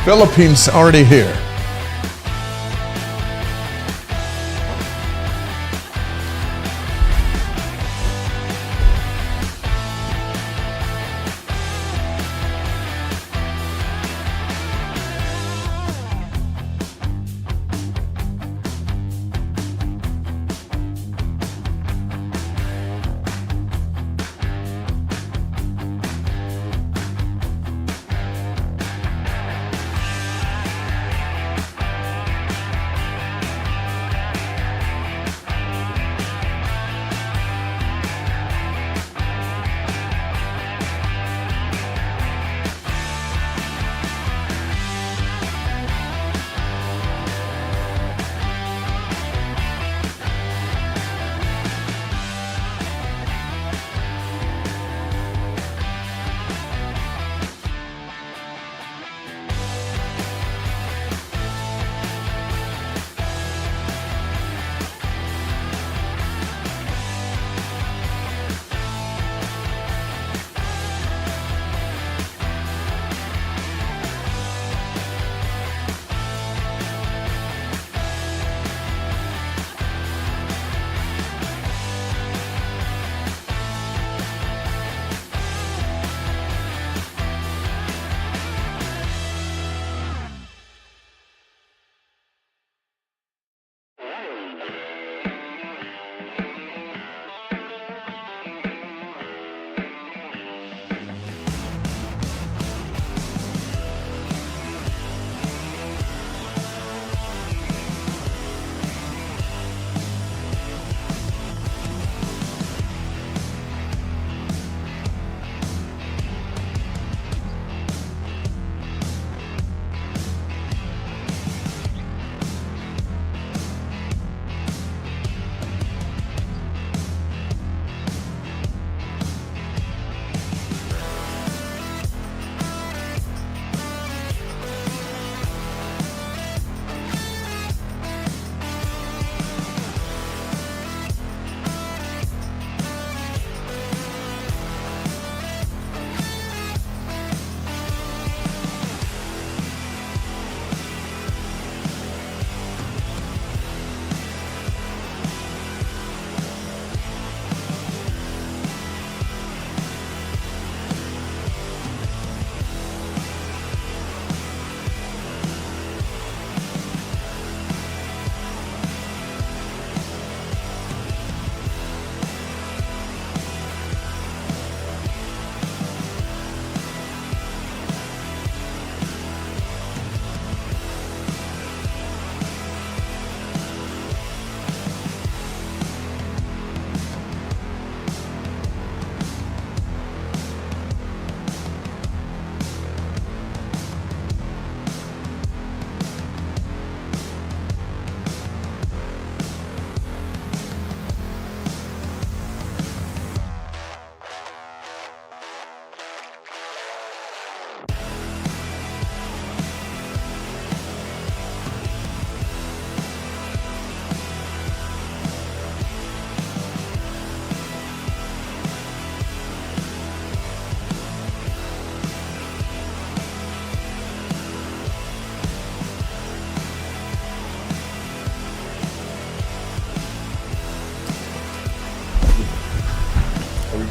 Philippines already here.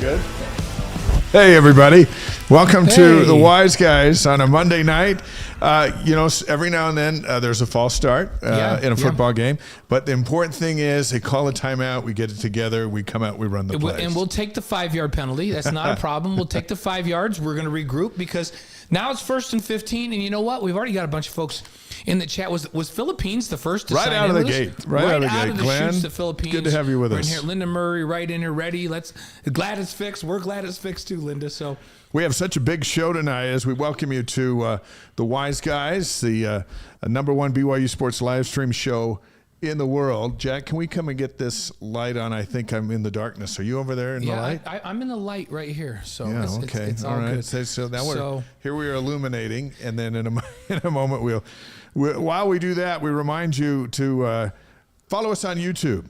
Good. Hey, everybody. Welcome to the Wise Guys on a Monday night. Every now and then there's a false start in a football game. But the important thing is they call a timeout. We get it together. We come out. We run the plays. And we'll take the 5-yard penalty. That's not a problem. We'll take the 5 yards. We're going to regroup because now it's 1st and 15. And you know what? We've already got a bunch of folks in the chat. Was Philippines the first to sign out of the this? gate? Right out of the gate. Glenn, the Philippines. Good to have you with us. Here. Linda Murray, right in here, ready. Glad it's fixed. We're glad it's fixed too, Linda. So we have such a big show tonight as we welcome you to the Wise Guys, the number one BYU sports live stream show in the world. Jack, can we come and get this light on? I think I'm in the darkness. Are you over there in the light? I'm in the light right here. So okay. It's all good. So now here we are illuminating, and then in a moment while we do that, we remind you to follow us on YouTube.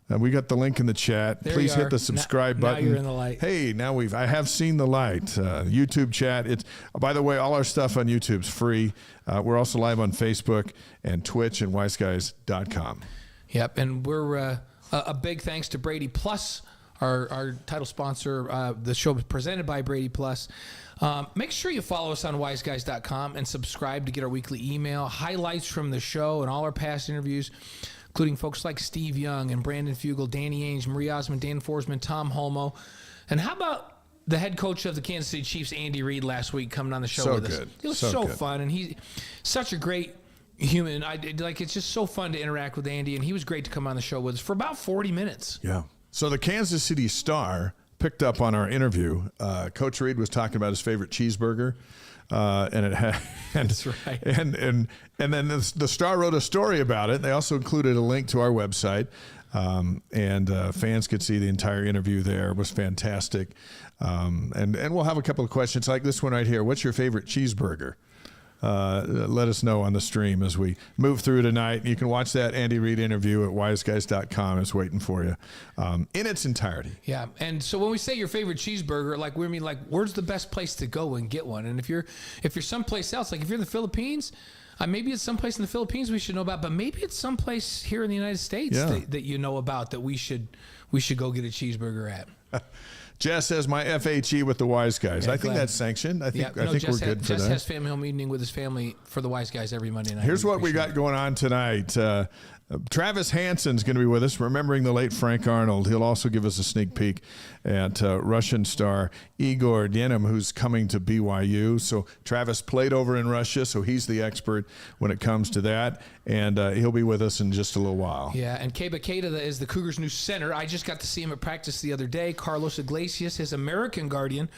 We got the link in the chat. There Please you hit are. the subscribe button. Now you're in the light. Hey, I have seen the light. YouTube chat. It's, by the way, all our stuff on YouTube's free. We're also live on Facebook and Twitch and wiseguys.com. Yep, and we're a big thanks to BradyPLUS, our title sponsor. The show is presented by BradyPLUS. Make sure you follow us on wiseguys.com and subscribe to get our weekly email, highlights from the show and all our past interviews, including folks like Steve Young and Brandon Fugel, Danny Ainge, Marie Osmond, Dan Forsman, Tom Holmoe. And how about the head coach of the Kansas City Chiefs, Andy Reid, last week coming on the show with us? It was so fun, and he's such a great human. It's just so fun to interact with Andy, and he was great to come on the show with us for about 40 minutes. Yeah. So the Kansas City Star picked up on our interview. Coach Reid was talking about his favorite cheeseburger. And it had, that's right. And then the Star wrote a story about it. They also included a link to our website, and fans could see the entire interview there. It was fantastic. And we'll have a couple of questions like this one right here. What's your favorite cheeseburger? Let us know on the stream as we move through tonight. You can watch that Andy Reid interview at wiseguys.com. It's waiting for you in its entirety. Yeah, and so when we say your favorite cheeseburger, we mean where's the best place to go and get one? And if you're someplace else, like if you're in the Philippines, maybe it's someplace in the Philippines we should know about, but maybe it's someplace here in the United States that you know about that we should go get a cheeseburger at. Jess says my FHE with the Wise Guys. I think that's sanctioned. I think we're good for that. Jess has family home meeting with his family for the Wise Guys every Monday night. Here's what we got going on tonight. Travis Hansen's going to be with us, remembering the late Frank Arnold. He'll also give us a sneak peek at Russian star Egor Demin, who's coming to BYU. So Travis played over in Russia, so he's the expert when it comes to that, and he'll be with us in just a little while. Yeah, and Keba Keita is the Cougars' new center. I just got to see him at practice the other day. Carlos Iglesias, his American guardian,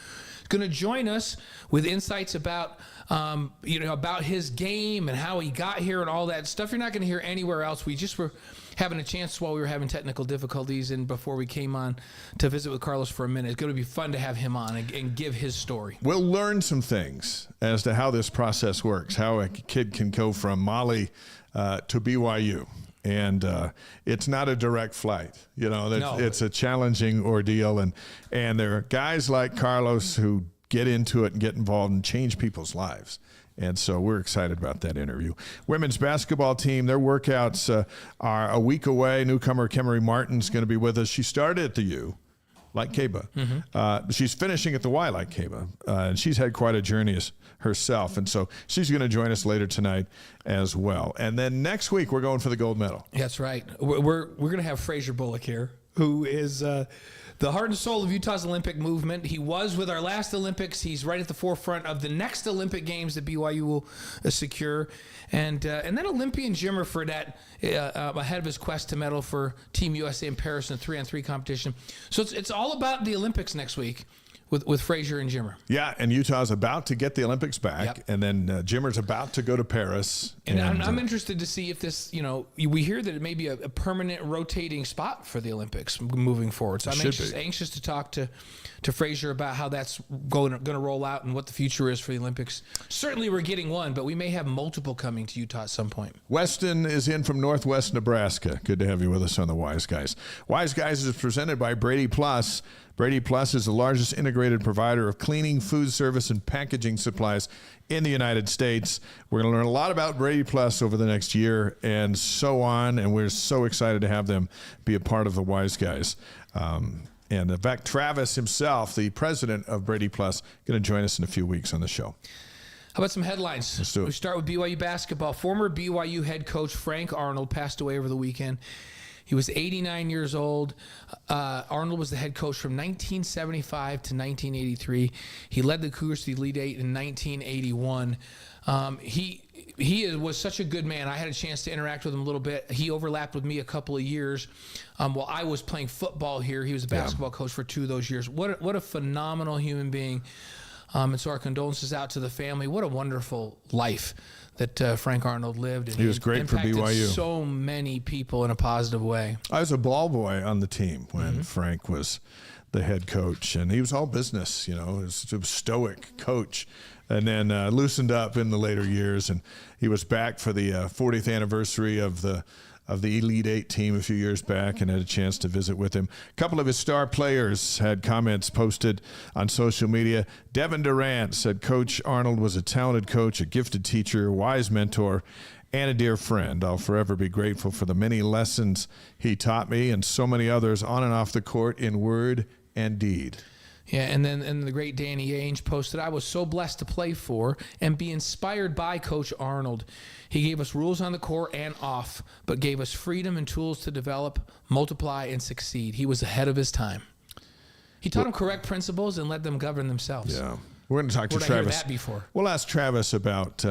is going to join us with insights about about his game and how he got here and all that stuff you're not going to hear anywhere else. We just were having a chance while we were having technical difficulties and before we came on to visit with Carlos for a minute. It's going to be fun to have him on and give his story. We'll learn some things as to how this process works, how a kid can go from Mali to BYU. And it's not a direct flight. It's a challenging ordeal. And there are guys like Carlos who get into it and get involved and change people's lives. And so we're excited about that interview. Women's basketball team, their workouts are a week away. Newcomer Kemery Martin is going to be with us. She started at the U, like Keba. Mm-hmm. She's finishing at the Y, like Keba. And she's had quite a journey herself. And so she's going to join us later tonight as well. And then next week, we're going for the gold medal. That's right. We're going to have Fraser Bullock here, who is the heart and soul of Utah's Olympic movement. He was with our last Olympics. He's right at the forefront of the next Olympic Games that BYU will secure. And then Olympian Jimmer Fredette ahead of his quest to medal for Team USA in Paris in a 3-on-3 competition. So it's all about the Olympics next week with Fraser and Jimmer. Yeah, and Utah's about to get the Olympics back, and then Jimmer's about to go to Paris. And I'm interested to see if this, we hear that it may be a permanent rotating spot for the Olympics moving forward. So I'm anxious to talk to Fraser about how that's going to roll out and what the future is for the Olympics. Certainly we're getting one, but we may have multiple coming to Utah at some point. Weston is in from Northwest Nebraska. Good to have you with us on the Wise Guys. Wise Guys is presented by BradyPLUS. BradyPLUS is the largest integrated provider of cleaning, food service, and packaging supplies in the United States. We're going to learn a lot about BradyPLUS over the next year and so on, and we're so excited to have them be a part of the Wise Guys. And in fact, Travis himself, the president of BradyPLUS, going to join us in a few weeks on the show. How about some headlines? Let's do it. We start with BYU basketball. Former BYU head coach Frank Arnold passed away over the weekend. He was 89 years old. Arnold was the head coach from 1975 to 1983. He led the Cougars to the Elite Eight in 1981. He was such a good man. I had a chance to interact with him a little bit. He overlapped with me a couple of years while I was playing football here. He was a basketball coach for 2 of those years. What a phenomenal human being. And so our condolences out to the family. What a wonderful life that Frank Arnold lived. And he was great for BYU. So many people in a positive way. I was a ball boy on the team when Frank was the head coach, and he was all business. He was a stoic coach, and then loosened up in the later years. And he was back for the 40th anniversary of the of the Elite Eight team a few years back and had a chance to visit with him. A couple of his star players had comments posted on social media. Devin Durant said Coach Arnold was a talented coach, a gifted teacher, wise mentor, and a dear friend. I'll forever be grateful for the many lessons he taught me and so many others on and off the court in word and deed. Yeah, and then the great Danny Ainge posted, I was so blessed to play for and be inspired by Coach Arnold. He gave us rules on the court and off, but gave us freedom and tools to develop, multiply, and succeed. He was ahead of his time. He taught them correct principles and let them govern themselves. Yeah. We're going to talk to Where'd Travis. I hear that before? We'll ask Travis about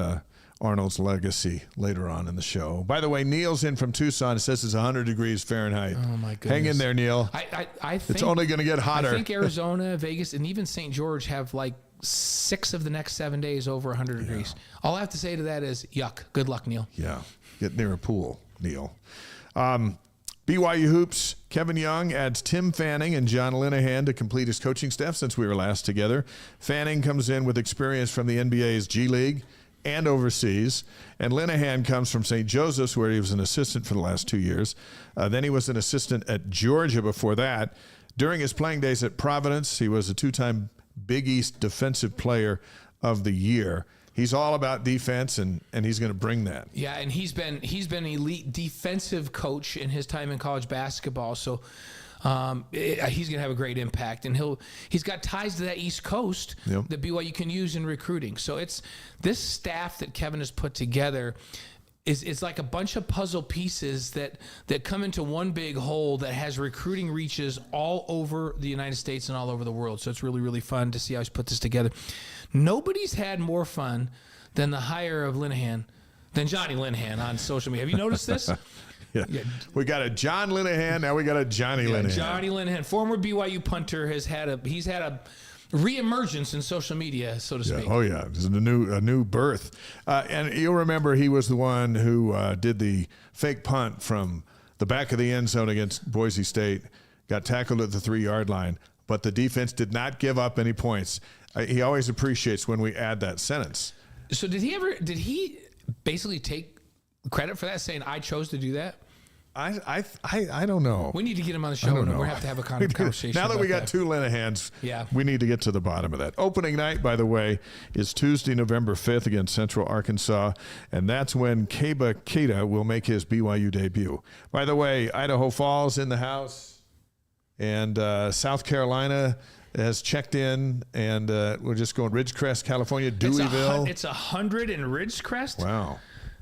Arnold's legacy later on in the show. By the way, Neil's in from Tucson. It says it's 100 degrees Fahrenheit. Oh, my goodness. Hang in there, Neil. I think it's only going to get hotter. I think Arizona, Vegas, and even St. George have like 6 of the next 7 days over 100 degrees. All I have to say to that is, yuck. Good luck, Neil. Yeah. Get near a pool, Neil. BYU Hoops, Kevin Young adds Tim Fanning and John Linehan to complete his coaching staff since we were last together. Fanning comes in with experience from the NBA's G League and overseas. And Linehan comes from St. Joseph's, where he was an assistant for the last 2 years. Then he was an assistant at Georgia before that. During his playing days at Providence, he was a 2-time Big East Defensive Player of the Year. He's all about defense, and he's going to bring that. Yeah, and he's been an elite defensive coach in his time in college basketball. So he's going to have a great impact, and he's got ties to that East Coast that BYU can use in recruiting. So it's this staff that Kevin has put together is like a bunch of puzzle pieces that come into one big whole that has recruiting reaches all over the United States and all over the world. So it's really, really fun to see how he's put this together. Nobody's had more fun than the hire of Linehan, than Johnny Linehan on social media. Have you noticed this? Yeah. We got a John Linehan, now we got a Johnny Linehan. Johnny Linehan, former BYU punter, he's had a reemergence in social media, so to speak. Oh yeah, it's a new birth. And you'll remember he was the one who did the fake punt from the back of the end zone against Boise State, got tackled at the 3-yard line, but the defense did not give up any points. He always appreciates when we add that sentence. So did he basically take credit for that, saying I chose to do that? I don't know. We need to get him on the show, and we're going to have to have a conversation. Now that we got 2 Linehans, yeah, we need to get to the bottom of that. Opening night, by the way, is Tuesday, November 5th against Central Arkansas, and that's when Keba Keita will make his BYU debut. By the way, Idaho Falls in the house, and South Carolina has checked in, and we're just going Ridgecrest, California, Deweyville. It's 100 in Ridgecrest? Wow.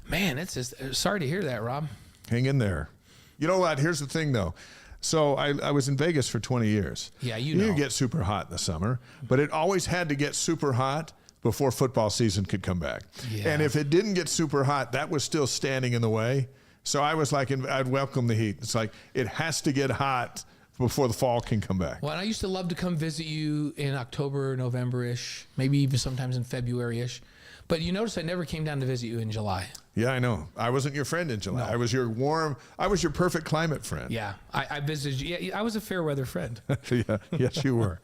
Man, it's just, sorry to hear that, Rob. Hang in there. You know what? Here's the thing, though. So I was in Vegas for 20 years. Yeah, you know. You get super hot in the summer, but it always had to get super hot before football season could come back. Yeah. And if it didn't get super hot, that was still standing in the way. So I was like, I'd welcome the heat. It's like, it has to get hot before the fall can come back. Well, and I used to love to come visit you in October, November-ish, maybe even sometimes in February-ish. But you notice I never came down to visit you in July. Yeah, I know. I wasn't your friend in July. No. I was your perfect climate friend. Yeah, I visited you. Yeah, I was a fair weather friend. Yeah, yes, you were.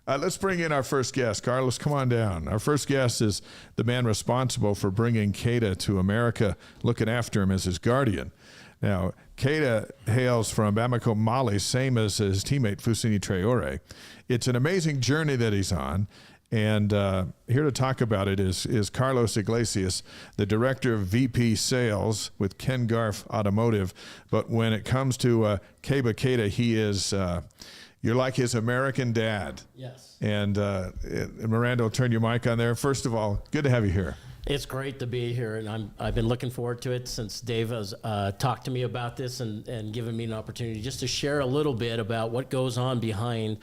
Let's bring in our first guest. Carlos, come on down. Our first guest is the man responsible for bringing Keita to America, looking after him as his guardian. Now, Keita hails from Bamako, Mali, same as his teammate Fousseyni Traoré. It's an amazing journey that he's on. And here to talk about it is Carlos Iglesias, the director of VP Sales with Ken Garff Automotive. But when it comes to Keba Keita, he is, you're like his American dad. Yes. And Miranda will turn your mic on there. First of all, good to have you here. It's great to be here, and I've been looking forward to it since Dave has talked to me about this and given me an opportunity just to share a little bit about what goes on behind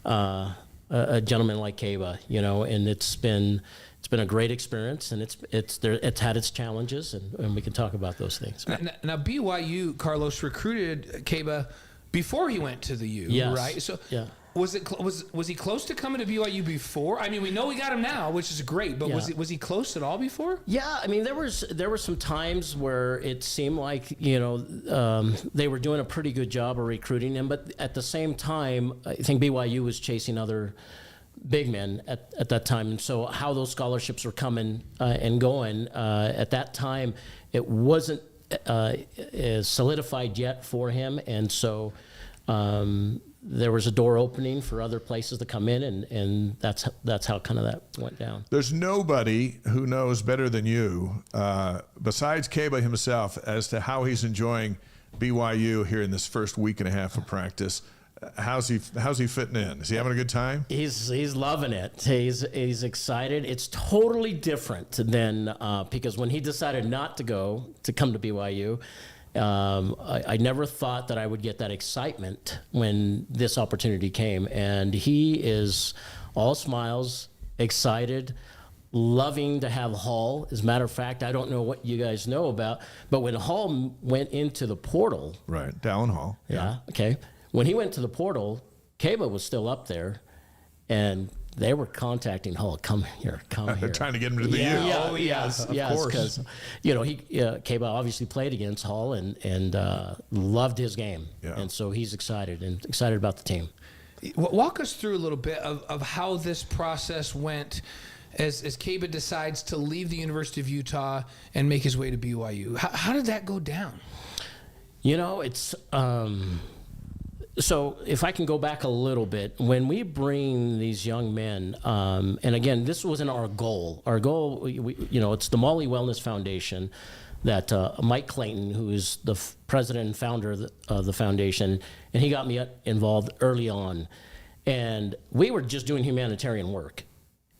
a gentleman like Keba, you know, and it's been a great experience, and it's had its challenges, and we can talk about those things. Now BYU, Carlos, recruited Keba before he went to the U, yes. right? So yeah. Was he close to coming to BYU before? I mean, we know we got him now, which is great, but yeah. was he close at all before? Yeah, I mean, there were some times where it seemed like, you know, they were doing a pretty good job of recruiting him, but at the same time, I think BYU was chasing other big men at that time, and so how those scholarships were coming and going at that time, it wasn't is solidified yet for him, and so there was a door opening for other places to come in, and that's how kind of that went down. There's nobody who knows better than you, besides Keba himself, as to how he's enjoying BYU here in this first week and a half of practice. How's he fitting in? Is he having a good time? He's loving it. He's excited. It's totally different than because when he decided not to come to BYU, I never thought that I would get that excitement when this opportunity came, and he is all smiles, excited, loving to have Hall. As a matter of fact, I don't know what you guys know about, but when Hall went into the portal, right, Dallin Hall, yeah, okay. When he went to the portal, Keba was still up there, and they were contacting Hall. Come here. They're trying to get him to the U. Yeah, yes, because Keba obviously played against Hall and loved his game, and so he's excited about the team. Walk us through a little bit of how this process went as Keba decides to leave the University of Utah and make his way to BYU. How did that go down? It's so if I can go back a little bit, when we bring these young men, and again, this wasn't our goal. Our goal, it's the Molly Wellness Foundation that Mike Clayton, who is the president and founder of the foundation, and he got me involved early on. And we were just doing humanitarian work,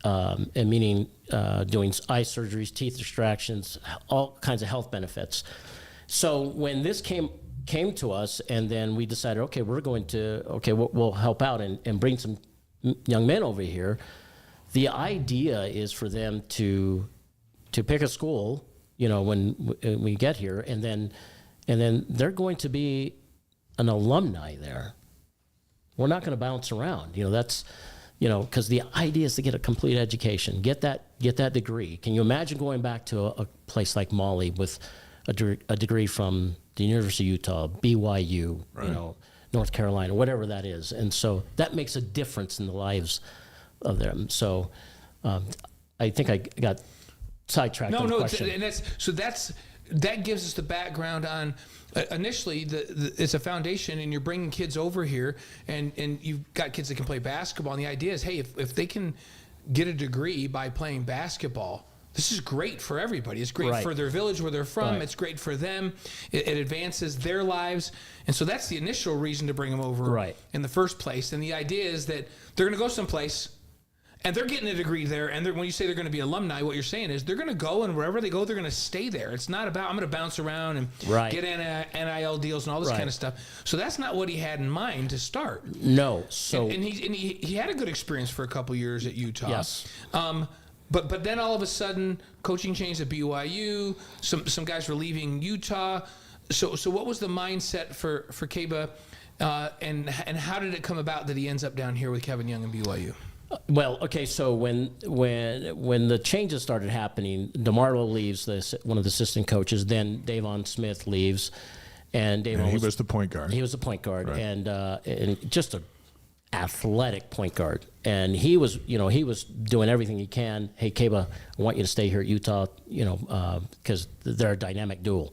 and meaning doing eye surgeries, teeth extractions, all kinds of health benefits. So when this came to us, and then we decided, we'll help out and bring some young men over here. The idea is for them to pick a school, when we get here, and then they're going to be an alumni there. We're not going to bounce around, that's, because the idea is to get a complete education, get that degree. Can you imagine going back to a place like Molly with a degree from the University of Utah, BYU, right, North Carolina, whatever that is, and so that makes a difference in the lives of them. So, I think I got sidetracked. No, on the question. And that gives us the background on. Initially, it's a foundation, and you're bringing kids over here, and you've got kids that can play basketball. And the idea is, hey, if they can get a degree by playing basketball, this is great for everybody. It's great for their village where they're from. Right. It's great for them. It advances their lives. And so that's the initial reason to bring them over in the first place. And the idea is that they're going to go someplace, and they're getting a degree there. And when you say they're going to be alumni, what you're saying is they're going to go, and wherever they go, they're going to stay there. It's not about, I'm going to bounce around and get NIL deals and all this kind of stuff. So that's not what he had in mind to start. No. So and he had a good experience for a couple years at Utah. Yes. But then all of a sudden, coaching changed at BYU. Some guys were leaving Utah. So what was the mindset for Keba, and how did it come about that he ends up down here with Kevin Young and BYU? Well, okay. So when the changes started happening, DeMarlo leaves, one of the assistant coaches. Then Davon Smith leaves, and Davon was the point guard. He was the point guard, right, and just a athletic point guard, and he was doing everything he can. Hey, Keba, I want you to stay here at Utah, because they're a dynamic duo.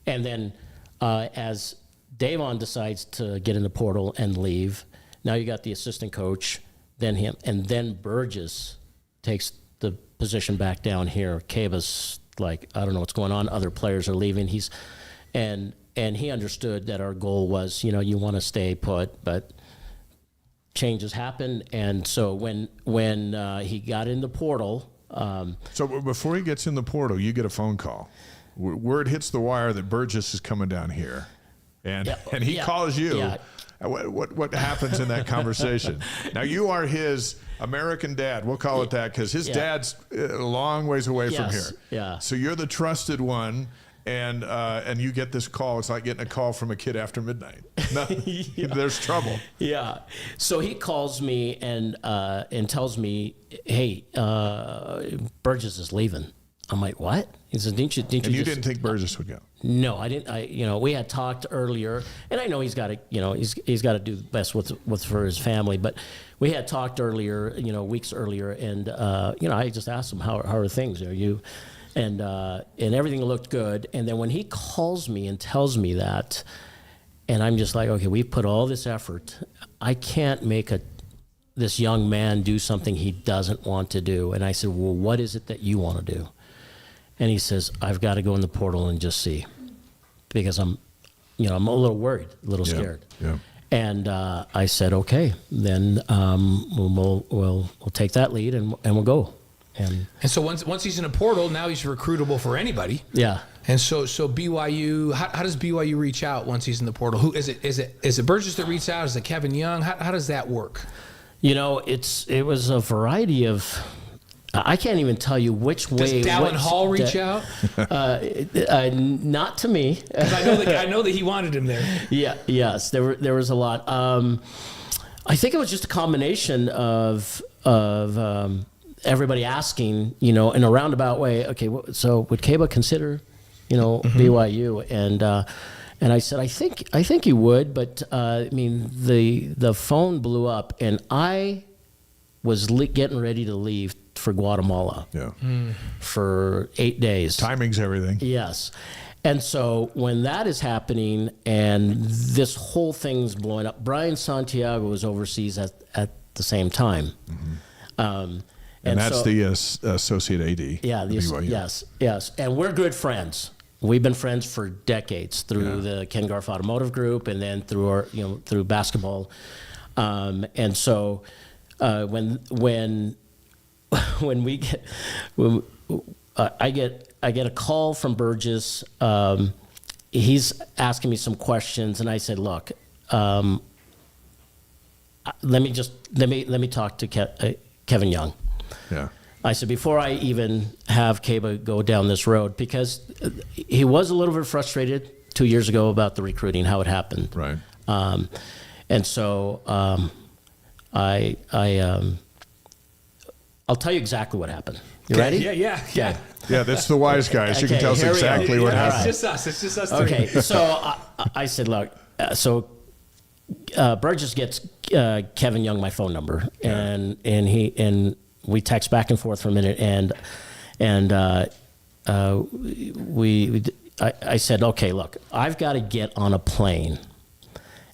And then as Davon decides to get in the portal and leave, now you got the assistant coach, then him, and then Burgess takes the position back down here. Keba's like, I don't know what's going on. Other players are leaving. And he understood that our goal was, you want to stay put, but changes happened, and so when he got in the portal. So before he gets in the portal, you get a phone call. Word hits the wire that Burgess is coming down here, and he calls you. Yeah. What happens in that conversation? Now you are his American dad. We'll call it that, because his dad's a long ways away from here. Yeah. So you're the trusted one. And you get this call. It's like getting a call from a kid after midnight. There's trouble. Yeah. So he calls me and tells me, "Hey, Burgess is leaving." I'm like, "What?" He says, "Didn't you?" And you didn't think Burgess would go? No, I didn't. We had talked earlier, and I know he's got to, he's got to do the best with for his family. But we had talked earlier, weeks earlier, and I just asked him, "How are things? Are you?" and everything looked good. And then when he calls me and tells me that, and I'm just like, okay, we've put all this effort. I can't make this young man do something he doesn't want to do. And I said, well, what is it that you want to do? And he says, I've got to go in the portal and just see, because I'm a little worried, a little scared. Yeah. And I said, okay, then we'll take that lead and we'll go. And so once he's in a portal, now he's recruitable for anybody. Yeah. And so BYU, how does BYU reach out once he's in the portal? Who is it? Is it Burgess that reaches out? Is it Kevin Young? How does that work? It was a variety of. I can't even tell you which way. Does Dallin Hall reach out? Not to me. 'Cause I know that he wanted him there. Yeah. Yes. There was a lot. I think it was just a combination of everybody asking, in a roundabout way. Okay, so would Keba consider, BYU? And I said, I think he would, but the phone blew up, and I was getting ready to leave for Guatemala. Yeah. For 8 days. Timing's everything. Yes. And so when that is happening and this whole thing's blowing up, Brian Santiago was overseas at the same time. Mm-hmm. And that's so, the associate AD. Yeah. Yes. And we're good friends. We've been friends for decades through the Ken Garff Automotive Group, and then through our, through basketball. And so when I get a call from Burgess, he's asking me some questions, and I said, look, let me talk to Kevin Young. Yeah. I said, before I even have Keba go down this road, because he was a little bit frustrated 2 years ago about the recruiting, how it happened. Right. And so I'll tell you exactly what happened. You ready? Yeah. Yeah, that's the wise guys. You can tell us here we go. exactly what Yeah, happened. It's just us. Okay, so I said, look, Burgess gets Kevin Young my phone number, and we text back and forth for a minute, and I said, okay, look, I've got to get on a plane,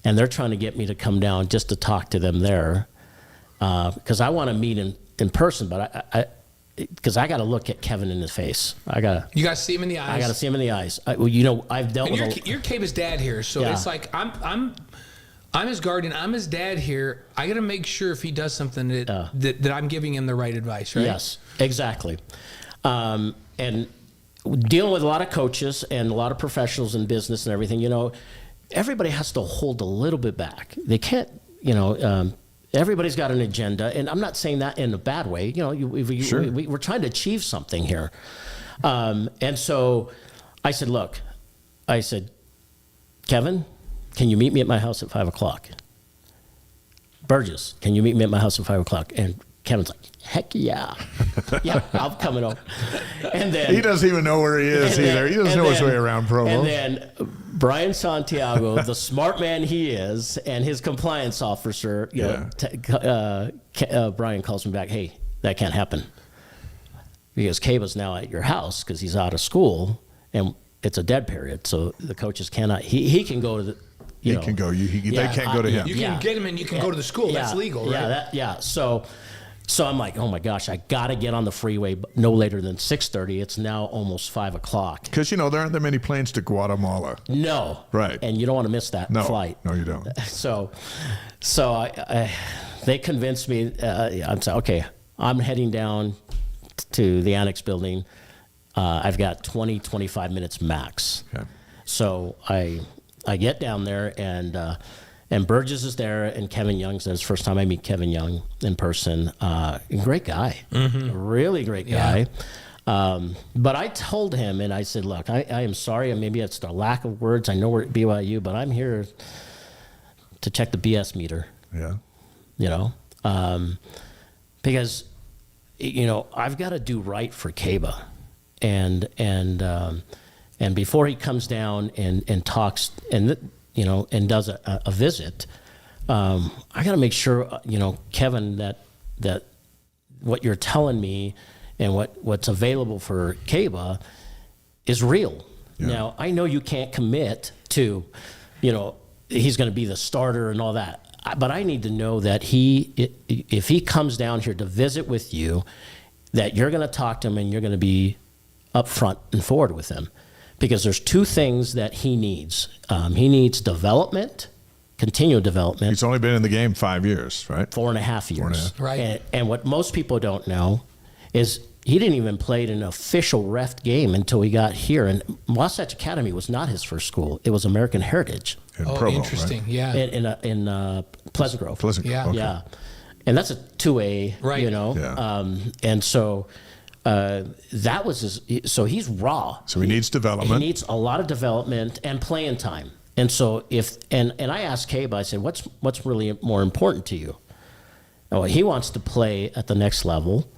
and they're trying to get me to come down just to talk to them there, because I want to meet in person, but because I got to look at Kevin in his face. You got to see him in the eyes. I got to see him in the eyes. I've dealt and with. You're Keba's dad here, so it's like I'm his guardian. I'm his dad here. I got to make sure if he does something that I'm giving him the right advice, right? Yes, exactly. And dealing with a lot of coaches and a lot of professionals in business and everything, everybody has to hold a little bit back. They can't, everybody's got an agenda, and I'm not saying that in a bad way. Sure. We're trying to achieve something here. And so I said, look, Kevin, can you meet me at my house at 5:00? Burgess, can you meet me at my house at 5:00? And Kevin's like, heck yeah. Yeah, I'm coming over. And then he doesn't even know where he is either. He doesn't know his way around Provo. And then Brian Santiago, the smart man he is, and his compliance officer, Brian calls me back, hey, that can't happen. Because Keba's now at your house because he's out of school, and it's a dead period, so the coaches cannot. He can go to the. They can't go to him. You can get him, and you can go to the school. That's legal, right? So I'm like, oh my gosh, I got to get on the freeway no later than 6:30. It's now almost 5:00. Because there aren't that many planes to Guatemala. No. Right. And you don't want to miss that flight. No, you don't. So they convinced me. I'm saying, okay, I'm heading down to the Annex building. I've got 25 minutes max. Okay. So I get down there, and Burgess is there, and Kevin Young's there. It's the first time I meet Kevin Young in person. Great guy, really great guy. But I told him, and I said, look, I am sorry, and maybe it's the lack of words. I know we're at BYU, but I'm here to check the BS meter. Yeah. Because I've got to do right for Keba, and before he comes down and talks and does a visit, I got to make sure, Kevin, that what you're telling me and what's available for Keba is real. Yeah. Now, I know you can't commit to, he's going to be the starter and all that. But I need to know that if he comes down here to visit with you, that you're going to talk to him and you're going to be up front and forward with him. Because there's two things that he needs. He needs development, continual development. He's only been in the game 5 years, right? 4.5 years. 4.5. Right. And what most people don't know is he didn't even play in an official ref game until he got here. And Wasatch Academy was not his first school. It was American Heritage. In Provo, interesting. Right? Yeah. In Pleasant Grove. Pleasant Grove. Yeah. Okay. Yeah. And that's a 2A, right. Yeah. And so that was so he's raw. So he needs development. He needs a lot of development and playing time. And so and I asked Keba, I said, what's really more important to you? Oh, he wants to play at the next level,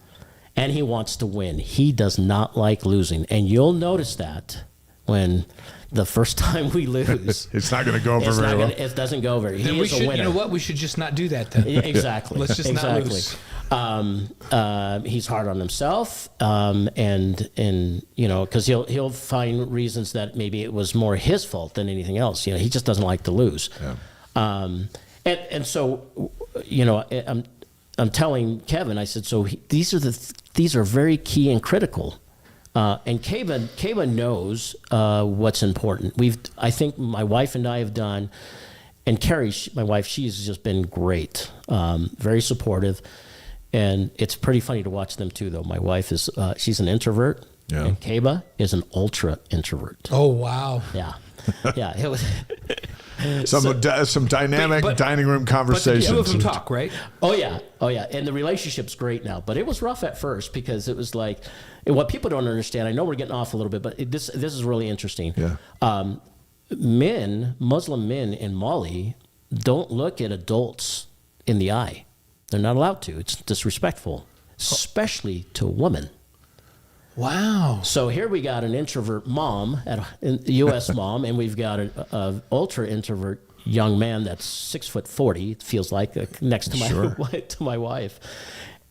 and he wants to win. He does not like losing. And you'll notice that when the first time we lose. It's not going to go over very well. It doesn't go very. Then he is a winner. You know what? We should just not do that then. Exactly. Let's just not lose. He's hard on himself, and because he'll find reasons that maybe it was more his fault than anything else. He just doesn't like to lose. Yeah. And so I'm telling Kevin, I said, so these are very key and critical. And Keba knows what's important. I think my wife and I have done, and Carrie, my wife, she's just been great, very supportive, and it's pretty funny to watch them too. Though my wife is, she's an introvert, yeah. And Keba is an ultra introvert. Oh wow! Yeah, yeah. It was some dynamic dining room conversations. But the two of them talk, right? Oh yeah, and the relationship's great now. But it was rough at first because it was like, what people don't understand. I know we're getting off a little bit, but this is really interesting. Yeah. Muslim men in Mali don't look at adults in the eye. They're not allowed to. It's disrespectful, especially to a woman. Wow. So here we got an introvert mom, a U.S. mom, and we've got an ultra introvert young man that's 6'40", it feels like, next to my wife,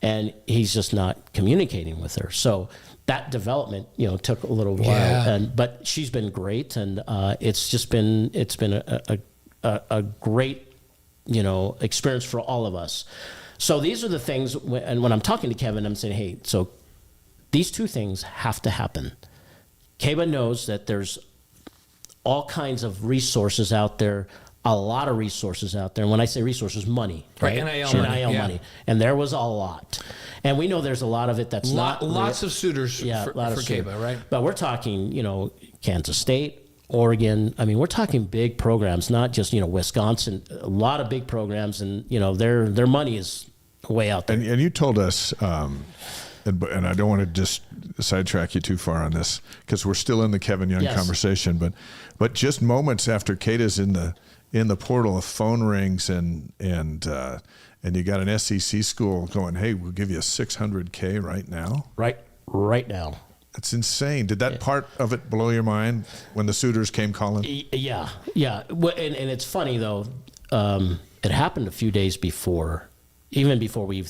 and he's just not communicating with her. So that development, took a little while, yeah. But she's been great, and it's been a great, experience for all of us. So these are the things, and when I'm talking to Kevin, I'm saying, hey, so these two things have to happen. Keba knows that there's all kinds of resources out there, a lot of resources out there. And when I say resources, money. Right, NIL money. NIL money. And there was a lot. And we know there's a lot of it that's not. Lots of suitors for Keba, right? But we're talking, Kansas State, Oregon. I mean, we're talking big programs, not just, Wisconsin. A lot of big programs, and, their money is way out there. And you told us, and I don't want to just sidetrack you too far on this because we're still in the Kevin Young conversation, but just moments after Keita's in the portal, a phone rings and you got an SEC school going, hey, we'll give you a $600K right now. Right now. That's insane. Did that part of it blow your mind when the suitors came calling? Yeah. Well, and it's funny though. It happened a few days before. Even before we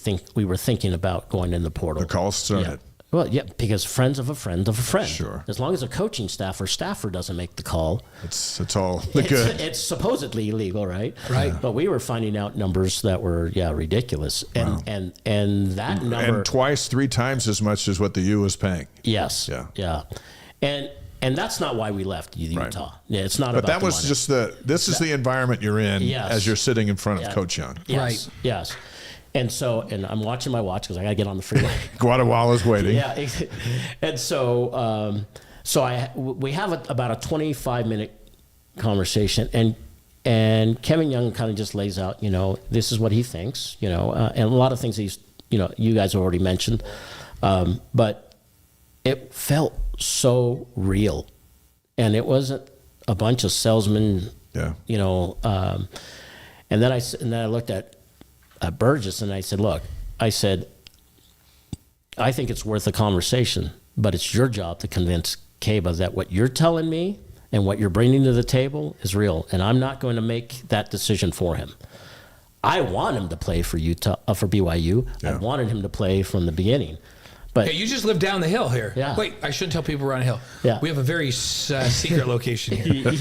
were thinking about going in the portal. The calls started. Yeah. Well, yeah, because friends of a friend of a friend. Sure. As long as a coaching staff or staffer doesn't make the call. It's all good. It's supposedly illegal, right? Right. But we were finding out numbers that were, ridiculous. And that number. And twice, 3 times as much as what the U was paying. Yes. Yeah. And that's not why we left Utah. Right. Yeah, it's not but about that the was money. just this is the environment you're in as you're sitting in front of Coach Young. Yes. Right. Yes. And I'm watching my watch because I got to get on the freeway. Guatemala's waiting. Yeah. And so we have about a 25-minute conversation, and Kevin Young kind of just lays out, this is what he thinks, and a lot of things you guys already mentioned, but it felt so real, and it wasn't a bunch of salesmen, Yeah. And then I looked at Burgess and I said, look, I think it's worth a conversation, but it's your job to convince Keba that what you're telling me and what you're bringing to the table is real, and I'm not going to make that decision for him. I want him to play for BYU. Yeah. I wanted him to play from the beginning, But hey, you just live down the hill here. Yeah. Wait, I shouldn't tell people we're on a hill. Yeah. We have a very secret location here.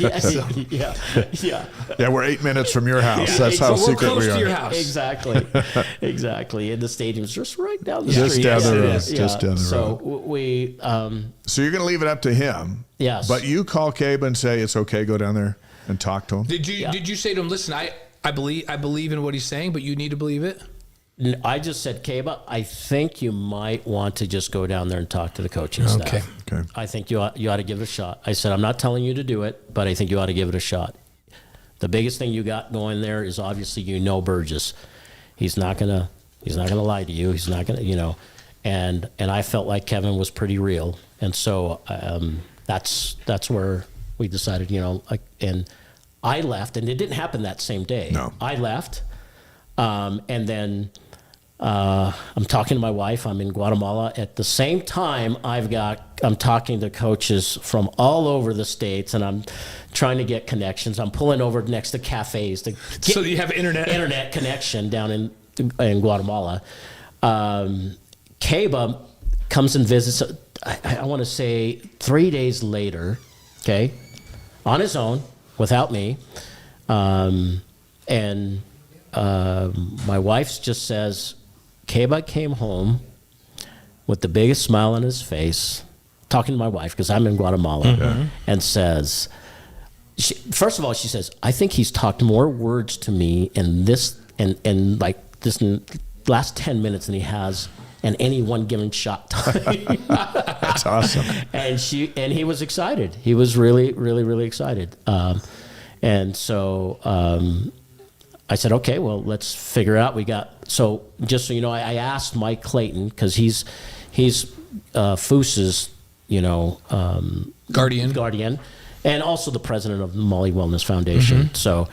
Yeah, we're 8 minutes from your house. That's how So we're secret close we to your are. house. Exactly. And the stadium's just right down the Just street. down the road. Yes, it is. Just down the So road. we, So you're going to leave it up to him. Yes. But you call Keba and say it's okay, go down there and talk to him. Did you say to him, listen, I believe in what he's saying, but you need to believe it? I just said, Keba, I think you might want to just go down there and talk to the coaching staff. Okay. I think you ought to give it a shot. I said, I'm not telling you to do it, but I think you ought to give it a shot. The biggest thing you got going there is obviously Burgess. He's not gonna lie to you. He's not gonna, and I felt like Kevin was pretty real, and so that's where we decided, and I left, and it didn't happen that same day. No. I left, and then. I'm talking to my wife. I'm in Guatemala. At the same time, I'm talking to coaches from all over the states, and I'm trying to get connections. I'm pulling over next to cafes to get so you have internet connection down in Guatemala. Keba comes and visits. I want to say 3 days later. Okay, on his own, without me, and my wife just says. Keba came home with the biggest smile on his face, talking to my wife, because I'm in Guatemala, and says, first of all, she says, I think he's talked more words to me in this last 10 minutes than he has in any one given shot time. That's awesome. And he was excited. He was really, really, really excited. And so I said, okay, well, let's figure it out. So just so you know, I asked Mike Clayton, because he's Foose's, guardian, and also the president of the Molly Wellness Foundation. So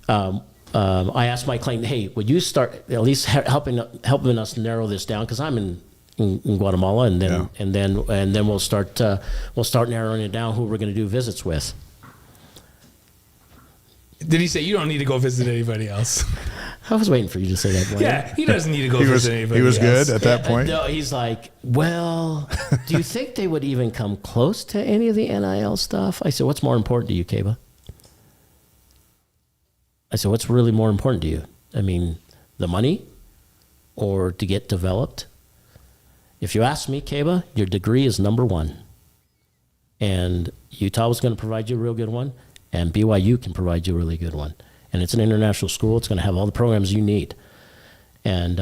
I asked Mike Clayton, hey, would you start at least helping us narrow this down? Because I'm in Guatemala, and then we'll start narrowing it down who we're going to do visits with. Did he say you don't need to go visit anybody else? I was waiting for you to say that, Blaine. Yeah, he doesn't need to go visit anybody else. He was good at that point? No, he's like, well, do you think they would even come close to any of the NIL stuff? I said, what's more important to you, Keba? I said, what's really more important to you? I mean, the money or to get developed? If you ask me, Keba, your degree is number one. And Utah was going to provide you a real good one. And BYU can provide you a really good one. And it's an international school. It's going to have all the programs you need. And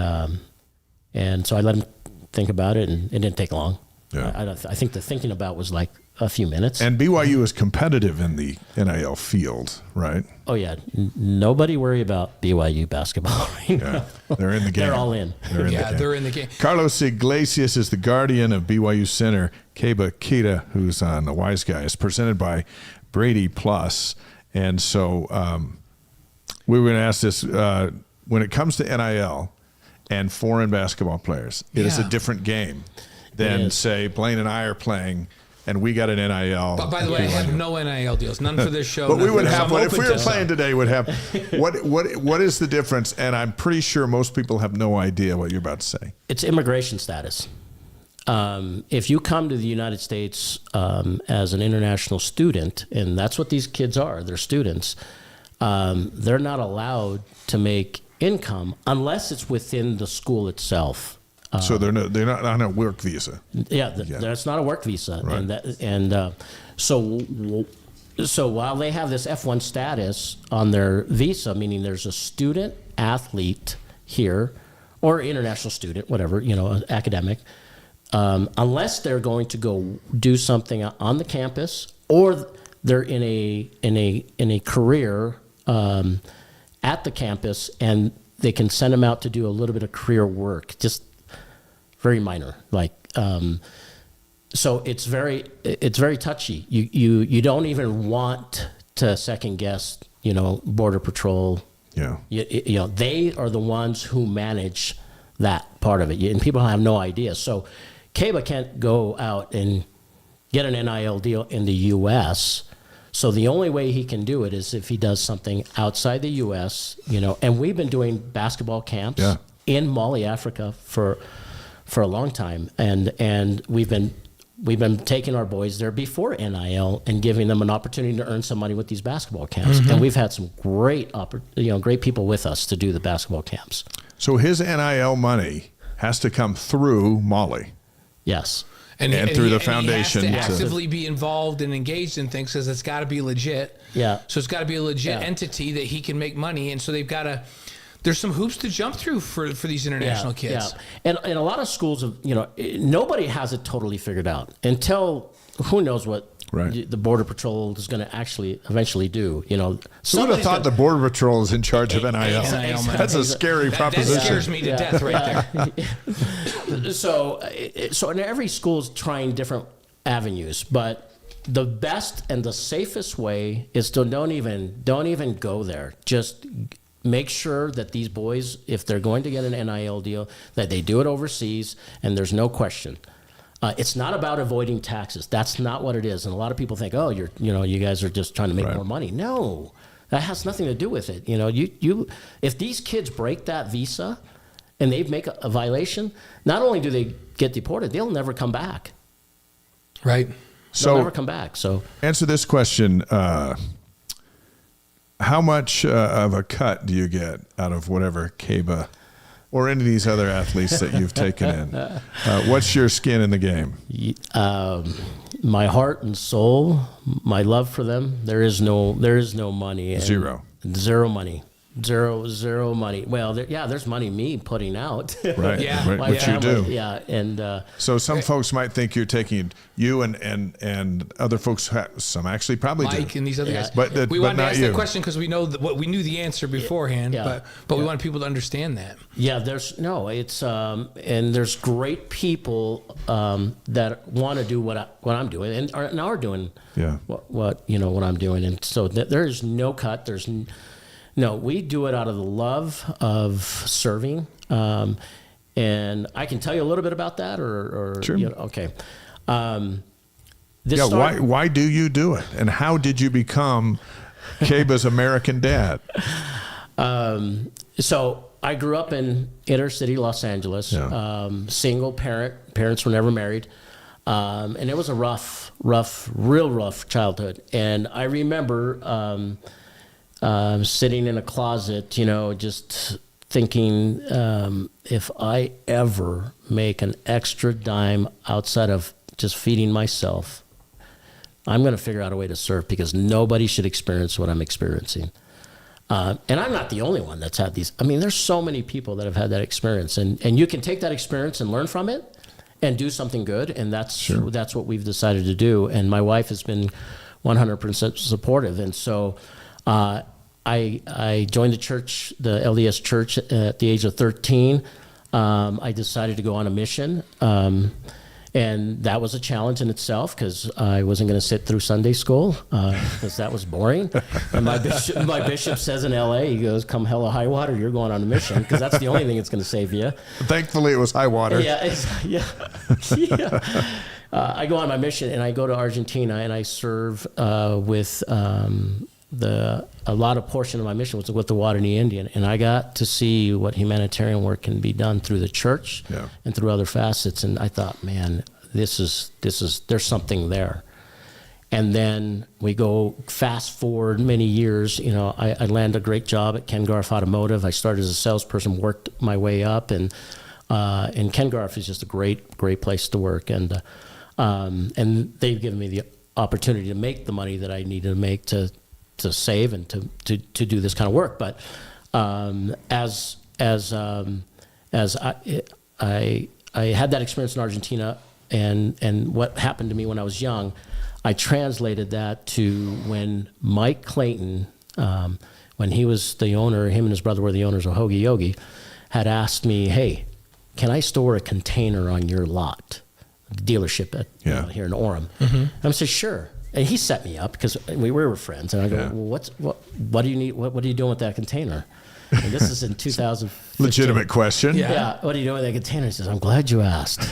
so I let him think about it, and it didn't take long. Yeah. I think the thinking about was like a few minutes. And BYU is competitive in the NIL field, right? Oh, yeah. Nobody worry about BYU basketball right now. They're in the game. They're all in. They're in the game. Carlos Iglesias is the guardian of BYU center Keba Keita, who's on the Wise Guys, presented by BradyPLUS. And so we were going to ask this, when it comes to NIL and foreign basketball players, it is a different game than, say, Blaine and I are playing, and we got an NIL. But by the way, I have no NIL deals, none for this show. But we would have one. If If we were playing today, would have. What is the difference? And I'm pretty sure most people have no idea what you're about to say. It's immigration status. If you come to the United States as an international student, and that's what these kids are, they're students, they're not allowed to make income unless it's within the school itself. So they're not on a work visa. Yeah, that's not a work visa, Right. So while they have this F1 status on their visa, meaning there's a student athlete here, or international student, whatever, academic. Unless they're going to go do something on the campus, or they're in a career at the campus, and they can send them out to do a little bit of career work, just very minor. So it's very touchy. You don't even want to second guess, Border Patrol. Yeah. They are the ones who manage that part of it, and people have no idea. So Keba can't go out and get an NIL deal in the U.S., so the only way he can do it is if he does something outside the U.S., and we've been doing basketball camps in Mali, Africa for for a long time, and we've been taking our boys there before NIL and giving them an opportunity to earn some money with these basketball camps. And we've had some great people with us to do the basketball camps. So his NIL money has to come through Molly. Yes. And through the foundation. He has to actively be involved and engaged in things because it's got to be legit. Yeah. So it's got to be a legit entity that he can make money. And so they've got to, there's some hoops to jump through for these international kids. Yeah. And a lot of schools, nobody has it totally figured out until who knows what the Border Patrol is going to actually eventually do. So who would have thought the Border Patrol is in charge of NIL? That's a scary proposition. That scares me to death right there. So and every school is trying different avenues, but the best and the safest way is to don't even go there. Just make sure that these boys, if they're going to get an NIL deal, that they do it overseas, and there's no question. It's not about avoiding taxes. That's not what it is. And a lot of people think, oh, you guys are just trying to make more money. No, that has nothing to do with it. If these kids break that visa and they make a violation, not only do they get deported, they'll never come back. Right. They'll never come back. So answer this question. How much of a cut do you get out of whatever Keba or any of these other athletes that you've taken in? What's your skin in the game? My heart and soul, my love for them. There is no money. Zero money. Zero money. Well, there's money me putting out. Right. My which family, you do. Yeah, and so some folks might think you're taking you and other folks. Some actually probably Mike do. And these other guys. But we wanted to ask you. that question because we know we knew the answer beforehand. But we want people to understand that. Yeah, and there's great people that want to do what I'm doing and are doing. What I'm doing, and so there's no cut. No, we do it out of the love of serving, and I can tell you a little bit about that, or sure. Okay. Why do you do it, and how did you become Keba's American dad? So I grew up in inner city Los Angeles, single parent. Parents were never married, and it was a real rough childhood. And I remember sitting in a closet, just thinking, if I ever make an extra dime outside of just feeding myself, I'm going to figure out a way to serve, because nobody should experience what I'm experiencing. And I'm not the only one that's had these. I mean, there's so many people that have had that experience, and you can take that experience and learn from it and do something good. And that's what we've decided to do. And my wife has been 100% supportive. And so, I joined the church, the LDS church, at the age of 13. I decided to go on a mission, and that was a challenge in itself, because I wasn't going to sit through Sunday school, because that was boring. And my bishop says in LA, he goes, "Come hell or high water, you're going on a mission, because that's the only thing that's going to save you." Thankfully, it was high water. Yeah. I go on my mission, and I go to Argentina, and I serve with. A lot of portion of my mission was with the Guarani Indian, and I got to see what humanitarian work can be done through the church and through other facets. And I thought, man, there's something there. And then we go fast forward many years. I land a great job at Ken Garff Automotive. I started as a salesperson, worked my way up, and Ken Garff is just a great place to work. And they've given me the opportunity to make the money that I needed to make to save and to do this kind of work. But as I had that experience in Argentina, and what happened to me when I was young, I translated that to when Mike Clayton, when he was the owner, him and his brother were the owners of Hoagie Yogi, had asked me, "Hey, can I store a container on your lot, dealership here in Orem?" And I said, "Sure." And he set me up, because we were friends. And I go, "Well, what do you need? What are you doing with that container?" And this is in 2015. Legitimate question. Yeah. What are you doing with that container? He says, "I'm glad you asked."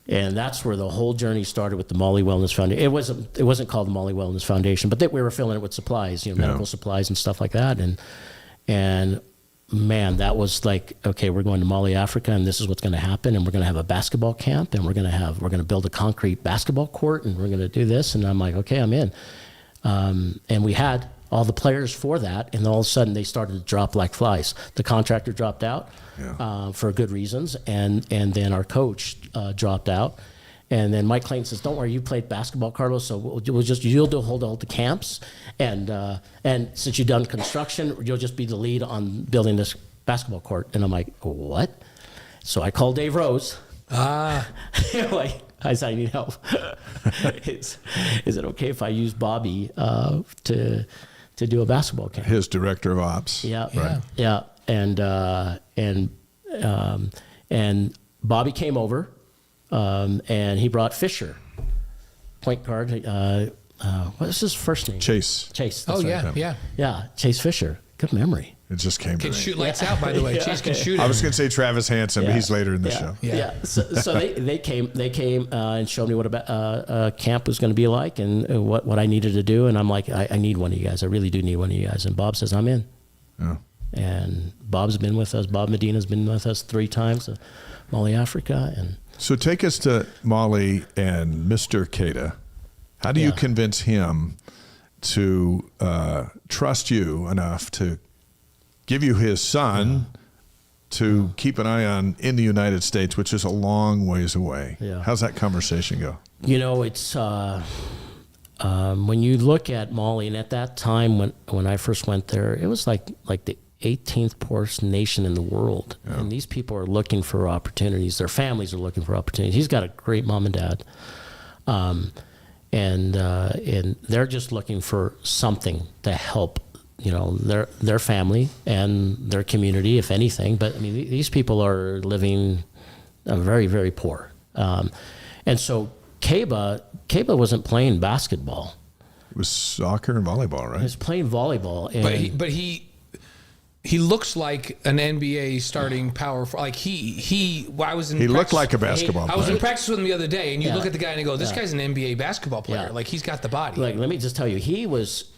And that's where the whole journey started with the Molly Wellness Foundation. It wasn't called the Molly Wellness Foundation, but we were filling it with supplies, medical supplies and stuff like that. And man, that was like, okay, we're going to Mali, Africa, and this is what's going to happen, and we're going to have a basketball camp, and we're going to build a concrete basketball court, and we're going to do this, and I'm like, okay, I'm in. And we had all the players for that, and all of a sudden they started to drop like flies. The contractor dropped out for good reasons, and then our coach dropped out. And then Mike Clayton says, "Don't worry, you played basketball, Carlos. So you'll hold all the camps, and since you've done construction, you'll just be the lead on building this basketball court." And I'm like, "What?" So I called Dave Rose. I said, "I need help. Is it okay if I use Bobby to do a basketball camp?" His director of ops. Yeah, right. Yeah, and Bobby came over. And he brought Fisher, point guard. What's his first name? Chase. Chase. Oh, right. yeah. Chase Fisher. Good memory. It just came to Can me. shoot lights out, by the way. Chase can shoot it. I was going to say Travis Hansen, but he's later in the show. Yeah. So they came and showed me what a camp was going to be like and what I needed to do. And I'm like, I need one of you guys. I really do need one of you guys. And Bob says, I'm in. Oh. And Bob's been with us. Bob Medina's been with us 3 times. Mali, Africa, and. So take us to Mali and Mr. Keita. How do you convince him to trust you enough to give you his son to keep an eye on in the United States, which is a long ways away? Yeah. How's that conversation go? You know, it's when you look at Mali, and at that time when I first went there, it was like the 18th poorest nation in the world. Yeah. And these people are looking for opportunities. Their families are looking for opportunities. He's got a great mom and dad. And they're just looking for something to help, you know, their family and their community, if anything. But I mean, these people are living very, very poor. And so Keba wasn't playing basketball. It was soccer and volleyball, right? He was playing volleyball. And but he looks like an NBA starting power. Like he looked like a basketball player. I was in practice with him the other day, and you look at the guy and you go, "This guy's an NBA basketball player. Yeah. Like he's got the body." Like, let me just tell you, he was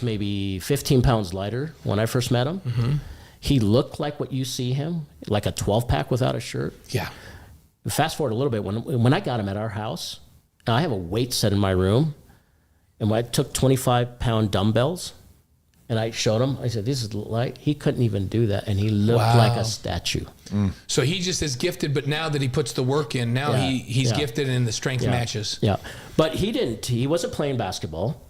maybe 15 pounds lighter when I first met him. Mm-hmm. He looked like what you see him, like a 12-pack without a shirt. Yeah. Fast forward a little bit. When I got him at our house, I have a weight set in my room, and when I took 25-pound dumbbells, and I showed him, I said, "This is light." He couldn't even do that, and he looked like a statue. Mm. So he just is gifted, but now that he puts the work in, now he's gifted and the strength matches. Yeah, but he wasn't playing basketball.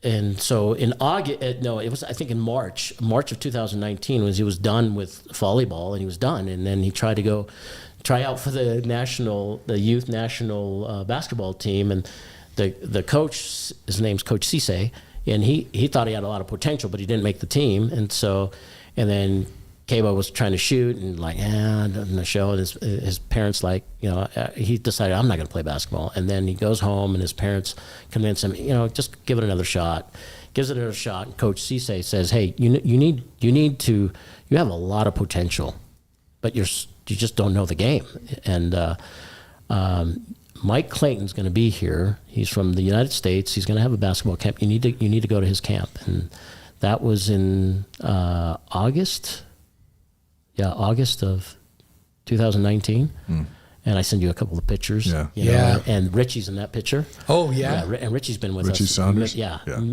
And so in August, it was, I think in March of 2019 he was done with volleyball, and he was done. And then he tried to go try out for the youth national basketball team. And the coach, his name's Coach Cisse, and he thought he had a lot of potential, but he didn't make the team. And then Keba was trying to shoot and like, doesn't show. And his parents, like, you know, he decided, I'm not going to play basketball. And then he goes home and his parents convince him, you know, just give it another shot. Gives it another shot. And Coach Cisse says, "Hey, you have a lot of potential, but you just don't know the game." And Mike Clayton's going to be here. He's from the United States. He's going to have a basketball camp. You need to go to his camp. And that was in August. Yeah, August of 2019. Mm. And I send you a couple of pictures. Yeah. And Richie's in that picture. Oh, yeah. And Richie's been with Richie us. Saunders?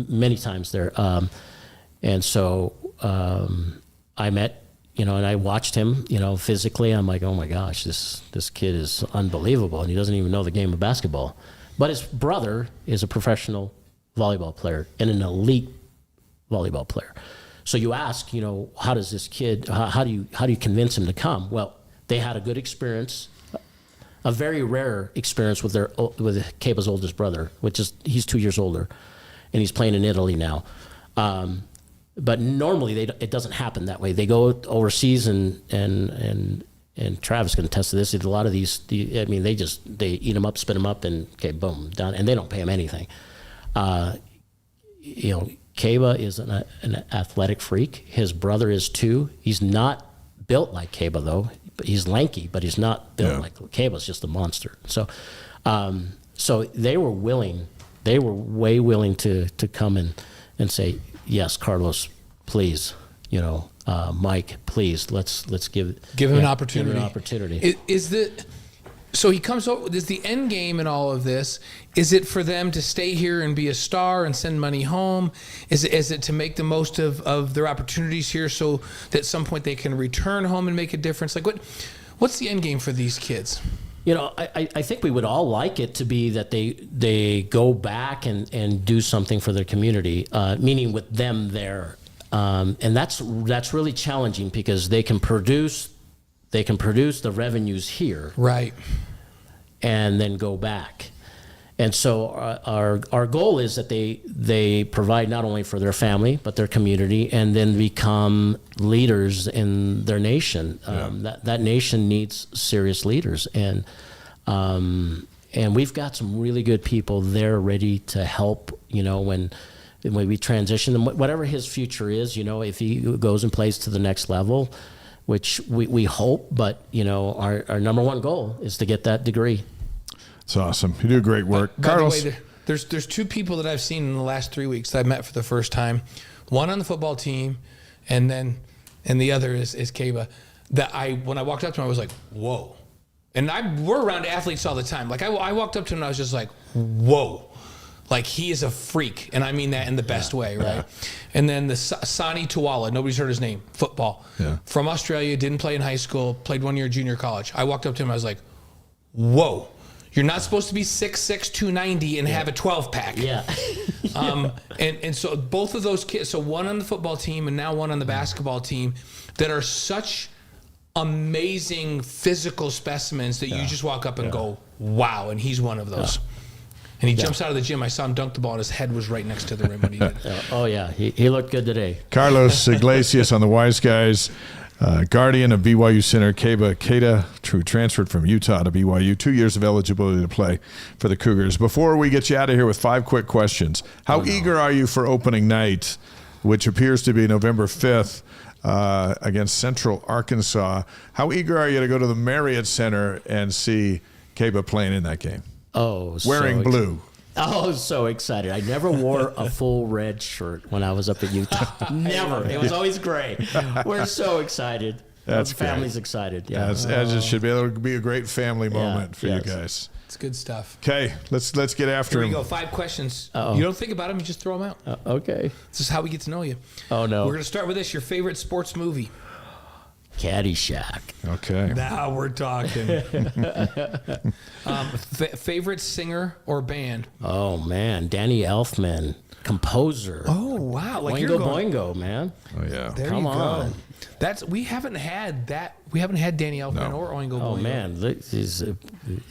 Many times there. And so I met, you know, and I watched him, you know, physically. I'm like, oh my gosh, this kid is unbelievable, and he doesn't even know the game of basketball. But his brother is a professional volleyball player and an elite volleyball player. So you ask, you know, how does this kid? How do you convince him to come? Well, they had a good experience, a very rare experience with Keba's oldest brother, which is he's 2 years older, and he's playing in Italy now. But normally it doesn't happen that way. They go overseas, and Travis can attest to this. A lot of these, I mean, they eat them up, spit them up, and okay, boom, done. And they don't pay them anything. You know, Keba is an athletic freak. His brother is too. He's not built like Keba though. He's lanky, but he's not built like Keba's just a monster. So, so they were willing. They were way willing to come and say, yes, Carlos, please, Mike, please, let's give him an opportunity. Give him an opportunity. So he comes over. Is the end game in all of this? Is it for them to stay here and be a star and send money home? Is it to make the most of their opportunities here so that at some point they can return home and make a difference? Like what's the end game for these kids? I think we would all like it to be that they go back and do something for their community, meaning with them there, and that's really challenging because they can produce the revenues here, right, and then go back. And so our goal is that they provide not only for their family but their community, and then become leaders in their nation. That nation needs serious leaders, and we've got some really good people there ready to help. When we transition them, whatever his future is, if he goes and plays to the next level, which we hope, but our number one goal is to get that degree. It's awesome. You do great work. Carlos. By the way, there's two people that I've seen in the last 3 weeks that I've met for the first time. One on the football team, and the other is Keba. That when I walked up to him, I was like, whoa. And we're around athletes all the time. Like I walked up to him and I was just like, whoa. Like he is a freak, and I mean that in the best way, right? Yeah. And then the Sani Tuwala, nobody's heard his name, football. Yeah. From Australia, didn't play in high school, played 1 year junior college. I walked up to him, I was like, whoa. You're not supposed to be 6'6", 290 and have a 12-pack. Yeah. And so both of those kids, so one on the football team and now one on the basketball team, that are such amazing physical specimens that you just walk up and go, wow, and he's one of those. Yeah. And he jumps out of the gym. I saw him dunk the ball, and his head was right next to the rim when he did it. Oh, yeah. He looked good today. Carlos Iglesias on the Wise Guys. Guardian of BYU center Keba Keita, true transferred from Utah to BYU, 2 years of eligibility to play for the Cougars. Before we get you out of here with 5 quick questions, how eager are you for opening night, which appears to be November 5th against Central Arkansas? How eager are you to go to the Marriott Center and see Keba playing in that game? Oh, wearing blue. Oh, so excited. I never wore a full red shirt when I was up at Utah. Never. It was always gray. We're so excited. That's the family's excited. Yeah. As it should be. It'll be a great family moment for you guys. It's good stuff. Okay, let's get after him. Here we go. 5 questions. You don't think about them, you just throw them out. Okay. This is how we get to know you. Oh, no. We're going to start with this. Your favorite sports movie? Caddyshack. Okay. Now we're talking. Favorite singer or band? Oh, man. Danny Elfman, composer. Oh, wow. Like Boingo Boingo, man. Oh, yeah. There Come you on. Go. We haven't had that. We haven't had Danny Elfman or Oingo Boingo. Oh, man.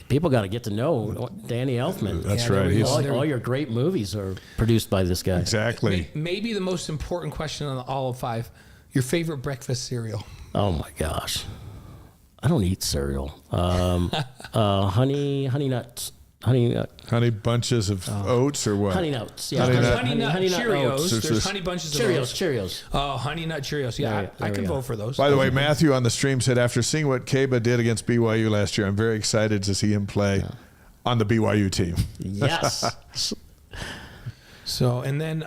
People got to get to know Danny Elfman. That's right. All your great movies are produced by this guy. Exactly. Maybe the most important question on all of 5. Your favorite breakfast cereal? Oh my gosh, I don't eat cereal. Honey nuts, honey bunches of oats or what? Honey nuts. Yeah, honey nut Cheerios. There's honey bunches of oats. Cheerios. Oh, honey nut Cheerios. Yeah, I can vote for those. By the way, Matthew on the stream said after seeing what Keba did against BYU last year, I'm very excited to see him play on the BYU team. Yes. So, and then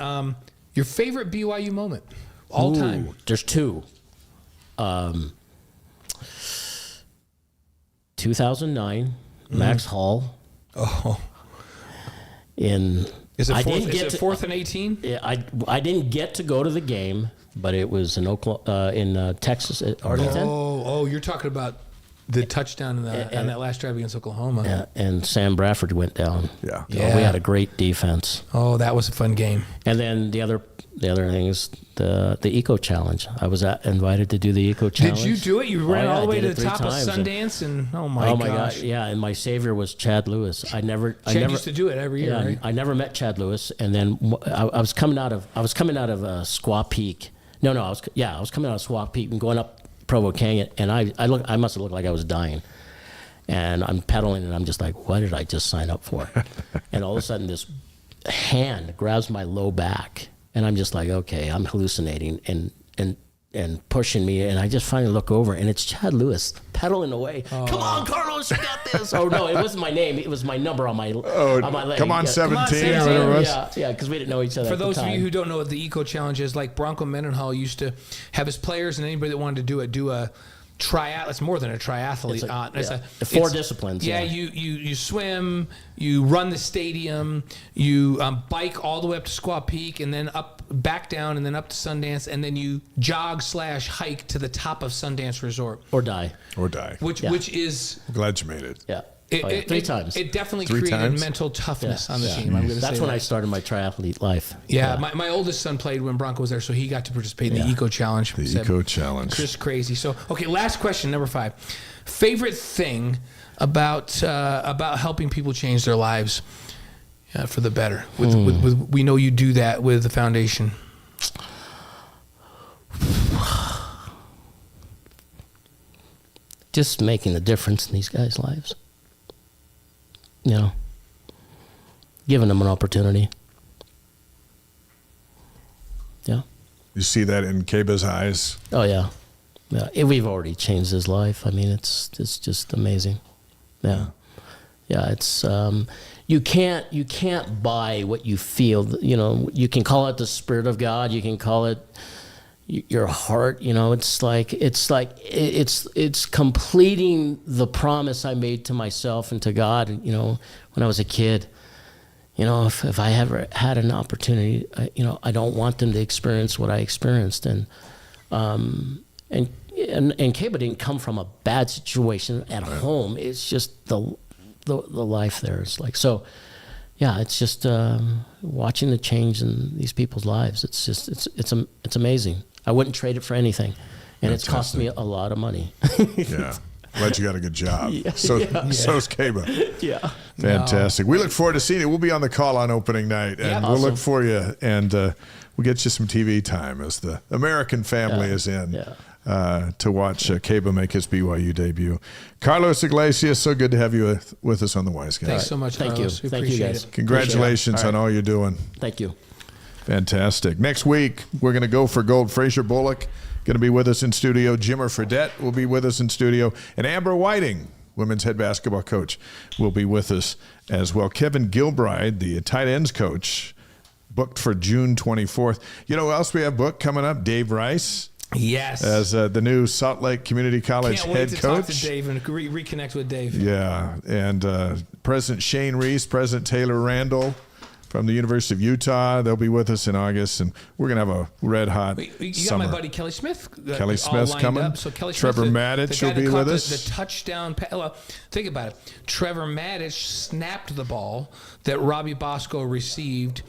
your favorite BYU moment all time? There's 2. 2009, Max Hall. Oh. Is it 4th and 18? Yeah, I didn't get to go to the game, but it was in Texas at Arlington. Oh, you're talking about the touchdown in that last drive against Oklahoma. Yeah, and Sam Bradford went down. Yeah. We had a great defense. Oh, that was a fun game. And then the other thing is the Eco Challenge. I was invited to do the Eco Challenge. Did you do it? You ran all the way to the top of Sundance, and oh my gosh. Yeah, and my savior was Chad Lewis. Chad used to do it every year. Yeah, right? I never met Chad Lewis, and then I was coming out of Squaw Peak. I was coming out of Squaw Peak and going up Provo Canyon, and I must have looked like I was dying. And I'm pedaling, and I'm just like, what did I just sign up for? And all of a sudden, this hand grabs my low back, and I'm just like, okay, I'm hallucinating. And and pushing me, and I just finally look over, and it's Chad Lewis pedaling away. Come on, Carlos, you got this. Oh no, it wasn't my name; it was my number on my leg. Come on, 17, or whatever it was. Yeah, because we didn't know each other. For those of you who don't know what the Eco Challenge is, like Bronco Mendenhall used to have his players and anybody that wanted to do a triathlon. It's more than a triathlete. It's 4 disciplines. Yeah, you swim, you run the stadium, you bike all the way up to Squaw Peak, and then back down, and then up to Sundance, and then you jog/hike to the top of Sundance Resort. Or die. Which is... I'm glad you made it. Yeah. 3 times. It definitely 3 created times? mental toughness on the team. I'm going to say That's when I started my triathlete life. Yeah, my oldest son played when Bronco was there, so he got to participate in the Eco Challenge. Eco Challenge. Just crazy. So, okay, last question, number 5. Favorite thing about helping people change their lives for the better? We know you do that with the foundation. Just making a difference in these guys' lives. Giving them an opportunity. Yeah. You see that in Keba's eyes? Oh yeah. We've already changed his life. I mean, it's just amazing. Yeah. It's you can't buy what you feel. You can call it the Spirit of God. You can call it your heart. It's completing the promise I made to myself and to God. When I was a kid. If I ever had an opportunity, I don't want them to experience what I experienced, and Keba didn't come from a bad situation at home. It's just the life there. It's like so. Yeah, it's just watching the change in these people's lives. It's just it's amazing. I wouldn't trade it for anything, and it's cost me a lot of money. Yeah. Glad you got a good job. So's Keba. Yeah. Fantastic. We look forward to seeing you. We'll be on the call on opening night, and we'll look for you, and we'll get you some TV time as the American family is in to watch Keba make his BYU debut. Carlos Iglesias, so good to have you with us on the Wise Guys. Thanks so much, Thank Carlos. you. We Thank you, appreciate guys. it. Congratulations on all you're doing. Thank you. Fantastic. Next week, we're going to go for gold. Fraser Bullock going to be with us in studio. Jimmer Fredette will be with us in studio. And Amber Whiting, women's head basketball coach, will be with us as well. Kevin Gilbride, the tight ends coach, booked for June 24th. You know who else we have booked coming up? Dave Rice. Yes. As the new Salt Lake Community College Can't wait head to coach. talk to Dave and reconnect with Dave. Yeah. And President Shane Reese, President Taylor Randall from the University of Utah. They'll be with us in August, and we're going to have a red-hot summer. Got my buddy Kelly Smith. Kelly Smith's coming. Up. So Kelly Trevor Smith, Maddich the will be with us. The touchdown. Well, think about it. Trevor Maddich snapped the ball that Robbie Bosco received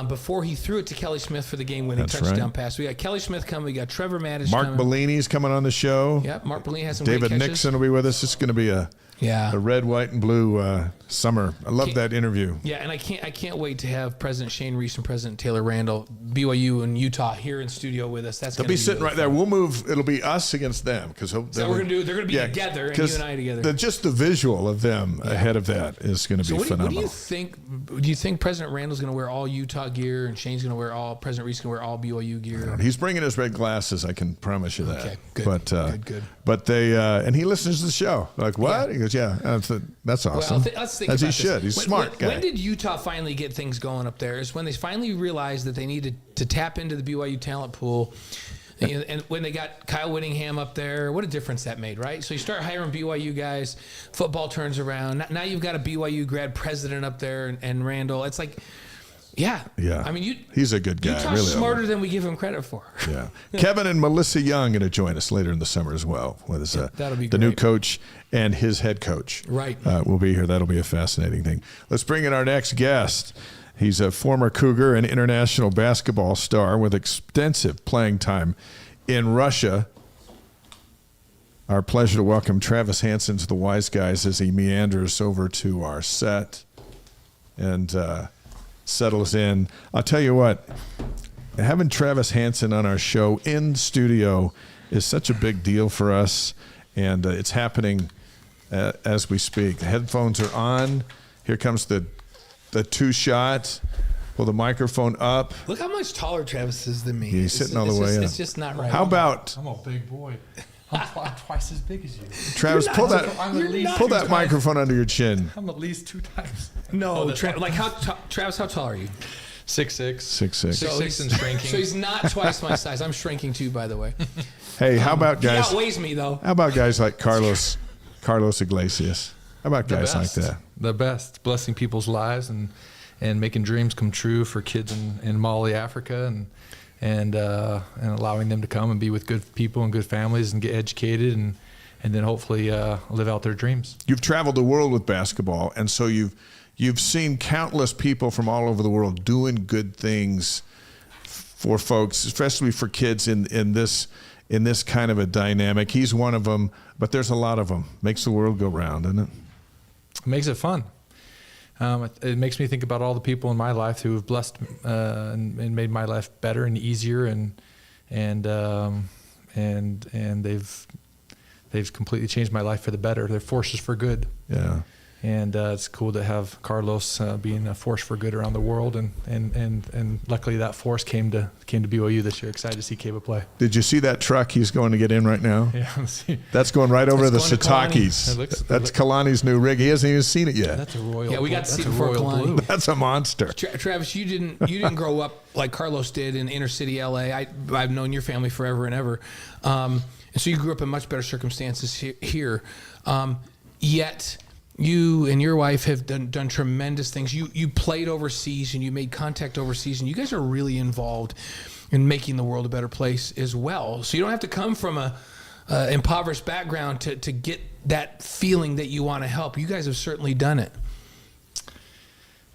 before he threw it to Kelly Smith for the game-winning touchdown pass. We got Kelly Smith coming. We got Trevor Maddich Mark coming. Bellini's coming on the show. Yep, Mark Bellini has some David great catches. Nixon will be with us. It's going to be a red, white, and blue summer. I love that interview. Yeah, and I can't wait to have President Shane Reese and President Taylor Randall, BYU and Utah, here in studio with us. They'll be sitting right there. We'll move. It'll be us against them because they're going to be together, and you and I together. Just the visual of them ahead of that is going to be phenomenal. What do you think? Do you think President Randall's going to wear all Utah gear and Shane's going to wear President Reese going to wear all BYU gear? He's bringing his red glasses. I can promise you that. Okay, good. But good. But they and he listens to the show. Like what? Yeah. He goes, that's awesome. Well, let's think as about he should. He's a smart guy. When did Utah finally get things going up there? Is when they finally realized that they needed to tap into the BYU talent pool. And when they got Kyle Whittingham up there, what a difference that made, right? So you start hiring BYU guys, football turns around. Now you've got a BYU grad president up there and Randall. It's like, yeah. I mean, he's a good guy. Utah's really smarter than we give him credit for. Yeah. Kevin and Melissa Young going to join us later in the summer as well. That'll be the great. new coach and his head coach. Right. Will be here. That'll be a fascinating thing. Let's bring in our next guest. He's a former Cougar and international basketball star with extensive playing time in Russia. Our pleasure to welcome Travis Hansen to the Wise Guys as he meanders over to our set and settles in. I'll tell you what, having Travis Hansen on our show in studio is such a big deal for us, and it's happening as we speak. The headphones are on. Here comes the two shot. Pull the microphone up. Look how much taller Travis is than me. He's sitting all the way up. It's just not right. How about I'm a big boy. I'm twice as big as you. Travis? Pull that microphone under your chin. I'm at least 2 times. No, Travis, how tall are you? 6'6". 6'6". 6'6" and shrinking. So he's not twice my size. I'm shrinking too, by the way. Hey, how about guys? He outweighs me though. How about guys like Carlos Iglesias? How about guys like that? The best, blessing people's lives and making dreams come true for kids in Mali, Africa, and allowing them to come and be with good people and good families and get educated and then hopefully live out their dreams. You've traveled the world with basketball, and so you've seen countless people from all over the world doing good things for folks, especially for kids in this kind of a dynamic. He's one of them, but there's a lot of them. Makes the world go round, doesn't it? It makes it fun. It makes me think about all the people in my life who have blessed and made my life better and easier, and they've completely changed my life for the better. They're forces for good. Yeah. And it's cool to have Carlos being a force for good around the world, and luckily that force came to BYU this year. Excited to see Keba play. Did you see that truck he's going to get in right now? Yeah, that's going right over the Satakis. That's Kalani's new rig. He hasn't even seen it yet. That's a royal. Yeah, we got to see it before Kalani. That's a monster. Travis, you didn't grow up like Carlos did in inner city LA. I've known your family forever and ever, and so you grew up in much better circumstances here. Yet you and your wife have done tremendous things. You played overseas and you made contact overseas, and you guys are really involved in making the world a better place as well. So you don't have to come from a impoverished background to get that feeling that you want to help. You guys have certainly done it.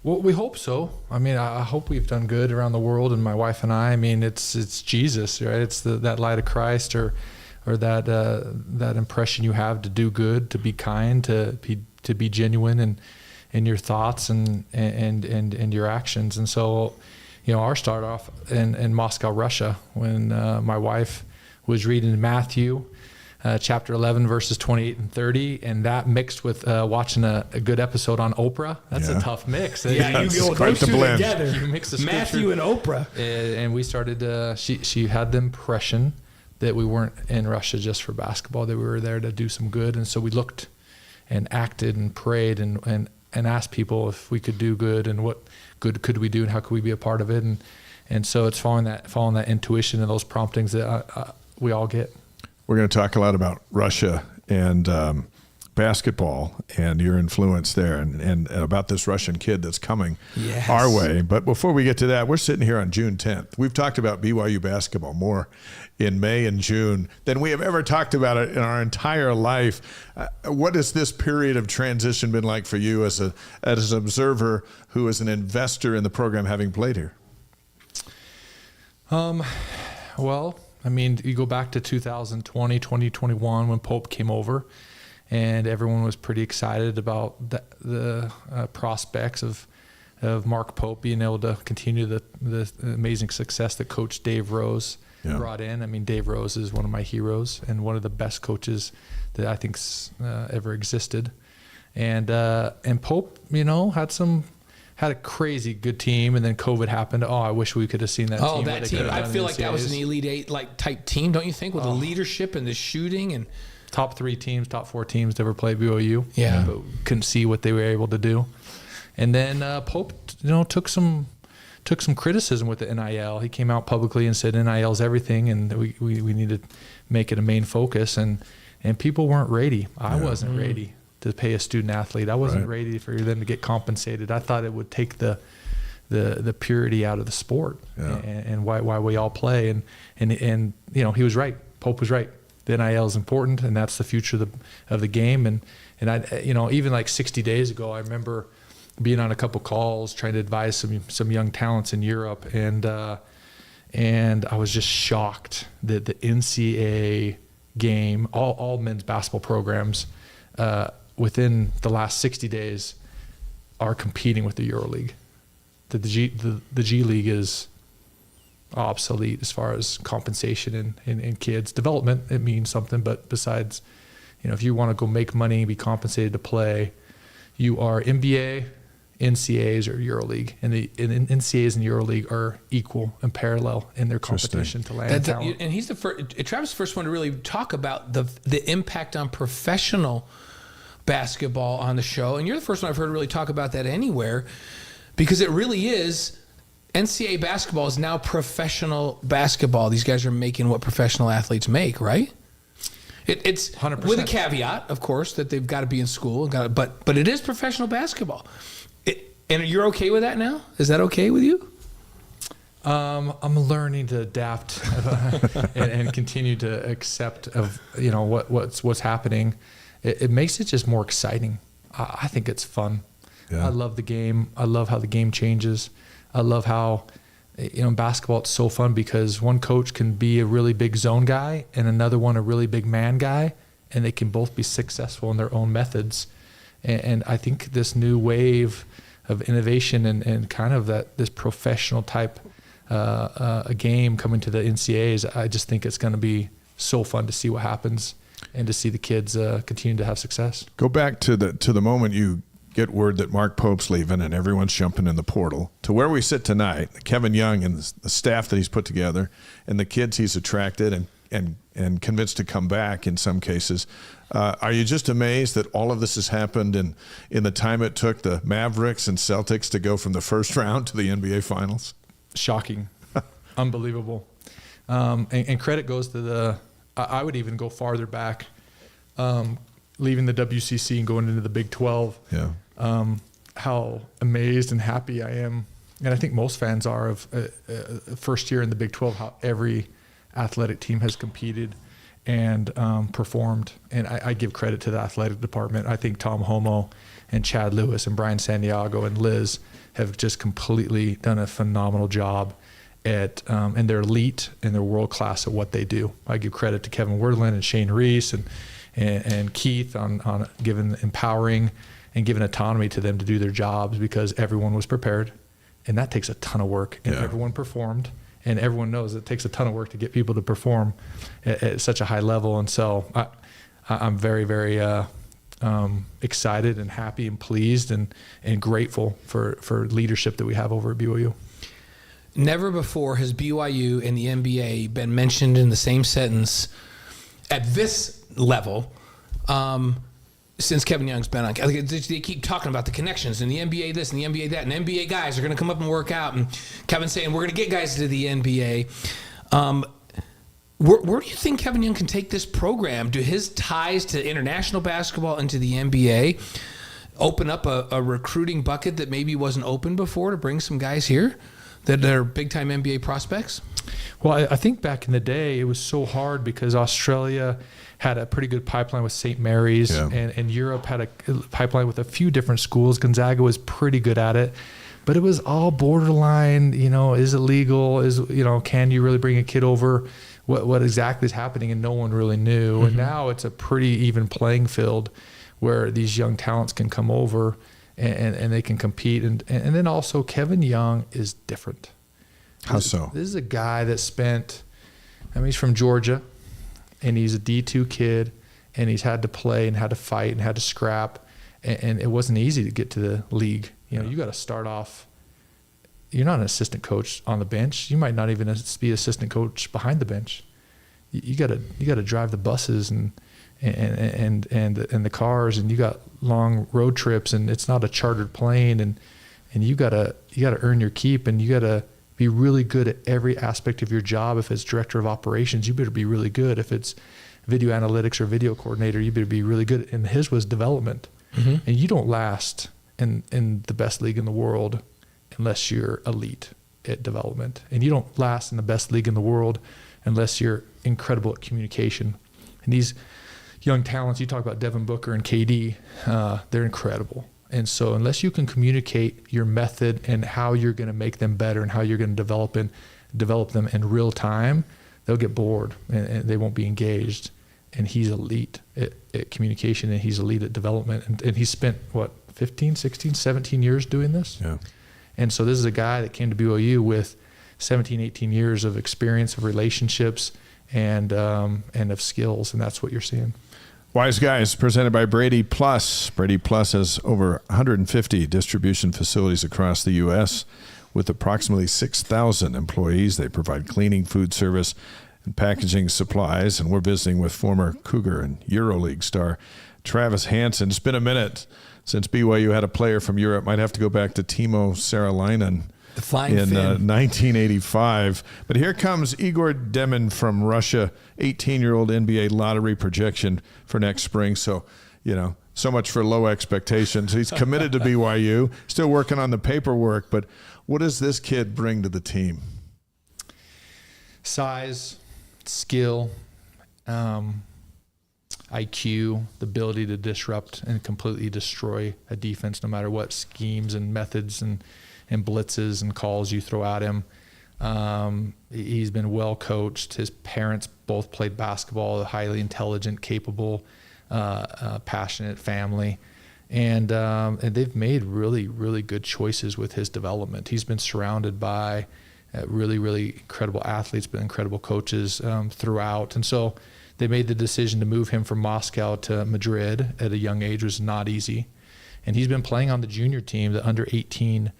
Well, we hope so. I mean, I hope we've done good around the world, and my wife and I mean, it's Jesus, right? It's that light of Christ, or that impression you have to do good, to be kind, to be genuine in your thoughts and your actions. And so, our start off in Moscow, Russia, when my wife was reading Matthew chapter 11, verses 28 and 30, and that mixed with watching a good episode on Oprah. That's a tough mix. Yeah, you go those two together. You mix the Matthew and Oprah. And we started, she had the impression that we weren't in Russia just for basketball, that we were there to do some good. And so we looked and acted and prayed and asked people if we could do good, and what good could we do, and how could we be a part of it. And so it's following that intuition and those promptings that we all get. We're going to talk a lot about Russia and basketball and your influence there, and about this Russian kid that's coming our way. But before we get to that, we're sitting here on June 10th. We've talked about BYU basketball more in May and June than we have ever talked about it in our entire life. What has this period of transition been like for you as an observer who is an investor in the program, having played here? Well, I mean, you go back to 2020, 2021 when Pope came over, and everyone was pretty excited about the prospects of Mark Pope being able to continue the amazing success that Coach Dave Rose brought in. I mean, Dave Rose is one of my heroes and one of the best coaches that I think's ever existed. And Pope, had a crazy good team, and then COVID happened. Oh, I wish we could have seen that team. Oh, that team. I feel like that was an Elite Eight type team, don't you think, with the leadership and the shooting and top 4 teams to ever play BYU. Yeah. But couldn't see what they were able to do. And then Pope, took some criticism with the NIL. He came out publicly and said NIL is everything, and we need to make it a main focus. And people weren't ready. I wasn't ready to pay a student athlete. I wasn't ready for them to get compensated. I thought it would take the purity out of the sport and why we all play. And he was right. Pope was right. The NIL is important, and that's the future of the game. And I, even like 60 days ago, I remember being on a couple calls trying to advise some young talents in Europe, and I was just shocked that the NCAA game, all men's basketball programs, within the last 60 days are competing with the EuroLeague. The G League is obsolete as far as compensation in kids development. It means something, but besides, if you want to go make money, be compensated to play, you are NBA, NCAAs or EuroLeague, and the NCAAs and EuroLeague are equal and parallel in their competition to land talent. And he's the first. Travis, the first one to really talk about the impact on professional basketball on the show, and you're the first one I've heard really talk about that anywhere, because it really is. NCAA basketball is now professional basketball. These guys are making what professional athletes make, right? It's 100%. With a caveat, of course, that they've got to be in school, but it is professional basketball. And you're okay with that now? Is that okay with you? I'm learning to adapt and continue to accept of what's happening. It makes it just more exciting. I think it's fun. Yeah. I love the game. I love how the game changes. I love how in basketball it's so fun because one coach can be a really big zone guy and another one a really big man guy, and they can both be successful in their own methods. And I think this new wave of innovation and kind of this professional type a game coming to the NCAAs, I just think it's going to be so fun to see what happens and to see the kids continue to have success. Go back to the moment you get word that Mark Pope's leaving and everyone's jumping in the portal to where we sit tonight, Kevin Young and the staff that he's put together and the kids he's attracted and convinced to come back in some cases. Are you just amazed that all of this has happened in the time it took the Mavericks and Celtics to go from the first round to the NBA Finals? Shocking. Unbelievable. And credit goes to I would even go farther back, leaving the WCC and going into the Big 12. Yeah. How amazed and happy I am, and I think most fans are, of first year in the Big 12, how every athletic team has competed and performed. And I give credit to the athletic department. I think Tom Homo and Chad Lewis and Brian Santiago and Liz have just completely done a phenomenal job at, and they're elite and they're world class at what they do. I give credit to Kevin Wordland and Shane Reese and Keith on giving empowering and giving autonomy to them to do their jobs, because everyone was prepared, and that takes a ton of work, and everyone performed, and everyone knows it takes a ton of work to get people to perform at such a high level. And so I'm very, very excited and happy and pleased and grateful for leadership that we have over at BYU. Never before has BYU and the NBA been mentioned in the same sentence at this level since Kevin Young's been on. They keep talking about the connections and the NBA this and the NBA that, and NBA guys are going to come up and work out, and Kevin's saying we're going to get guys to the NBA. Where do you think Kevin Young can take this program? Do his ties to international basketball and to the NBA open up a recruiting bucket that maybe wasn't open before to bring some guys here that are big-time NBA prospects? Well, I think back in the day, it was so hard because Australia had a pretty good pipeline with St. Mary's, and Europe had a pipeline with a few different schools. Gonzaga was pretty good at it, but it was all borderline, is it legal? Can you really bring a kid over? What exactly is happening? And no one really knew. Mm-hmm. And now it's a pretty even playing field where these young talents can come over and they can compete. And then also Kevin Young is different. How so? This is a guy that he's from Georgia, and he's a D2 kid, and he's had to play and had to fight and had to scrap, and it wasn't easy to get to the league. You got to start off. You're not an assistant coach on the bench. You might not even be assistant coach behind the bench. You got to drive the buses and the cars, and you got long road trips, and it's not a chartered plane, and you got to earn your keep, and you got to be really good at every aspect of your job. If it's director of operations, you better be really good. If it's video analytics or video coordinator, you better be really good. And his was development. Mm-hmm. And you don't last in the best league in the world unless you're elite at development. And you don't last in the best league in the world unless you're incredible at communication. And these young talents, you talk about Devin Booker and KD, they're incredible. And so unless you can communicate your method and how you're going to make them better and how you're going to develop them in real time, they'll get bored and they won't be engaged. And he's elite at communication, and he's elite at development. And he spent, 15, 16, 17 years doing this? Yeah. And so this is a guy that came to BYU with 17, 18 years of experience, of relationships, and of skills, and that's what you're seeing. Wise Guys, presented by BradyPLUS. BradyPLUS has over 150 distribution facilities across the U.S. With approximately 6,000 employees. They provide cleaning, food service, and packaging supplies. And we're visiting with former Cougar and EuroLeague star Travis Hansen. It's been a minute since BYU had a player from Europe. Might have to go back to Timo Saralainen in 1985. But here comes Egor Demin from Russia, 18-year-old NBA lottery projection for next spring. So, so much for low expectations. He's committed to BYU, still working on the paperwork. But what does this kid bring to the team? Size, skill, IQ, the ability to disrupt and completely destroy a defense no matter what schemes and methods and blitzes and calls you throw at him. He's been well coached. His parents both played basketball, a highly intelligent, capable, passionate family. And they've made really, really good choices with his development. He's been surrounded by really, really incredible athletes, but incredible coaches throughout. And so they made the decision to move him from Moscow to Madrid at a young age, was not easy. And he's been playing on the junior team, the under-18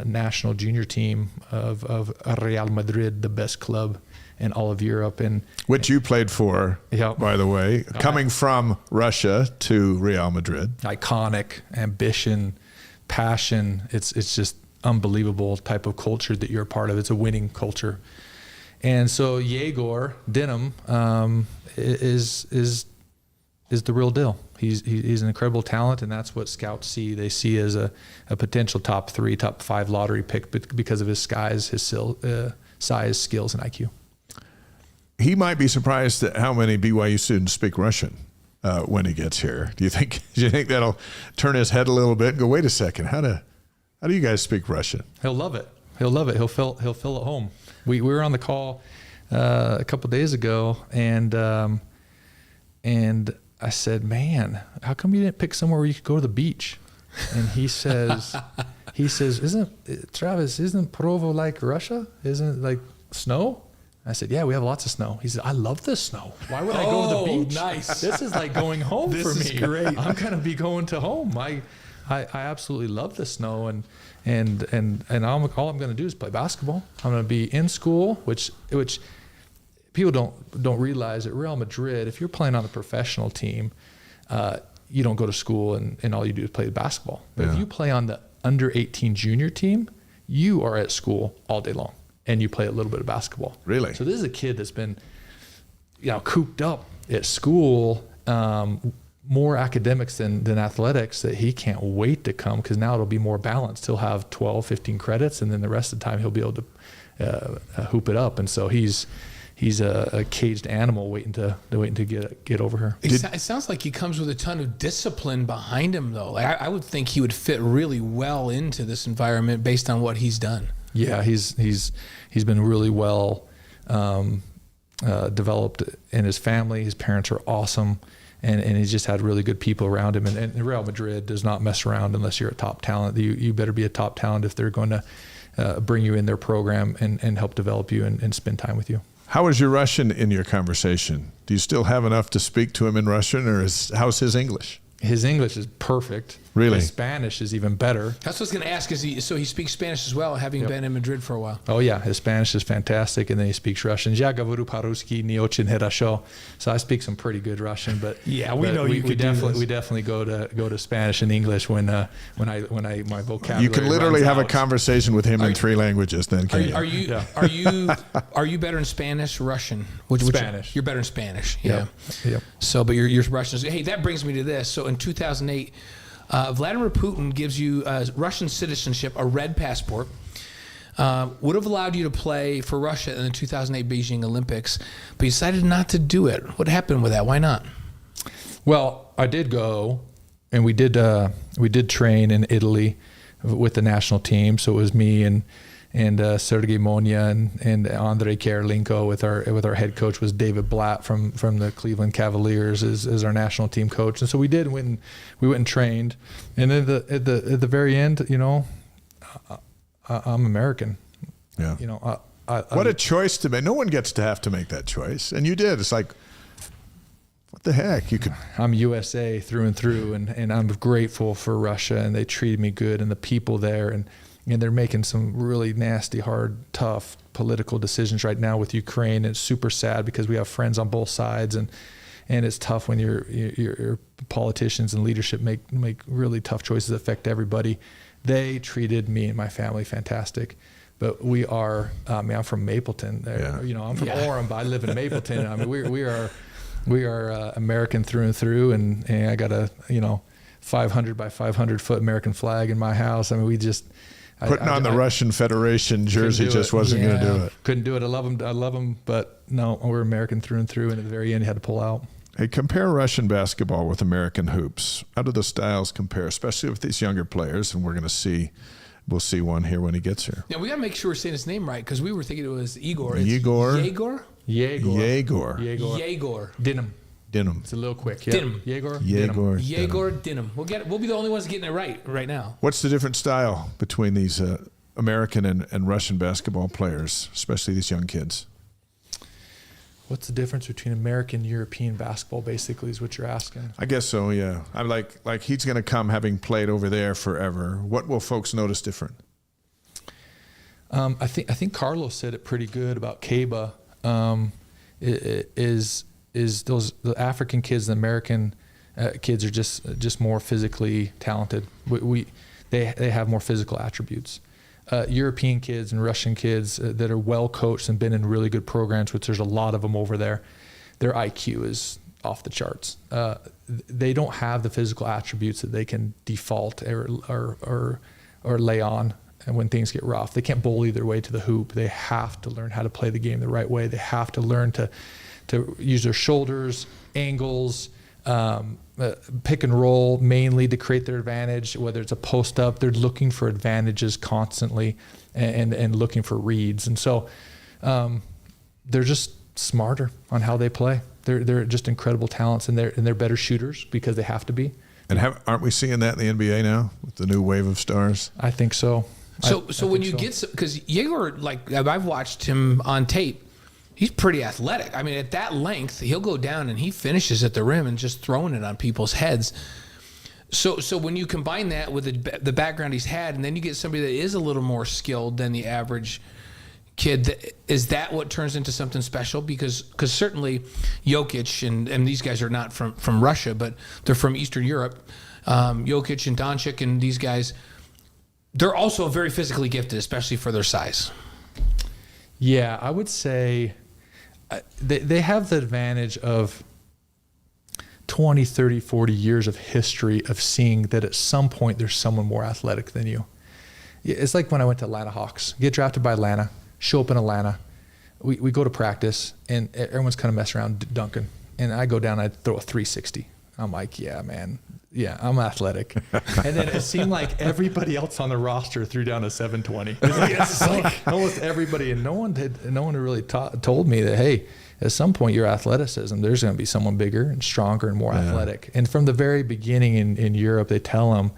national junior team of Real Madrid, the best club in all of Europe. Which you played for, by the way, coming from Russia to Real Madrid. Iconic, ambition, passion. It's just unbelievable type of culture that you're a part of. It's a winning culture. And so Egor Demin is the real deal. He's an incredible talent, and that's what scouts see. They see as a potential top 3, top 5 lottery pick because of his size, size, skills, and IQ. He might be surprised at how many BYU students speak Russian when he gets here. Do you think that'll turn his head a little bit and go, wait a second, how do you guys speak Russian? He'll love it. He'll feel at home. We were on the call a couple of days ago, and I said, man, how come you didn't pick somewhere where you could go to the beach? And he says, Travis, isn't Provo like Russia? Isn't it like snow? I said, yeah, we have lots of snow. He said, I love the snow. Why would I go to the beach? Nice. This is like going home for me. This is great. I'm going to be going to home. I absolutely love the snow, and all I'm going to do is play basketball. I'm going to be in school, which people don't realize at Real Madrid, if you're playing on the professional team, you don't go to school and all you do is play basketball. But if you play on the under-18 junior team, you are at school all day long and you play a little bit of basketball. Really? So this is a kid that's been, cooped up at school, more academics than athletics, that he can't wait to come, because now it'll be more balanced. He'll have 12, 15 credits, and then the rest of the time he'll be able to hoop it up. And so he's a caged animal waiting to get over here. It sounds like he comes with a ton of discipline behind him, though. Like I would think he would fit really well into this environment based on what he's done. Yeah, he's been really well developed in his family. His parents are awesome, and he's just had really good people around him. And Real Madrid does not mess around unless you're a top talent. You better be a top talent if they're going to bring you in their program and help develop you and spend time with you. How is your Russian in your conversation? Do you still have enough to speak to him in Russian, or how's his English? His English is perfect. Really? His Spanish is even better. That's what I was going to ask. So he speaks Spanish as well, having been in Madrid for a while? Oh, yeah. His Spanish is fantastic, and then he speaks Russian. Я говорю по-русски не очень хорошо. So I speak some pretty good Russian, but we know we definitely go to Spanish and English when my vocabulary. You can literally have out. A conversation with him in 3 languages. Then can you? Are you better in Spanish or Russian? Spanish. You're better in Spanish. Yeah. Yep. So, but your Russian. Hey, that brings me to this. So in 2008. Vladimir Putin gives you Russian citizenship, a red passport, would have allowed you to play for Russia in the 2008 Beijing Olympics, but you decided not to do it. What happened with that? Why not? Well, I did go, and we did train in Italy with the national team. So it was me and Sergei Monia and Andrei Karolinko with our head coach was David Blatt from the Cleveland Cavaliers as our national team coach. And so we went and trained. And then at the very end, I'm American. Yeah. What a choice to make. No one gets to have to make that choice, and you did. It's like, the heck? You could. I'm USA through and through, and I'm grateful for Russia, and they treated me good, and the people there, and they're making some really nasty, hard, tough political decisions right now with Ukraine. It's super sad because we have friends on both sides, and it's tough when your politicians and leadership make really tough choices that affect everybody. They treated me and my family fantastic. But we are, I'm from Mapleton. Yeah. You know, I'm from Orem, but I live in Mapleton. I mean, we are American through and through, and I got a 500 by 500 foot American flag in my house. I mean, we just putting on the Russian Federation jersey just wasn't going to do it. Couldn't do it. I love them, but no, we're American through and through. And at the very end, you had to pull out. Hey, compare Russian basketball with American hoops. How do the styles compare, especially with these younger players? And we'll see one here when he gets here. Yeah, we got to make sure we're saying his name right because we were thinking it was Igor. Igor. Yegor Demin. It's a little quick. Yeah. Demin. Yegor Demin. We'll be the only ones getting it right now. What's the different style between these American and Russian basketball players, especially these young kids? What's the difference between American and European basketball, basically, is what you're asking? I guess so, yeah. I'm like he's going to come having played over there forever. What will folks notice different? I think Carlos said it pretty good about Keba. Is the African kids, the American kids are just more physically talented. They have more physical attributes. European kids and Russian kids that are well coached and been in really good programs, which there's a lot of them over there, their IQ is off the charts. They don't have the physical attributes that they can default or lay on when things get rough. They can't bully their way to the hoop. They have to learn how to play the game the right way. They have to learn to use their shoulders, angles, pick and roll mainly to create their advantage, whether it's a post up. They're looking for advantages constantly and looking for reads. And so they're just smarter on how they play. They're just incredible talents, and they're better shooters because they have to be. And aren't we seeing that in the NBA now with the new wave of stars? I think so. So when you get, because Igor, like I've watched him on tape, he's pretty athletic. I mean, at that length, he'll go down and he finishes at the rim and just throwing it on people's heads. So when you combine that with the background he's had, and then you get somebody that is a little more skilled than the average kid, is that what turns into something special? Because certainly Jokic and these guys are not from Russia, but they're from Eastern Europe. Jokic and Doncic and these guys, they're also very physically gifted, especially for their size. Yeah, I would say they have the advantage of 20, 30, 40 years of history of seeing that at some point there's someone more athletic than you. It's like when I went to Atlanta Hawks, get drafted by Atlanta, show up in Atlanta. We go to practice, and everyone's kind of messing around dunking. And I go down, I throw a 360. I'm like, yeah, man. Yeah, I'm athletic. And then it seemed like everybody else on the roster threw down a 720. It's like almost everybody, and no one really told me that, hey, at some point your athleticism, there's going to be someone bigger and stronger and more athletic. And from the very beginning in Europe, they tell them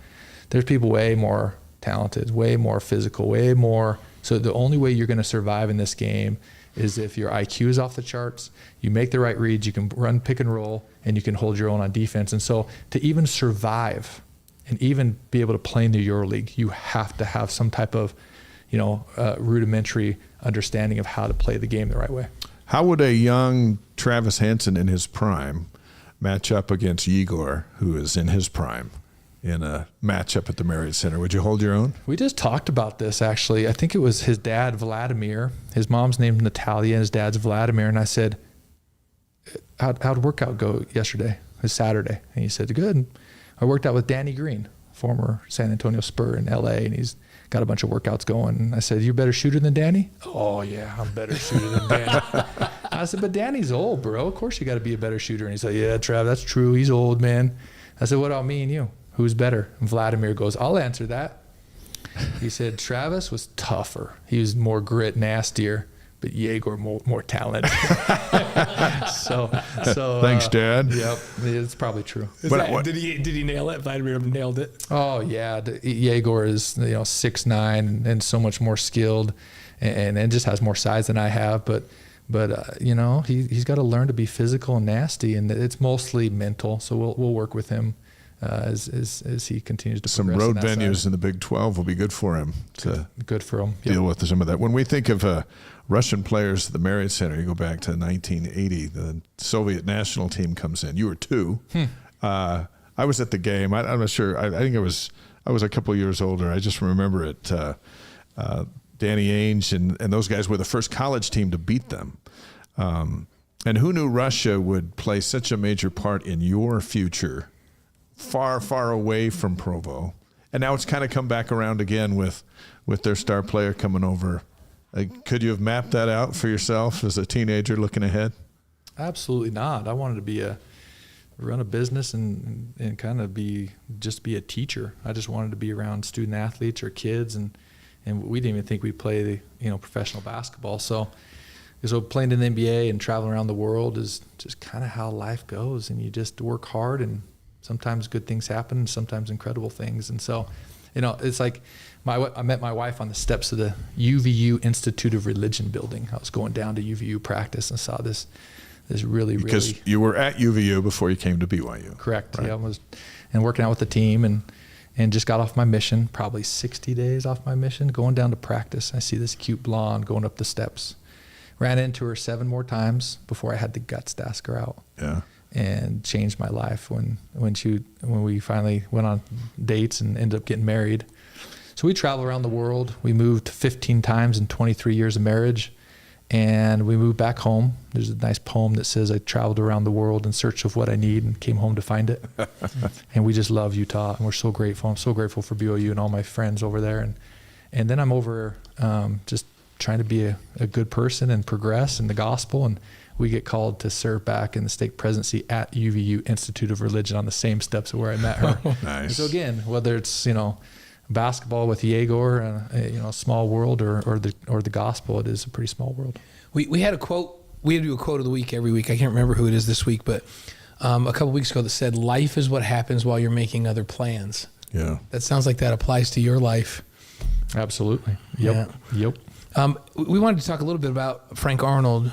there's people way more talented, way more physical, way more. So the only way you're going to survive in this game is if your IQ is off the charts, you make the right reads, you can run pick and roll, and you can hold your own on defense. And so to even survive and even be able to play in the EuroLeague, you have to have some type of, rudimentary understanding of how to play the game the right way. How would a young Travis Hansen in his prime match up against Igor, who is in his prime, in a matchup at the Marriott Center? Would you hold your own? We just talked about this, actually. I think it was his dad, Vladimir. His mom's named Natalia, and his dad's Vladimir. And I said, how'd workout go yesterday? It was Saturday. And he said, good. I worked out with Danny Green, former San Antonio Spur in L.A., and he's got a bunch of workouts going. And I said, you a better shooter than Danny? Oh, yeah, I'm a better shooter than Danny. I said, but Danny's old, bro. Of course you got to be a better shooter. And he said, yeah, Trav, that's true. He's old, man. I said, what about me and you? Who's better? And Vladimir goes, I'll answer that. He said, Travis was tougher. He was more grit, nastier, but Egor more talented. so thanks, Dad. Yep, it's probably true. Did he nail it? Vladimir nailed it. Oh yeah, Egor is 6'9" and so much more skilled, and just has more size than I have. But But he's got to learn to be physical and nasty, and it's mostly mental. So we'll work with him as he continues to some progress road venues in the Big 12 will be good for him to good for him. deal with some of that. When we think of Russian players at the Marriott Center, you go back to 1980, the Soviet national team comes in. You were 2. I was at the game. I'm not sure. I think I was a couple of years older. I just remember it. Danny Ainge and those guys were the first college team to beat them. And who knew Russia would play such a major part in your future, far, far away from Provo. And now it's kind of come back around again with their star player coming over. Could you have mapped that out for yourself as a teenager looking ahead? Absolutely not. I wanted to run a business and kind of be a teacher. I just wanted to be around student athletes or kids, and we didn't even think we'd play professional basketball. So playing in the NBA and traveling around the world is just kind of how life goes, and you just work hard, and sometimes good things happen, and sometimes incredible things. And so, it's like I met my wife on the steps of the UVU Institute of Religion building. I was going down to UVU practice and saw this really because you were at UVU before you came to BYU. Correct. Right? Yeah, I was working out with the team and just got off my mission, probably 60 days off my mission, going down to practice. I see this cute blonde going up the steps. Ran into her 7 more times before I had the guts to ask her out. Yeah. And changed my life when we finally went on dates and ended up getting married. So we traveled around the world. We moved 15 times in 23 years of marriage, and we moved back home. There's a nice poem that says, I traveled around the world in search of what I need and came home to find it. And we just love Utah, and we're so grateful. I'm so grateful for BYU and all my friends over there. And then I'm over just trying to be a good person and progress in the gospel, and we get called to serve back in the stake presidency at UVU Institute of Religion on the same steps where I met her. Nice. And so again, whether it's basketball with Egor, a small world, or the gospel, it is a pretty small world. We had a quote. We do a quote of the week every week. I can't remember who it is this week, but a couple weeks ago that said, "Life is what happens while you're making other plans." Yeah. That sounds like that applies to your life. Absolutely. Yep. Yeah. Yep. We wanted to talk a little bit about Frank Arnold.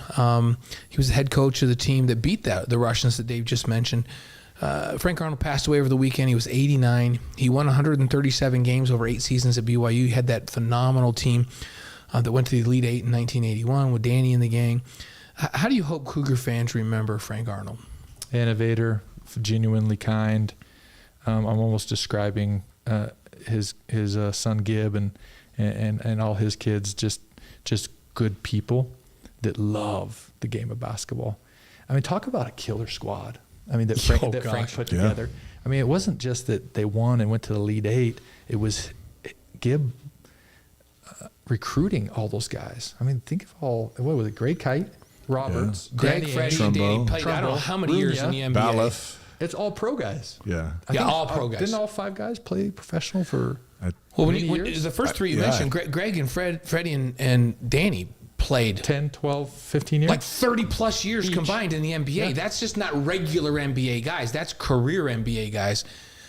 He was the head coach of the team that beat the Russians that Dave just mentioned. Frank Arnold passed away over the weekend. He was 89. He won 137 games over 8 seasons at BYU. He had that phenomenal team that went to the Elite Eight in 1981 with Danny and the gang. How do you hope Cougar fans remember Frank Arnold? Innovator, genuinely kind. I'm almost describing his son Gib and all his kids, just good people that love the game of basketball. I mean, talk about a killer squad. I mean, that Frank put together. I mean, it wasn't just that they won and went to the Elite Eight. It was Gib recruiting all those guys. I mean, think of what was it? Greg Kite, Roberts, Greg, Freddie, Danny played I don't know how many years in the NBA. Balif. It's all pro guys. Yeah. All pro guys. Didn't all 5 guys play professional for when years? The first 3 you mentioned, Greg and Freddie and Danny played 10, 12, 15 years? Like 30 plus years each. Combined in the NBA. Yeah. That's just not regular NBA guys. That's career NBA guys.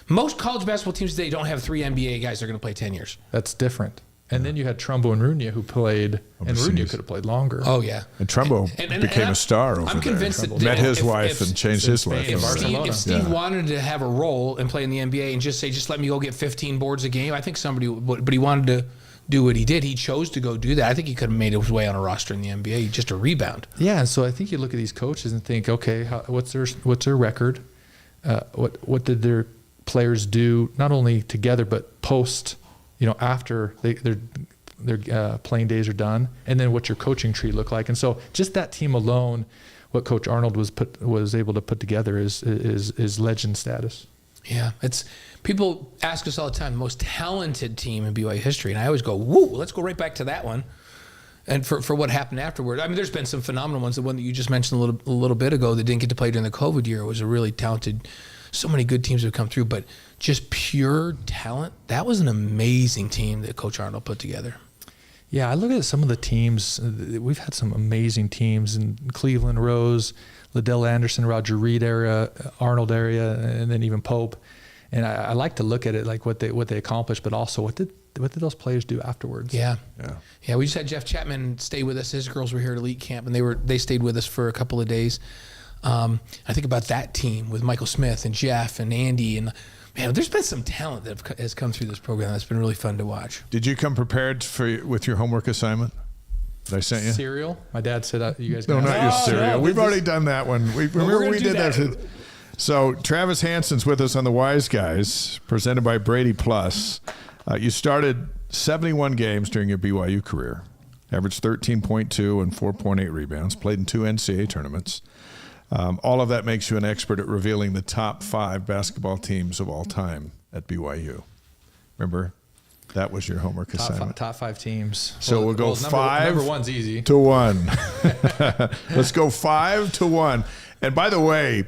Most college basketball teams today don't have 3 NBA guys that are going to play 10 years. That's different. And then you had Trumbo and Runia who played, overseas. And Runia could have played longer. Oh, yeah. And Trumbo became a star over there. I'm convinced that met his wife and changed his life. If Steve wanted to have a role and play in the NBA and just let me go get 15 boards a game, I think somebody would, but he wanted to do what he did. He chose to go do that. I think he could have made his way on a roster in the NBA, just a rebound. Yeah, and so I think you look at these coaches and think, okay, what's their record? What did their players do, not only together but post, after their playing days are done, and then what's your coaching tree look like? And so just that team alone, what Coach Arnold was able to put together is legend status. Yeah, people ask us all the time, the most talented team in BYU history, and I always go, woo, let's go right back to that one. And for what happened afterward, I mean, there's been some phenomenal ones. The one that you just mentioned a little bit ago that didn't get to play during the COVID year was a really talented. So many good teams have come through, but just pure talent, that was an amazing team that Coach Arnold put together. Yeah, I look at some of the teams. We've had some amazing teams in Cleveland, Rose, Liddell Anderson, Roger Reid era, Arnold area, and then even Pope. And I like to look at it like what they accomplished, but also what did those players do afterwards? Yeah. We just had Jeff Chapman stay with us. His girls were here at elite camp, and they stayed with us for a couple of days. I think about that team with Michael Smith and Jeff and Andy, and man, there's been some talent that has come through this program that's been really fun to watch. Did you come prepared with your homework assignment that I sent you? Cereal. My dad said you guys. No, not your cereal. no, We've already done that one. Remember we did that. So Travis Hansen's with us on the Wise Guys, presented by BradyPLUS. You started 71 games during your BYU career, averaged 13.2 and 4.8 rebounds, played in 2 NCAA tournaments. All of that makes you an expert at revealing the top 5 basketball teams of all time at BYU. Remember, that was your homework assignment. Top 5 teams. So we'll go 5 number 1's easy. to 1. Let's go 5 to 1. And by the way,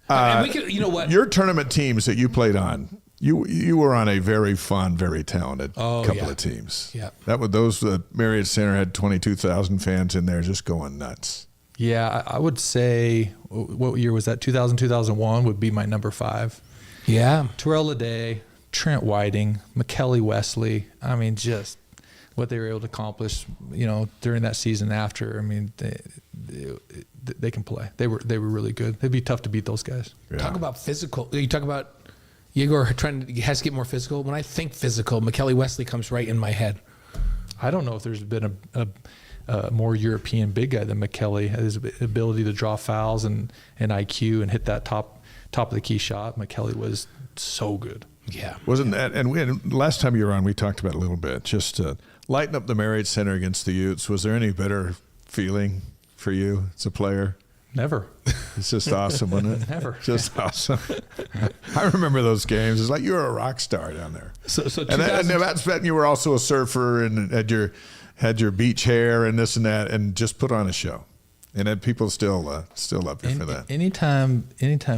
and we could, you know what? Your tournament teams that you played on, you were on a very fun, very talented couple of teams. Yeah. The Marriott Center had 22,000 fans in there just going nuts. Yeah, I would say, what year was that? 2000, 2001 would be my number 5. Yeah. Terrell Lede, Trent Whiting, McKelly Wesley. I mean, just what they were able to accomplish, during that season after. I mean, they can play. They were really good. It'd be tough to beat those guys. Yeah. Talk about physical. You talk about Igor has to get more physical. When I think physical, McKelly Wesley comes right in my head. I don't know if there's been a more European big guy than McKelly. His ability to draw fouls and IQ and hit that top of the key shot. McKelly was so good. Yeah. Wasn't that? And last time you were on, we talked about it a little bit. Just to lighten up the Marriott Center against the Utes. Was there any better feeling for you as a player? Never. It's just awesome, wasn't it? Never. Just awesome. I remember those games. It's like you were a rock star down there. So and that's that you were also a surfer and had your beach hair and this and that, and just put on a show. And then people still love you for that. Anytime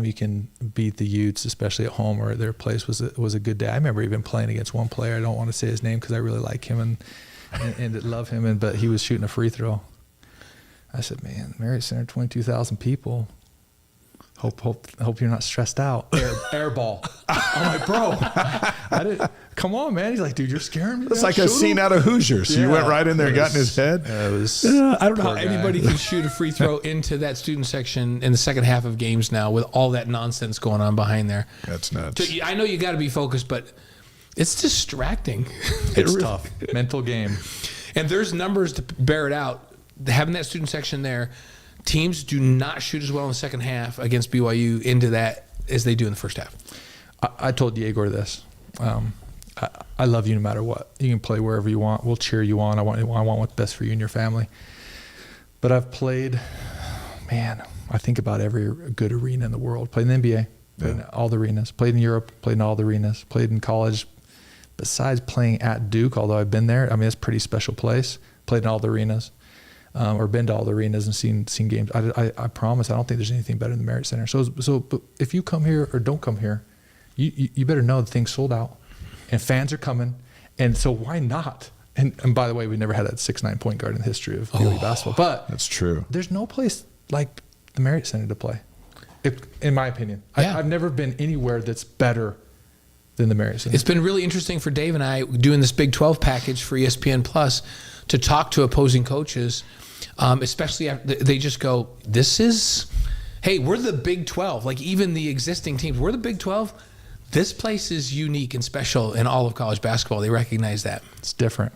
you can beat the Utes, especially at home or at their place, was a good day. I remember even playing against one player. I don't want to say his name because I really like him and love him. But he was shooting a free throw. I said, "Man, Marriott Center, 22,000 people. Hope you're not stressed out." Air ball. I'm like, bro, come on, man. He's like, dude, you're scaring me. It's like a scene out of Hoosiers. Yeah. You went right in there, got in his head. It was. I don't know how anybody can shoot a free throw into that student section in the second half of games now with all that nonsense going on behind there. That's nuts. So, I know you got to be focused, but it's distracting. It's tough. Mental game. And there's numbers to bear it out. Having that student section there, teams do not shoot as well in the second half against BYU into that as they do in the first half. I told Egor this. I love you no matter what. You can play wherever you want. We'll cheer you on. I want what's best for you and your family. But I've played, man, I think about every good arena in the world. Played in the NBA, played in all the arenas. Played in Europe, played in all the arenas. Played in college. Besides playing at Duke, although I've been there, I mean, it's a pretty special place. Played in all the arenas. Or been to all the arenas and seen games. I promise I don't think there's anything better than the Marriott Center. So but if you come here or don't come here, you better know the thing's sold out and fans are coming. And so why not? And by the way, we never had that 6'9" point guard in the history of BYU basketball. But that's true. There's no place like the Marriott Center to play, in my opinion. Yeah. I've never been anywhere that's better than the Marriott Center. It's been really interesting for Dave and I doing this Big 12 package for ESPN Plus to talk to opposing coaches, especially after they just go, hey, we're the Big 12. Like even the existing teams, we're the Big 12. This place is unique and special in all of college basketball. They recognize that. It's different.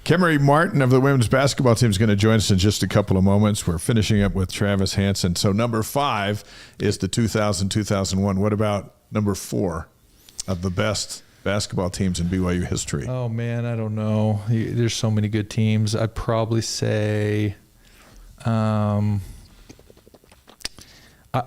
Kemery Martin of the women's basketball team is going to join us in just a couple of moments. We're finishing up with Travis Hansen. So number 5 is the 2000-2001. What about number 4 of the best basketball teams in BYU history? Oh, man, I don't know. There's so many good teams. I'd probably say I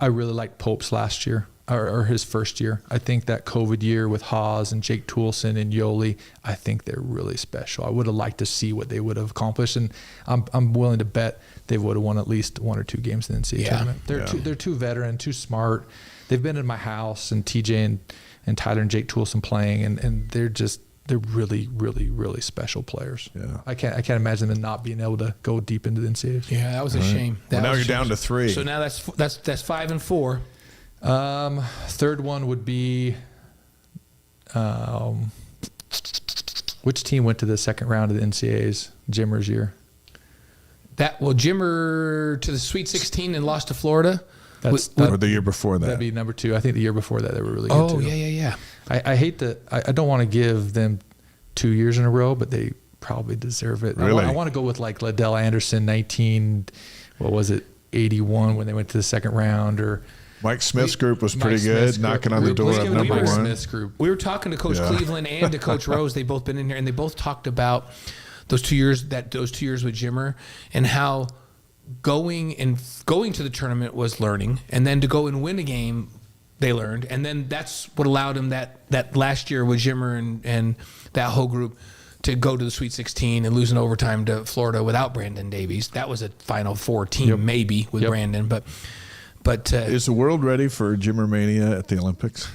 really liked Pope's last year, or his first year. I think that COVID year with Haas and Jake Toulson and Yoli, I think they're really special. I would have liked to see what they would have accomplished, and I'm willing to bet they would have won at least 1 or 2 games in the NCAA tournament. They're too veteran, too smart. They've been in my house, and TJ and Tyler and Jake Toulson playing, and they're really, really, really special players. Yeah. I can't imagine them not being able to go deep into the NCAAs. Yeah, that was a shame. Well, now you're down to 3. So now that's 5 and 4. Third one would be which team went to the second round of the NCAAs? Jimmer's year. Jimmer to the Sweet 16 and lost to Florida. Or the year before that. That'd be number 2. I think the year before that they were really good too. Oh, yeah. I hate that. I don't want to give them 2 years in a row, but they probably deserve it. Really? I want to go with like Liddell Anderson, 81 when they went to the second round, or Mike Smith's group was pretty Mike good, Smith's group. knocking on the door of number 1. Smith's group. We were talking to Coach Cleveland and to Coach Rose. They've both been in here, and they both talked about those 2 years with Jimmer, and how going to the tournament was learning, and then to go and win a game, they learned, and then that's what allowed him that last year with Jimmer and that whole group to go to the Sweet 16 and lose in overtime to Florida without Brandon Davies. That was a Final Four team, maybe, with Brandon, but is the world ready for Jimmer Mania at the Olympics?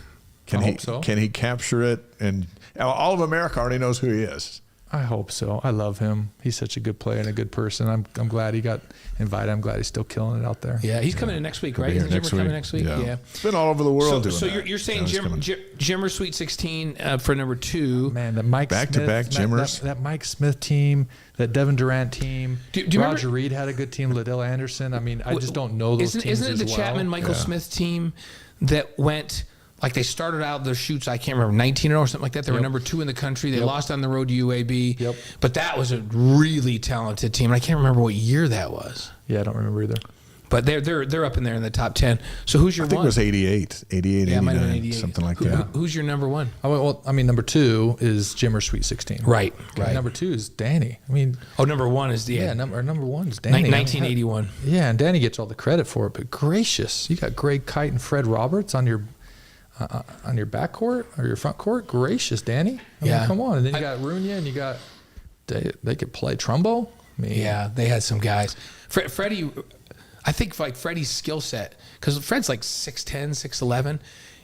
I hope so. Can he capture it? And all of America already knows who he is. I hope so. I love him. He's such a good player and a good person. I'm glad he got invited. I'm glad he's still killing it out there. Yeah, he's coming in next week, right? Isn't Jimmer coming next week? Yeah. It's been all over the world doing so that. you're saying Jimmer Sweet 16 for number 2. Man, that Mike back-to-back Jimmers. That Mike Smith team, that Devin Durant team. Do you Roger Reid had a good team. Liddell Anderson. I mean, I just don't know those teams Isn't it the as well. Chapman Michael Smith team that went? Like they started out their shoots, I can't remember, 19 or something like that. They were number 2 in the country. They lost on the road to UAB. Yep. But that was a really talented team. I can't remember what year that was. Yeah, I don't remember either. But they're up in there in the top 10. So who's your I think one? it was 88, 89, might have been 88. Something like that. Who's your number 1? Number 2 is Jimmer Sweet 16. Right. Number 2 is Danny. I mean, number 1 is number 1 is Danny. 1981. And Danny gets all the credit for it, but gracious, you got Greg Kite and Fred Roberts on your back court or your front court. Gracious, Danny. I mean, come on. And then you got Runia, and you got they could play Trumbo. I mean, yeah, they had some guys. Freddie, I think like Freddie's skill set, because Fred's like 6'10", 6'11",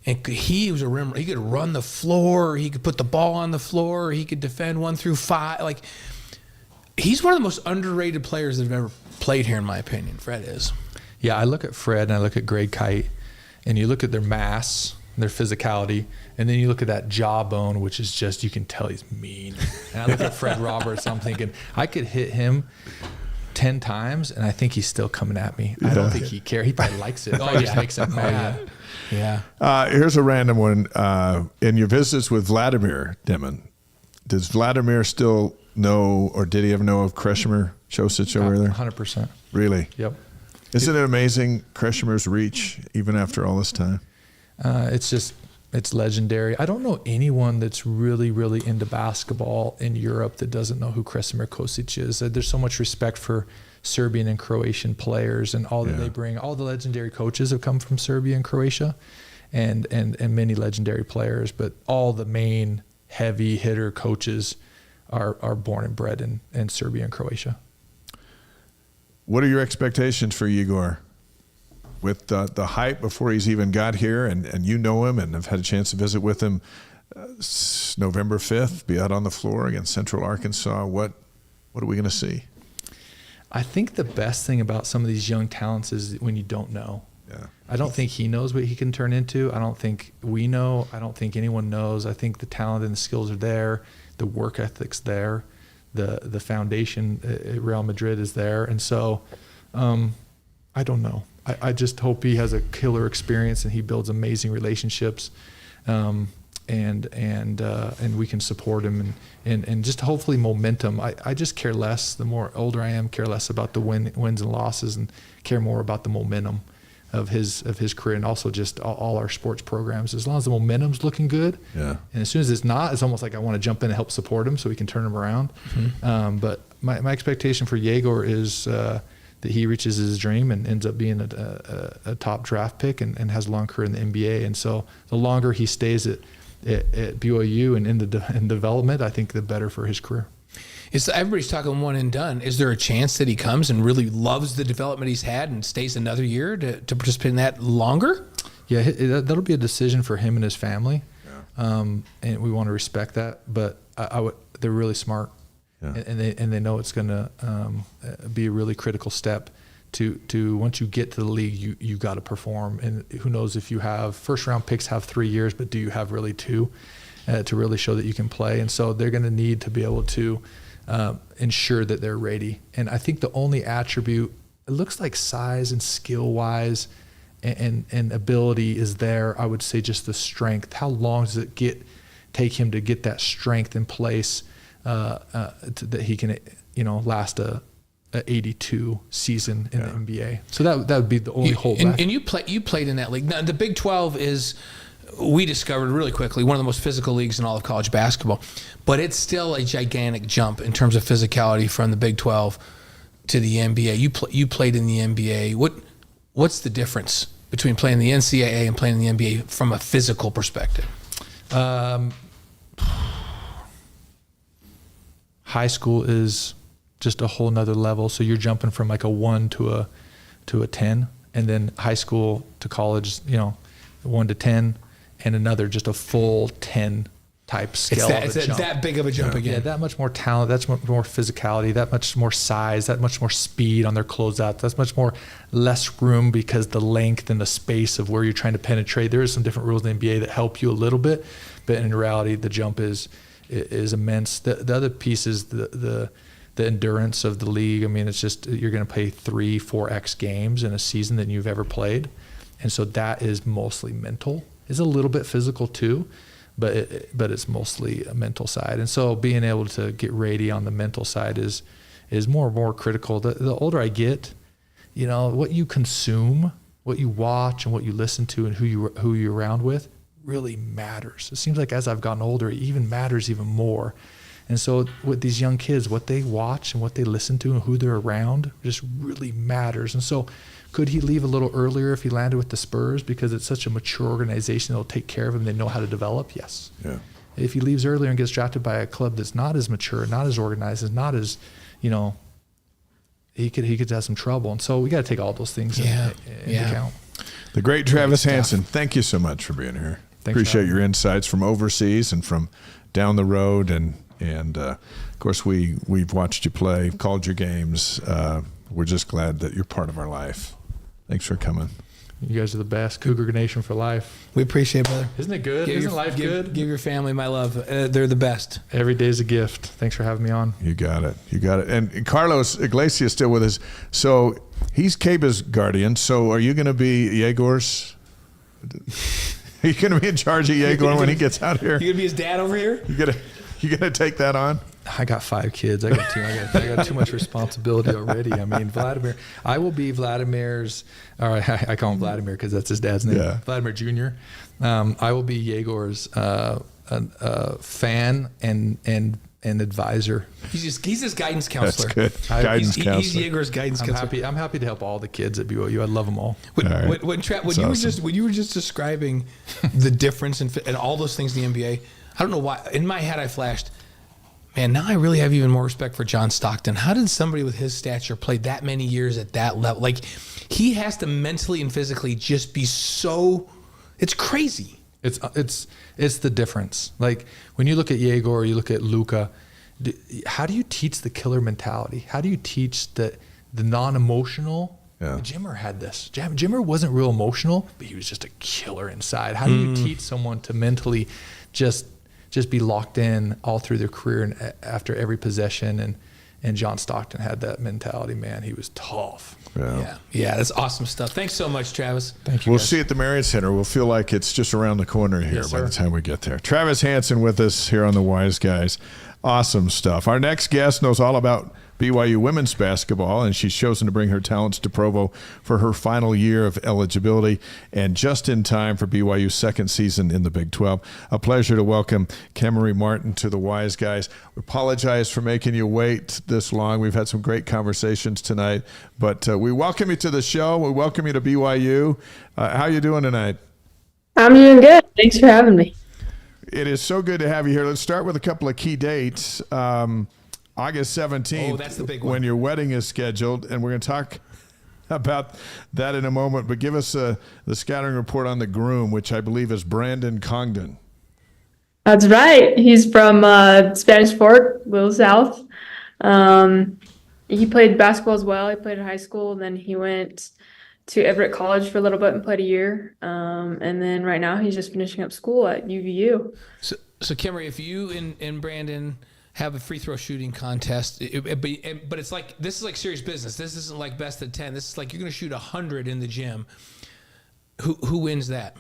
and he was a rim. He could run the floor. He could put the ball on the floor. He could defend 1 through 5. Like, he's one of the most underrated players that have ever played here, in my opinion. Fred is. Yeah, I look at Fred and I look at Greg Kite, and you look at their mass, their physicality, and then you look at that jawbone, which is just, you can tell he's mean. And I look at Fred Roberts, I'm thinking, I could hit him 10 times, and I think he's still coming at me. I don't think he cares. He probably likes it. Probably just makes him mad. Yeah. Here's a random one. In your visits with Vladimir Demin, does Vladimir still know, or did he ever know of Krešimir Ćosić over there? 100%. Really? Yep. Isn't it amazing, Krešimir's reach, even after all this time? It's legendary. I don't know anyone that's really, really into basketball in Europe that doesn't know who Kemery Martin is. There's so much respect for Serbian and Croatian players and all that they bring. All the legendary coaches have come from Serbia and Croatia, and many legendary players. But all the main heavy hitter coaches are born and bred in Serbia and Croatia. What are your expectations for Igor? With the hype before he's even got here, and you know him and have had a chance to visit with him, November 5th, be out on the floor against Central Arkansas. What are we going to see? I think the best thing about some of these young talents is when you don't know. Yeah. I don't think he knows what he can turn into. I don't think we know. I don't think anyone knows. I think the talent and the skills are there. The work ethic's there. The foundation at Real Madrid is there. And so I don't know. I just hope he has a killer experience and he builds amazing relationships, and we can support him and just hopefully momentum. I just care less. The more older I am, care less about the wins and losses and care more about the momentum of his career, and also just all our sports programs. As long as the momentum's looking good, and as soon as it's not, it's almost like I want to jump in and help support him so we can turn him around. Mm-hmm. But my expectation for Egor is that he reaches his dream and ends up being a top draft pick and has a long career in the NBA. And so the longer he stays at BYU and in development, I think the better for his career. Everybody's talking one and done. Is there a chance that he comes and really loves the development he's had and stays another year to participate in that longer? Yeah, that'll be a decision for him and his family, and we want to respect that. But they're really smart. Yeah. And they know it's going to be a really critical step to once you get to the league, you got to perform. And who knows if you have first round picks have 3 years, but do you have really 2? to really show that you can play. And so they're going to need to be able to ensure that they're ready. And I think the only attribute, it looks like size and skill wise and ability is there. I would say just the strength. How long does it take him to get that strength in place that he can, last a 82 season in the NBA. So that would be the only holdback. And you played in that league. Now, the Big 12 is, we discovered really quickly, one of the most physical leagues in all of college basketball. But it's still a gigantic jump in terms of physicality from the Big 12 to the NBA. You played in the NBA. What's the difference between playing the NCAA and playing in the NBA from a physical perspective? High school is just a whole nother level. So you're jumping from like a 1 to a 10, and then high school to college, 1 to 10, and another just a full 10 type scale. It's that big of a jump again. Yeah, that much more talent, that's much more physicality, that much more size, that much more speed on their closeout, that's much more less room because the length and the space of where you're trying to penetrate. There is some different rules in the NBA that help you a little bit, but in reality, the jump is immense. The other piece is the endurance of the league. I mean, it's just you're going to play 3-4x games in a season than you've ever played, and so that is mostly mental. It's a little bit physical too, but it's mostly a mental side. And so being able to get ready on the mental side is more and more critical. The older I get, what you consume, what you watch, and what you listen to, and who you're around with really matters. It seems like as I've gotten older, it even matters even more. And so with these young kids, what they watch and what they listen to and who they're around just really matters. And so could he leave a little earlier if he landed with the Spurs because it's such a mature organization that'll take care of him, they know how to develop? Yes. Yeah. If he leaves earlier and gets drafted by a club that's not as mature, not as organized, is not as, he could have some trouble. And so we got to take all those things into account. The great Travis Hansen, thank you so much for being here. Appreciate your insights from overseas and from down the road, and of course we've watched you play, called your games. We're just glad that you're part of our life. Thanks for coming. You guys are the best. Cougar Nation for life. We appreciate it, brother. Isn't it good? Isn't life good? Give your family my love. They're the best. Every day's a gift. Thanks for having me on. You got it. And Carlos Iglesias still with us. So he's Keba's guardian. So are you going to be Egor's? Are you going to be in charge of Egor when he gets out here? You going to be his dad over here? You gonna take that on? I got 5 kids. I got too much responsibility already. I mean, Vladimir. I will be Vladimir's. All right, I call him Vladimir because that's his dad's name. Yeah. Vladimir Jr. I will be Egor's fan and advisor. He's his guidance counselor. That's good. Guidance counselor. He's Egor's guidance counselor. I'm happy to help all the kids at BYU. I love them all. When you were just describing the difference and all those things in the NBA, I don't know why. In my head, I flashed, man, now I really have even more respect for John Stockton. How did somebody with his stature play that many years at that level? Like, he has to mentally and physically just be so. It's crazy. It's the difference. Like when you look at Egor, you look at Luka. How do you teach the killer mentality? How do you teach the non-emotional? Yeah. Jimmer had this. Jimmer wasn't real emotional, but he was just a killer inside. How do you teach someone to mentally just be locked in all through their career and after every possession? And John Stockton had that mentality, man. He was tough. Yeah, that's awesome stuff. Thanks so much, Travis. Thank you. We'll see you at the Marriott Center. We'll feel like it's just around the corner here by the time we get there. Travis Hansen with us here on the Wise Guys. Awesome stuff. Our next guest knows all about BYU women's basketball, and she's chosen to bring her talents to Provo for her final year of eligibility and just in time for BYU's second season in the Big 12. A pleasure to welcome Camry Martin to the Wise Guys. We apologize for making you wait this long. We've had some great conversations tonight, but we welcome you to the show. We welcome you to BYU. How you doing tonight? I'm doing good. Thanks for having me. It is so good to have you here. Let's start with a couple of key dates. August 17th, that's the big one. When your wedding is scheduled, and we're going to talk about that in a moment, but give us the scouting report on the groom, which I believe is Brandon Congdon. That's right. He's from Spanish Fork, Little South. He played basketball as well. He played in high school, and then he went to Everett College for a little bit and played a year. And then right now he's just finishing up school at UVU. So, Kemery, if you and Brandon have a free throw shooting contest, but it's like, this is like serious business. This isn't like best of 10. This is like you're going to shoot 100 in the gym. Who wins that?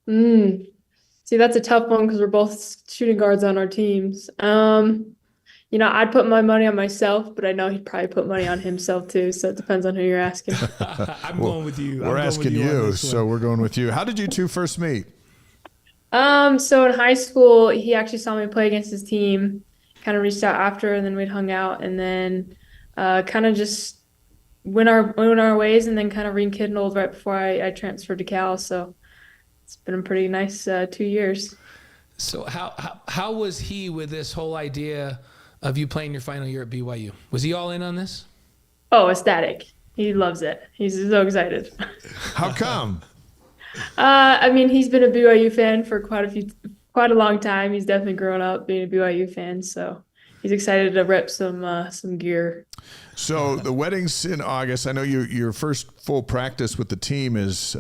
See, that's a tough one because we're both shooting guards on our teams. I'd put my money on myself, but I know he'd probably put money on himself too. So it depends on who you're asking. I'm going with you. We're asking you, so we're going with you. How did you two first meet? So in high school, he actually saw me play against his team, kind of reached out after, and then we'd hung out, and then kind of just went our ways, and then kind of rekindled right before I transferred to Cal. So it's been a pretty nice 2 years. So how was he with this whole idea of you playing your final year at BYU? Was he all in on this? Oh, ecstatic. He loves it. He's so excited. How come? He's been a BYU fan for quite a long time. He's definitely grown up being a BYU fan, so he's excited to rep some gear. So the wedding's in August. I know your first full practice with the team is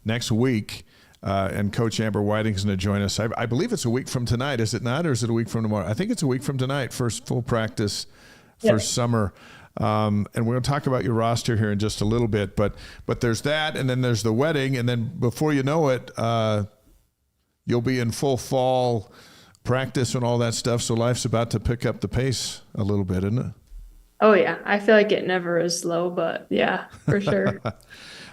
next week, and Coach Amber Whiting's going to join us. I believe it's a week from tonight, is it not, or is it a week from tomorrow? I think it's a week from tonight, first full practice for summer. And we're going to talk about your roster here in just a little bit, but there's that, and then there's the wedding, and then before you know it, you'll be in full fall practice and all that stuff. So life's about to pick up the pace a little bit, isn't it? Oh yeah, I feel like it never is slow, but yeah, for sure.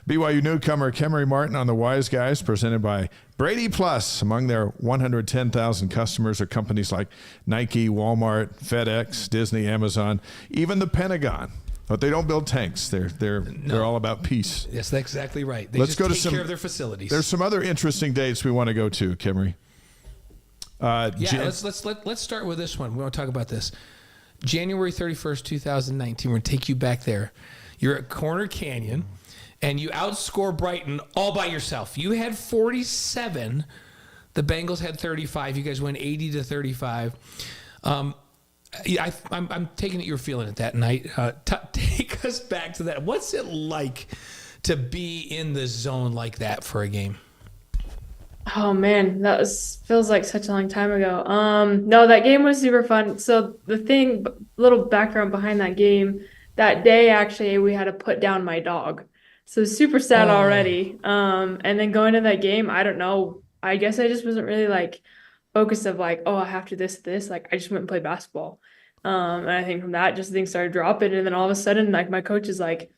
BYU newcomer Camry Martin on the Wise Guys, presented by BradyPLUS. Among their 110,000 customers are companies like Nike, Walmart, FedEx, Disney, Amazon, even the Pentagon. But they don't build tanks. They're all about peace. Yes, that's exactly right. They Let's just go to take care of their facilities. There's some other interesting dates we want to go to, Kemery. Let's start with this one. We want to talk about this. January 31st, 2019. We're going to take you back there. You're at Corner Canyon, and you outscore Brighton all by yourself. You had 47. The Bengals had 35. You guys went 80-35. I'm taking it you were feeling it that night. Take us back to that. What's it like to be in the zone like that for a game? Oh man, feels like such a long time ago. No, that game was super fun. So little background behind that game, that day actually we had to put down my dog. So super sad already. And then going to that game, I don't know. I guess I just wasn't really like focused of like, oh, I have to this. Like I just went and played basketball. And I think from that, just things started dropping. And then all of a sudden, like my coach is like,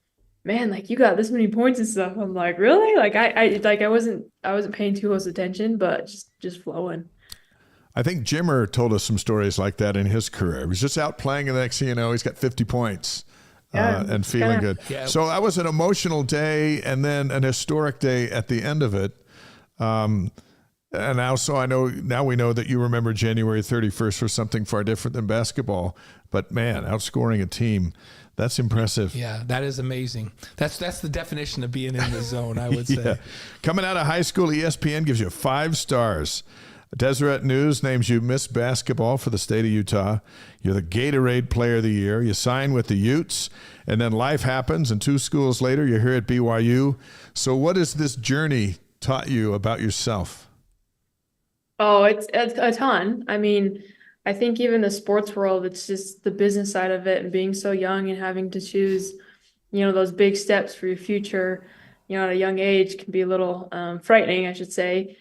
man, like you got this many points and stuff. I'm like, really? Like I wasn't paying too close attention, but just flowing. I think Jimmer told us some stories like that in his career. He was just out playing, and the next thing you know, he's got 50 points and feeling good. Yeah. So that was an emotional day, and then an historic day at the end of it. And now we know that you remember January 31st for something far different than basketball. But man, outscoring a team. That's impressive. Yeah, that is amazing. That's the definition of being in the zone, I would say. Coming out of high school, ESPN gives you 5 stars. Deseret News names you Miss Basketball for the state of Utah. You're the Gatorade Player of the Year. You sign with the Utes, and then life happens, and 2 schools later, you're here at BYU. So what has this journey taught you about yourself? Oh, it's a ton. I mean, I think even the sports world, it's just the business side of it and being so young and having to choose, those big steps for your future, at a young age can be a little frightening, I should say.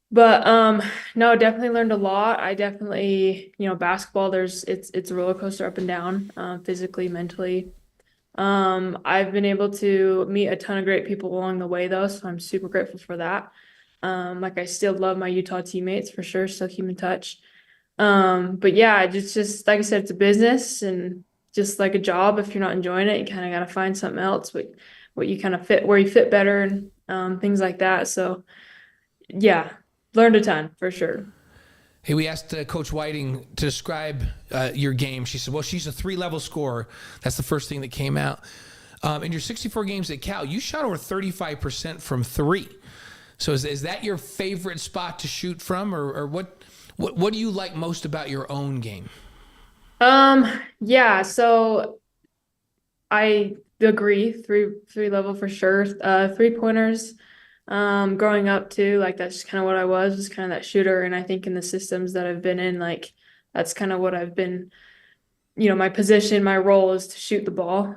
But no, definitely learned a lot. I definitely, basketball, it's a roller coaster up and down, physically, mentally. I've been able to meet a ton of great people along the way though, so I'm super grateful for that. I still love my Utah teammates for sure, still keep in touch. But yeah, just like I said, it's a business and just like a job. If you're not enjoying it, you kind of got to find something else, what you kind of fit, where you fit better and things like that. So yeah, learned a ton for sure. Hey, we asked Coach Whiting to describe your game. She said, well, she's a 3-level scorer. That's the first thing that came out. In your 64 games at Cal, you shot over 35% from 3. So is that your favorite spot to shoot from, or what do you like most about your own game? Yeah, so I agree, three level for sure. 3-pointers, growing up too. Like that's just kind of what I was kind of that shooter. And I think in the systems that I've been in, like that's kind of what I've been, my position, my role is to shoot the ball.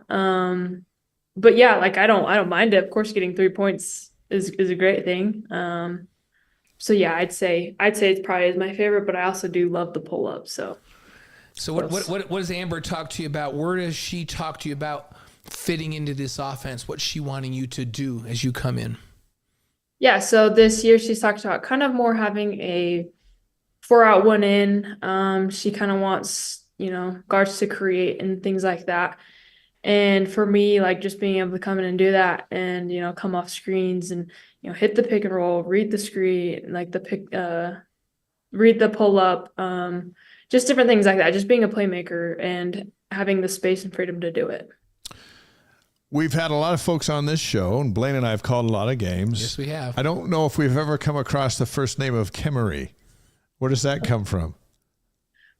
But yeah, like I don't mind it. Of course, getting 3 points is a great thing. So yeah, I'd say it's probably my favorite, but I also do love the pull up. So what does Amber talk to you about? Where does she talk to you about fitting into this offense? What's she wanting you to do as you come in? Yeah, so this year she's talked about kind of more having a 4 out, 1 in. She kind of wants, guards to create and things like that. And for me, like just being able to come in and do that and, come off screens and, hit the pick and roll, read the screen, like read the pull up, just different things like that. Just being a playmaker and having the space and freedom to do it. We've had a lot of folks on this show, and Blaine and I have called a lot of games. Yes, we have. I don't know if we've ever come across the first name of Kemery. Where does that come from?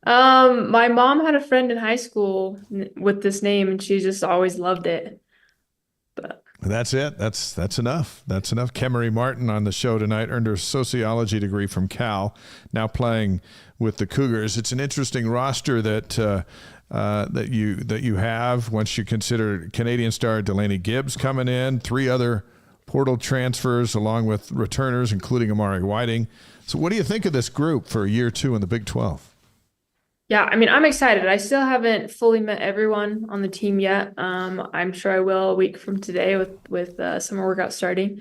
My mom had a friend in high school with this name, and she just always loved it. But that's it. That's enough. That's enough. Camry Martin on the show tonight, earned her sociology degree from Cal, now playing with the Cougars. It's an interesting roster that you have once you consider Canadian star Delaney Gibbs coming in, 3 other portal transfers along with returners, including Amari Whiting. So what do you think of this group for year 2 in the Big 12? Yeah, I mean, I'm excited. I still haven't fully met everyone on the team yet. I'm sure I will a week from today with summer workout starting.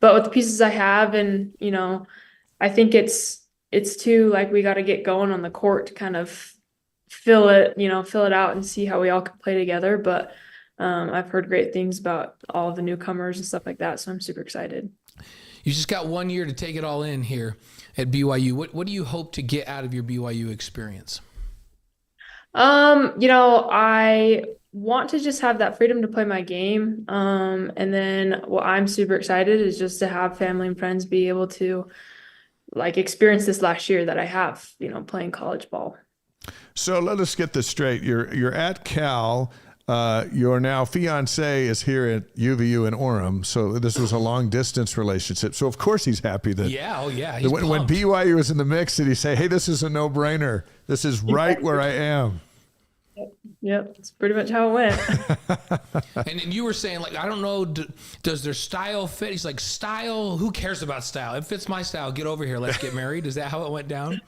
But with the pieces I have, and I think it's too like we got to get going on the court to kind of fill it out and see how we all can play together. But I've heard great things about all of the newcomers and stuff like that, so I'm super excited. You just got 1 year to take it all in here at BYU. What do you hope to get out of your BYU experience? I want to just have that freedom to play my game. And then what I'm super excited is just to have family and friends be able to like experience this last year that I have, playing college ball. So let us get this straight. You're at Cal. Your now fiance is here at UVU in Orem. So this was a long distance relationship. So of course he's happy that. Yeah. Oh yeah. When BYU was in the mix, did he say, "Hey, this is a no-brainer. This is right where I am"? Yep. That's pretty much how it went. And you were saying, like, I don't know, does their style fit? He's like, style? Who cares about style? It fits my style. Get over here. Let's get married. Is that how it went down?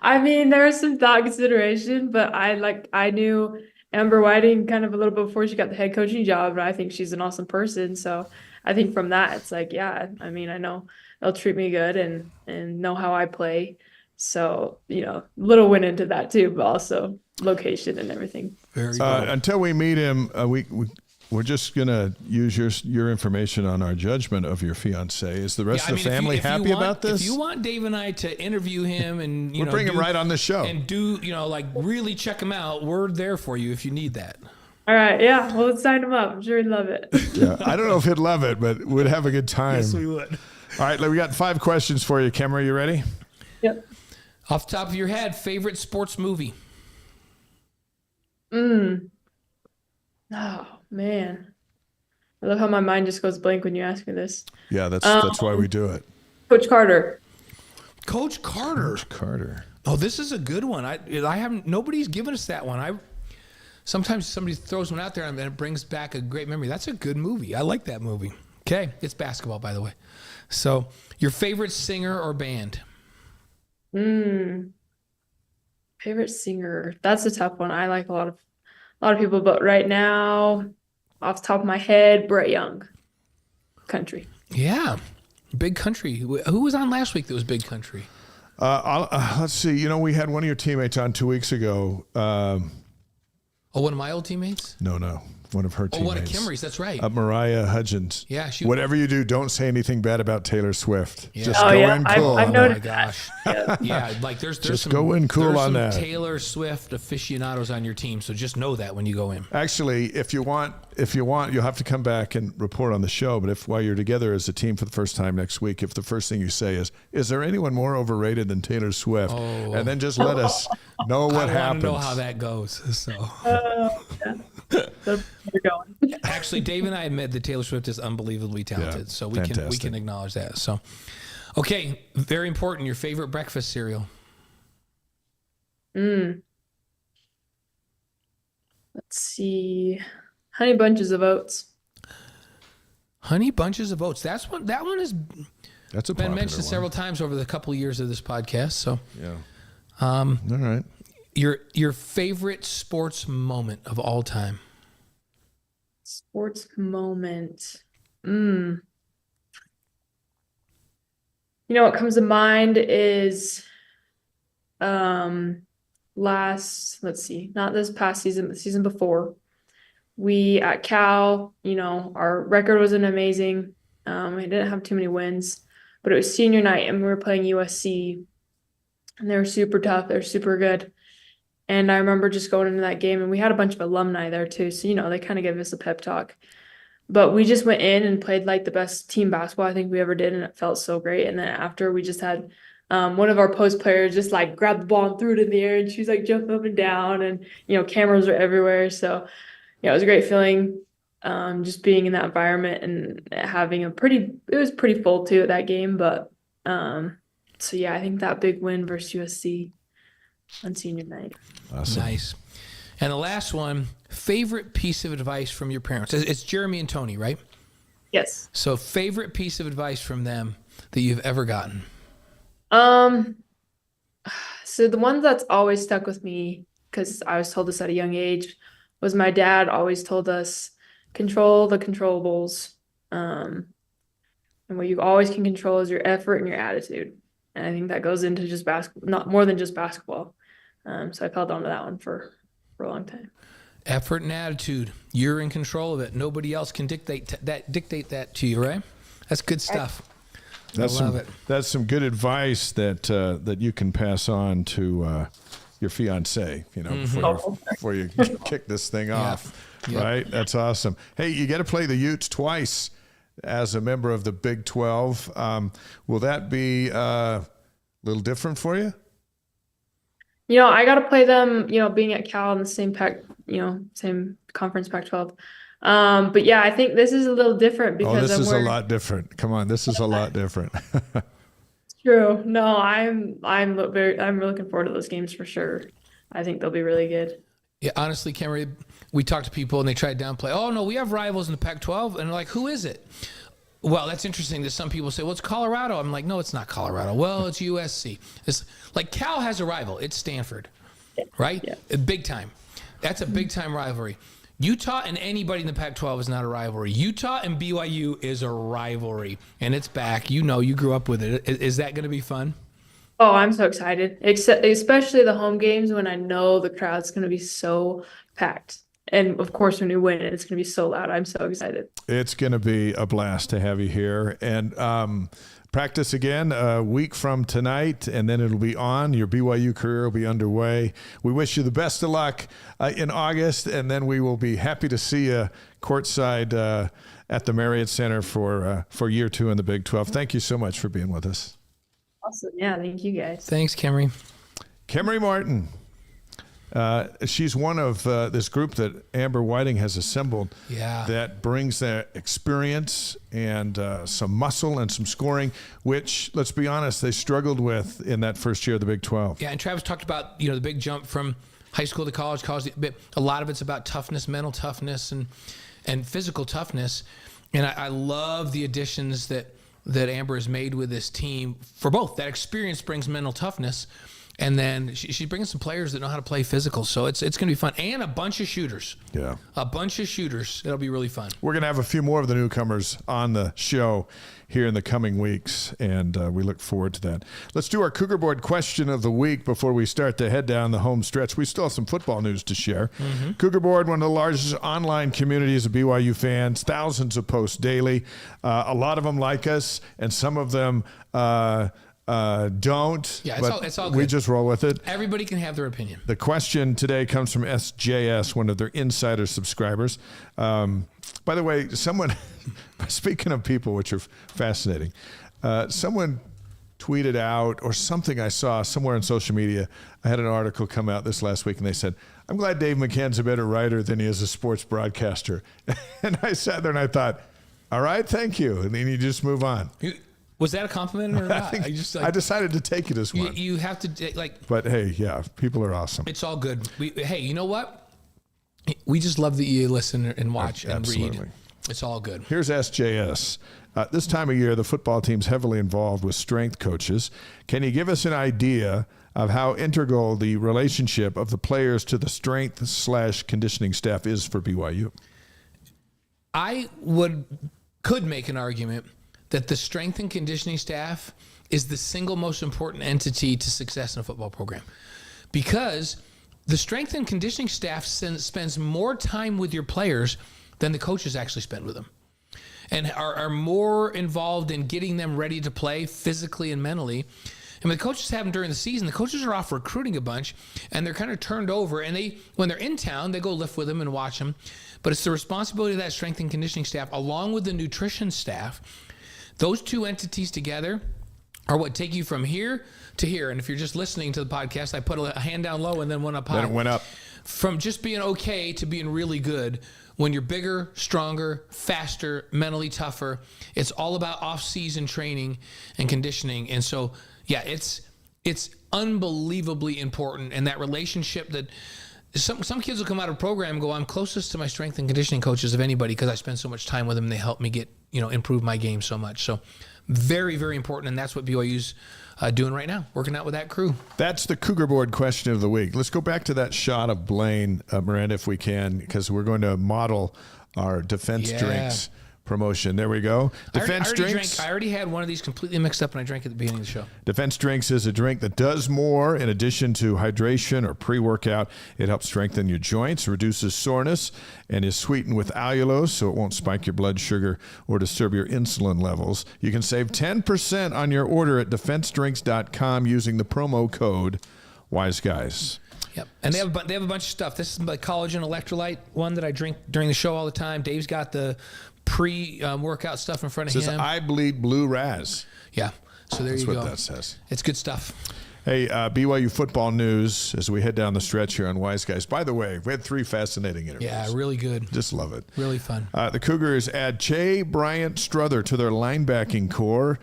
I mean, there was some thought consideration, but I knew Amber Whiting kind of a little bit before she got the head coaching job, but I think she's an awesome person. So I think from that, it's like, yeah, I mean, I know they'll treat me good and know how I play. So, little went into that too, but also location and everything. Very good. Until we meet him, we're just going to use your information on our judgment of your fiance. Is the rest of the family happy about this? If you want Dave and I to interview him and, we'll bring him right on the show and do, really check him out, we're there for you if you need that. All right. Yeah. Well, let's sign him up. I'm sure he'd love it. Yeah. I don't know if he'd love it, but we'd have a good time. Yes, we would. All right. We got 5 questions for you, Kemery. You ready? Yep. Off the top of your head, favorite sports movie? Oh, man. I love how my mind just goes blank when you ask me this. Yeah, that's why we do it. Coach Carter. Coach Carter. Coach Carter. Oh, this is a good one. I haven't. Nobody's given us that one. Sometimes somebody throws one out there and it brings back a great memory. That's a good movie. I like that movie. Okay, it's basketball, by the way. So, your favorite singer or band? Favorite singer. That's a tough one. I like a lot of people, but right now, off the top of my head, Brett Young. Country. Yeah. Big Country. Who was on last week that was Big Country? Let's see. We had one of your teammates on 2 weeks ago. One of my old teammates? No. One of her teammates. One of Kemery's. That's right. Mariah Hudgens. Yeah. Whatever you do, don't say anything bad about Taylor Swift. Yeah. Just go in cool. I've on noticed that. Oh my gosh. Yeah. Like there's just some, go in cool there's on some that. Taylor Swift aficionados on your team, so just know that when you go in. Actually, if you want, you'll have to come back and report on the show. But if while you're together as a team for the first time next week, if the first thing you say is there anyone more overrated than Taylor Swift? Oh. And then just let us know what happens. I want to know how that goes. So. Yeah. They're going. Actually, Dave and I admit that Taylor Swift is unbelievably talented, so we can acknowledge that. So, okay, very important. Your favorite breakfast cereal? Let's see, Honey Bunches of Oats. Honey Bunches of Oats. That one has been mentioned several times over the couple of years of this podcast. So, yeah. All right. Your favorite sports moment of all time? Sports moment. You know what comes to mind is let's see, not this past season, but the season before. We at Cal, you know, our record wasn't amazing. We didn't have too many wins, but it was senior night and we were playing USC and they were super tough. They're super good. And I remember just going into that game and we had a bunch of alumni there too. So, you know, they kind of gave us a pep talk, but we just went in and played like the best team basketball I think we ever did. And it felt so great. And then after we just had one of our post players just like grabbed the ball and threw it in the air and she was like jumping up and down and, you know, cameras were everywhere. So yeah, it was a great feeling. Just being in that environment and having it was pretty full too at that game. But so yeah, I think that big win versus USC on senior night. Awesome. Nice. And the last one, favorite piece of advice from your parents? It's Jeremy and Tony, right? Yes. So favorite piece of advice from them that you've ever gotten? So the one that's always stuck with me, because I was told this at a young age, was my dad always told us, control the controllables. And what you always can control is your effort and your attitude. And I think that goes into just basketball, not more than just basketball. So I've held on to that one for a long time. Effort and attitude. You're in control of it. Nobody else can dictate that to you, right? That's good stuff. I love it. That's some good advice that you can pass on to your fiance, you know, before you kick this thing off. Yep. Right? That's awesome. Hey, you get to play the Utes twice as a member of the Big 12. Will that be a little different for you? You know, I got to play them, you know, being at Cal in the same same conference, Pac-12. But yeah, I think this is a little different because this is a lot different. Come on, this is a lot different. True. No, I'm looking forward to those games for sure. I think they'll be really good. Yeah, honestly, Camry, we talk to people and they try to downplay. Oh no, we have rivals in the Pac-12, and they're like, who is it? Well, that's interesting that some people say, well, it's Colorado. I'm like, no, it's not Colorado. Well, it's USC. It's like Cal has a rival. It's Stanford, right? Yeah. Big time. That's a big time rivalry. Utah and anybody in the Pac-12 is not a rivalry. Utah and BYU is a rivalry, and it's back. You know, you grew up with it. Is that going to be fun? Oh, I'm so excited, especially the home games when I know the crowd's going to be so packed. And, of course, when you win, it's going to be so loud. I'm so excited. It's going to be a blast to have you here. And practice again a week from tonight, and then it'll be on. Your BYU career will be underway. We wish you the best of luck in August, and then we will be happy to see you courtside at the Marriott Center for year 2 in the Big 12. Thank you so much for being with us. Awesome. Yeah, thank you guys. Thanks, Camry. Camry Martin. She's one of this group that Amber Whiting has assembled that brings that experience and some muscle and some scoring, which, let's be honest, they struggled with in that first year of the Big 12. Yeah, and Travis talked about, the big jump from high school to college. A lot of it's about toughness, mental toughness, and physical toughness. And I love the additions that Amber has made with this team for both. That experience brings mental toughness. And then she's bringing some players that know how to play physical. So it's going to be fun. And a bunch of shooters. Yeah. A bunch of shooters. It'll be really fun. We're going to have a few more of the newcomers on the show here in the coming weeks, and we look forward to that. Let's do our Cougar Board question of the week before we start to head down the home stretch. We still have some football news to share. Mm-hmm. Cougar Board, one of the largest online communities of BYU fans, thousands of posts daily. A lot of them like us, and some of them don't. Yeah, it's all good. We just roll with it. Everybody can have their opinion. The question today comes from SJS, one of their insider subscribers. By the way, someone, speaking of people, which are fascinating, someone tweeted out or something I saw somewhere on social media. I had an article come out this last week, and they said, I'm glad Dave McCann's a better writer than he is a sports broadcaster. And I sat there and I thought, all right, thank you. And then you just move on. Was that a compliment or not? I decided to take it as one. You have to, like... But hey, yeah, people are awesome. It's all good. Hey, you know what? We just love that you listen and watch and read. It's all good. Here's SJS. This time of year, the football team's heavily involved with strength coaches. Can you give us an idea of how integral the relationship of the players to the strength/conditioning staff is for BYU? I could make an argument that the strength and conditioning staff is the single most important entity to success in a football program, because the strength and conditioning staff spends more time with your players than the coaches actually spend with them, and are more involved in getting them ready to play physically and mentally. And when the coaches have them during the season, the coaches are off recruiting a bunch, and they're kind of turned over. And when they're in town, they go lift with them and watch them. But it's the responsibility of that strength and conditioning staff, along with the nutrition staff. Those two entities together are what take you from here to here. And if you're just listening to the podcast, I put a hand down low and then one up high. Then it went up. From just being okay to being really good. When you're bigger, stronger, faster, mentally tougher, it's all about off-season training and conditioning. And so, yeah, it's unbelievably important. And that relationship that some kids will come out of a program and go, I'm closest to my strength and conditioning coaches of anybody because I spend so much time with them and they help me improve my game so much. So very, very important. And that's what BYU's doing right now, working out with that crew. That's the Cougar Board question of the week. Let's go back to that shot of Blaine, Miranda, if we can, because we're going to model our defense drinks promotion. There we go. Defense drinks. I already had one of these completely mixed up, and I drank at the beginning of the show. Defense drinks is a drink that does more in addition to hydration or pre-workout. It helps strengthen your joints, reduces soreness, and is sweetened with allulose, so it won't spike your blood sugar or disturb your insulin levels. You can save 10% on your order at defensedrinks.com using the promo code WiseGuys. Yep, and they have a bunch of stuff. This is the collagen electrolyte one that I drink during the show all the time. Dave's got the pre-workout stuff in front of him. It says, I bleed blue raz. Yeah, so there you go. That's what that says. It's good stuff. Hey, BYU football news as we head down the stretch here on Wise Guys. By the way, we had 3 fascinating interviews. Yeah, really good. Just love it. Really fun. The Cougars add Che Bryant Struther to their linebacking core.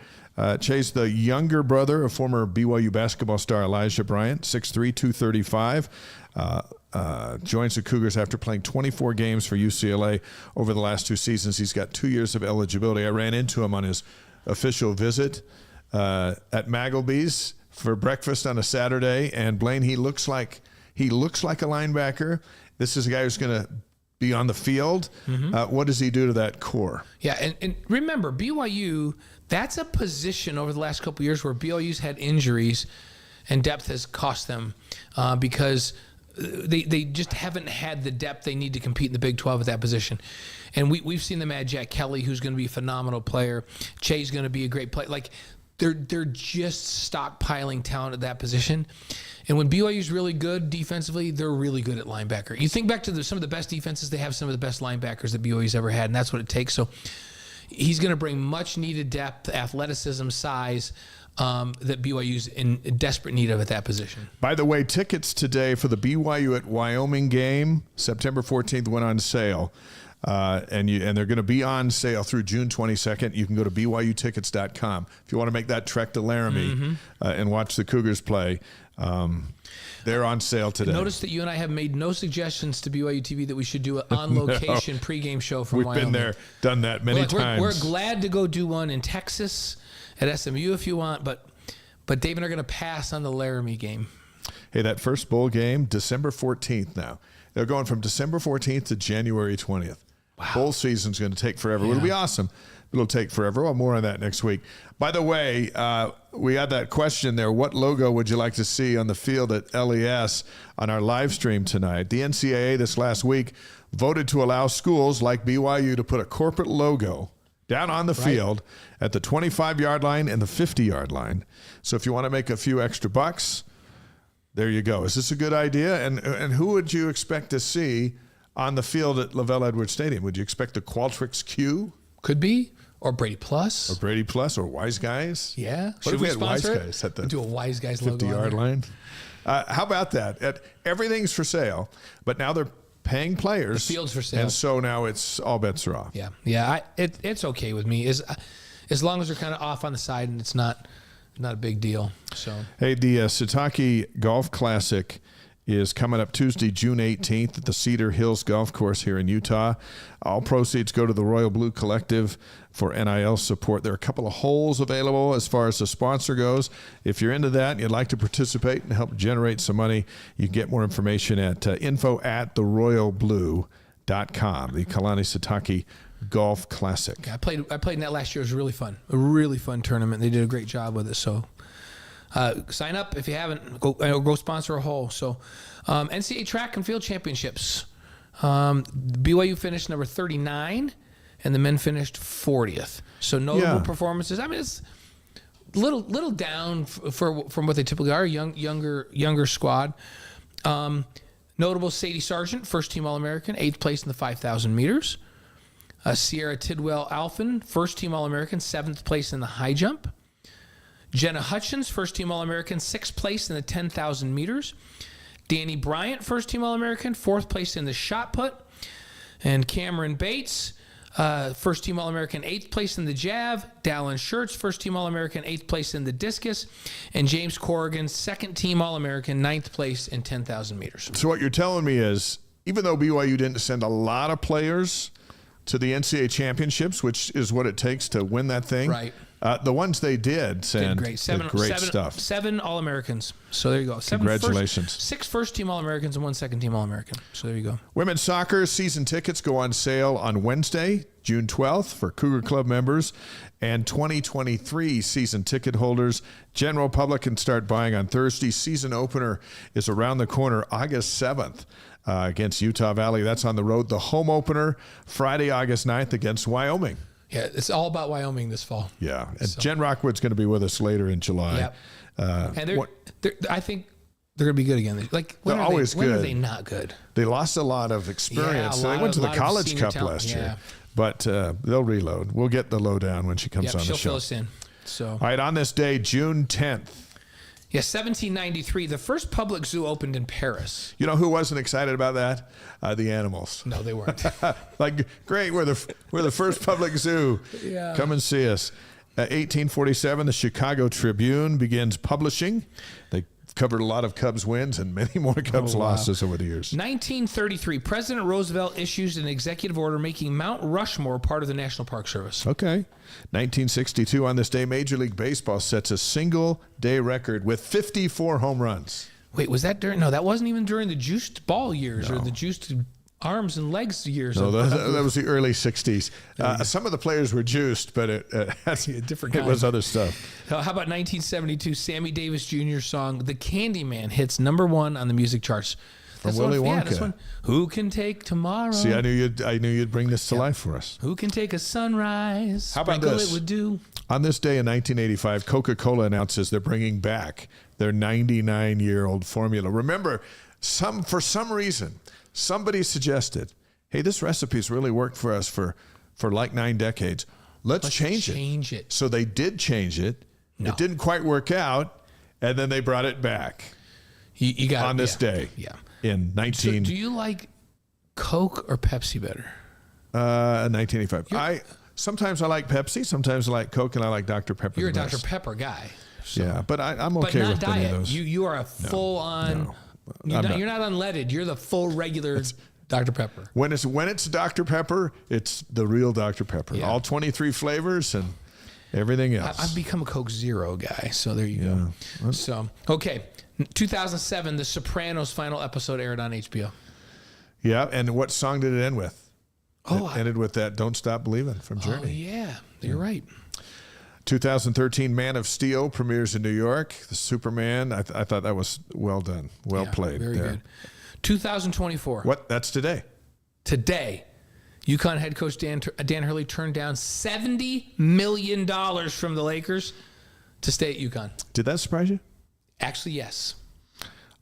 Che's the younger brother of former BYU basketball star Elijah Bryant, 6'3", 235. Joins the Cougars after playing 24 games for UCLA over the last 2 seasons. He's got 2 years of eligibility. I ran into him on his official visit at Maggleby's for breakfast on a Saturday. And Blaine, he looks like a linebacker. This is a guy who's going to be on the field. Mm-hmm. What does he do to that core? Yeah, and remember, BYU, that's a position over the last couple of years where BYU's had injuries and depth has cost them because they just haven't had the depth they need to compete in the Big 12 at that position. And we've seen them add Jack Kelly, who's going to be a phenomenal player. Che's going to be a great player. Like, they're just stockpiling talent at that position. And when BYU's really good defensively, they're really good at linebacker. You think back to some of the best defenses, they have some of the best linebackers that BYU's ever had, and that's what it takes. So he's going to bring much needed depth, athleticism, size that BYU's in desperate need of at that position. By the way, tickets today for the BYU at Wyoming game, September 14th, went on sale. And they're going to be on sale through June 22nd. You can go to BYUtickets.com if you want to make that trek to Laramie and watch the Cougars play. They're on sale today. Notice that you and I have made no suggestions to BYU TV that we should do an on-location pregame show from Wyoming. We've been there, done that many times. We're glad to go do one in Texas at SMU if you want, but Dave and I are going to pass on the Laramie game. Hey, that first bowl game, December 14th now. They're going from December 14th to January 20th. Wow. Bowl season's going to take forever. Yeah. It'll be awesome. It'll take forever. Well, more on that next week. By the way, we had that question there. What logo would you like to see on the field at LES on our live stream tonight? The NCAA this last week voted to allow schools like BYU to put a corporate logo down on the field at the 25-yard line and the 50-yard line. So if you want to make a few extra bucks, there you go. Is this a good idea? And who would you expect to see on the field at LaVell Edwards Stadium? Would you expect the Qualtrics Q? Could be. Or BradyPLUS. Or BradyPLUS or Wise Guys. Yeah. What if we had Wise Guys at the do a Wise Guys logo 50-yard line? How about that? Everything's for sale, but now they're paying players. The field's for sale. And so now it's all bets are off. Yeah. Yeah. It's okay with me. As long as they're kind of off on the side and it's not a big deal. So hey, the Sataki Golf Classic is coming up Tuesday, June 18th at the Cedar Hills Golf Course here in Utah. All proceeds go to the Royal Blue Collective for NIL support. There are a couple of holes available as far as the sponsor goes. If you're into that and you'd like to participate and help generate some money, you can get more information at info@theroyalblue.com, the Kalani Sataki Golf Classic. Yeah, I played in that last year. It was really fun. A really fun tournament. They did a great job with it. So sign up if you haven't. Go sponsor a hole. So NCAA Track and Field Championships. BYU finished number 39, and the men finished 40th. So notable performances. I mean, it's little down from what they typically are. Younger squad. Notable: Sadie Sargent, first team All-American, 8th place in the 5,000 meters. Sierra Tidwell Alphen, first team All-American, 7th place in the high jump. Jenna Hutchins, first team All-American, 6th place in the 10,000 meters. Danny Bryant, first team All-American, 4th place in the shot put. And Cameron Bates, first team All-American, 8th place in the jav. Dallin Schertz, first team All-American, 8th place in the discus. And James Corrigan, second team All-American, 9th place in 10,000 meters. So what you're telling me is, even though BYU didn't send a lot of players to the NCAA championships, which is what it takes to win that thing. Right. The ones they did send great. great stuff. 7 All-Americans. So there you go. Congratulations. 6 first-team All-Americans and 1 second-team All-American. So there you go. Women's soccer season tickets go on sale on Wednesday, June 12th for Cougar Club members and 2023 season ticket holders. General public can start buying on Thursday. Season opener is around the corner, August 7th. Against Utah Valley. That's on the road. The home opener, Friday, August 9th against Wyoming. Yeah, it's all about Wyoming this fall. Yeah, and Jen Rockwood's going to be with us later in July. Yep. And I think they're going to be good again. Like, they're always good. When are they not good? They lost a lot of experience. They went to the College Cup last year. But they'll reload. We'll get the lowdown when she comes on the show. She'll fill us in. So. All right, on this day, June 10th. Yeah, 1793, the first public zoo opened in Paris. You know who wasn't excited about that? The animals. No, they weren't. Like, great, we're the first public zoo. Yeah. Come and see us. 1847, the Chicago Tribune begins publishing. They covered a lot of Cubs wins and many more Cubs losses over the years. 1933, President Roosevelt issues an executive order making Mount Rushmore part of the National Park Service. Okay. 1962, on this day, Major League Baseball sets a single-day record with 54 home runs. Wait, was that during? No, that wasn't even during the juiced ball years or the juiced arms and legs years. No, that was the early 60s. Some of the players were juiced, but it was other stuff. How about 1972, Sammy Davis Jr.'s song, The Candyman, hits #1 on the music charts. From Willy Wonka. This one. Who can take tomorrow? See, I knew you'd bring this to life for us. Who can take a sunrise? How about this? It would do. On this day in 1985, Coca-Cola announces they're bringing back their 99-year-old formula. Remember, for some reason, somebody suggested, hey, this recipe's really worked for us for like 9 decades. Let's change it. So they did change it. No. It didn't quite work out, and then they brought it back. You got on this day. Yeah. In 19. So do you like Coke or Pepsi better? 1985. Sometimes I like Pepsi, sometimes I like Coke, and I like Dr. Pepper. You're a Dr. Pepper guy. So. Yeah, but I'm okay with any of those. You are a full on. You're not unleaded. You're the full regular Dr. Pepper. When it's Dr. Pepper, it's the real Dr. Pepper. Yeah. All 23 flavors and everything else. I've become a Coke Zero guy, so there you go. So okay. 2007, The Sopranos final episode aired on HBO. Yeah, and what song did it end with? It ended with that "Don't Stop Believing" from Journey. Oh yeah, you're right. 2013, Man of Steel premieres in New York. The Superman. I thought that was well done, well played. Very good. 2024. What? That's today. Today, UConn head coach Dan Hurley turned down $70 million from the Lakers to stay at UConn. Did that surprise you? Actually, yes.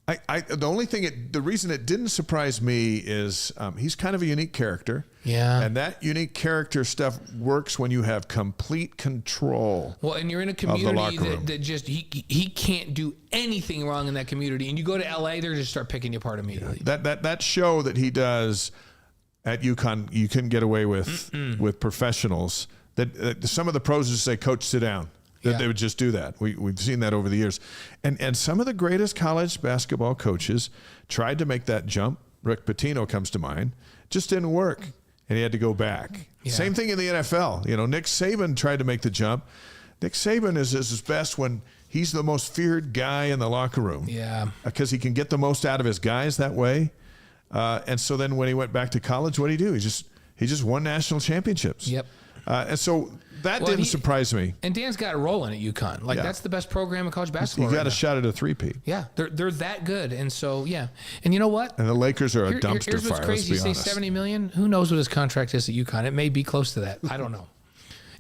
The only thing, the reason it didn't surprise me is he's kind of a unique character. Yeah. And that unique character stuff works when you have complete control. Well, and you're in a community that just, he can't do anything wrong in that community. And you go to LA, they're just start picking you apart immediately. That show that he does at UConn, you couldn't get away with professionals. That some of the pros just say, "Coach, sit down." That they would just do that. We've seen that over the years. And some of the greatest college basketball coaches tried to make that jump. Rick Pitino comes to mind. Just didn't work. And he had to go back. Yeah. Same thing in the NFL. Nick Saban tried to make the jump. Nick Saban is his best when he's the most feared guy in the locker room. Yeah. Because he can get the most out of his guys that way. And so then when he went back to college, what did he do? He just won national championships. Yep. And so that didn't surprise me. And Dan's got it rolling at UConn. That's the best program in college basketball. You got a shot at a three-peat. Yeah, they're that good. And so, and you know what? And the Lakers are a dumpster here's what's fire. crazy. You say $70 million. Who knows what his contract is at UConn? It may be close to that. I don't know.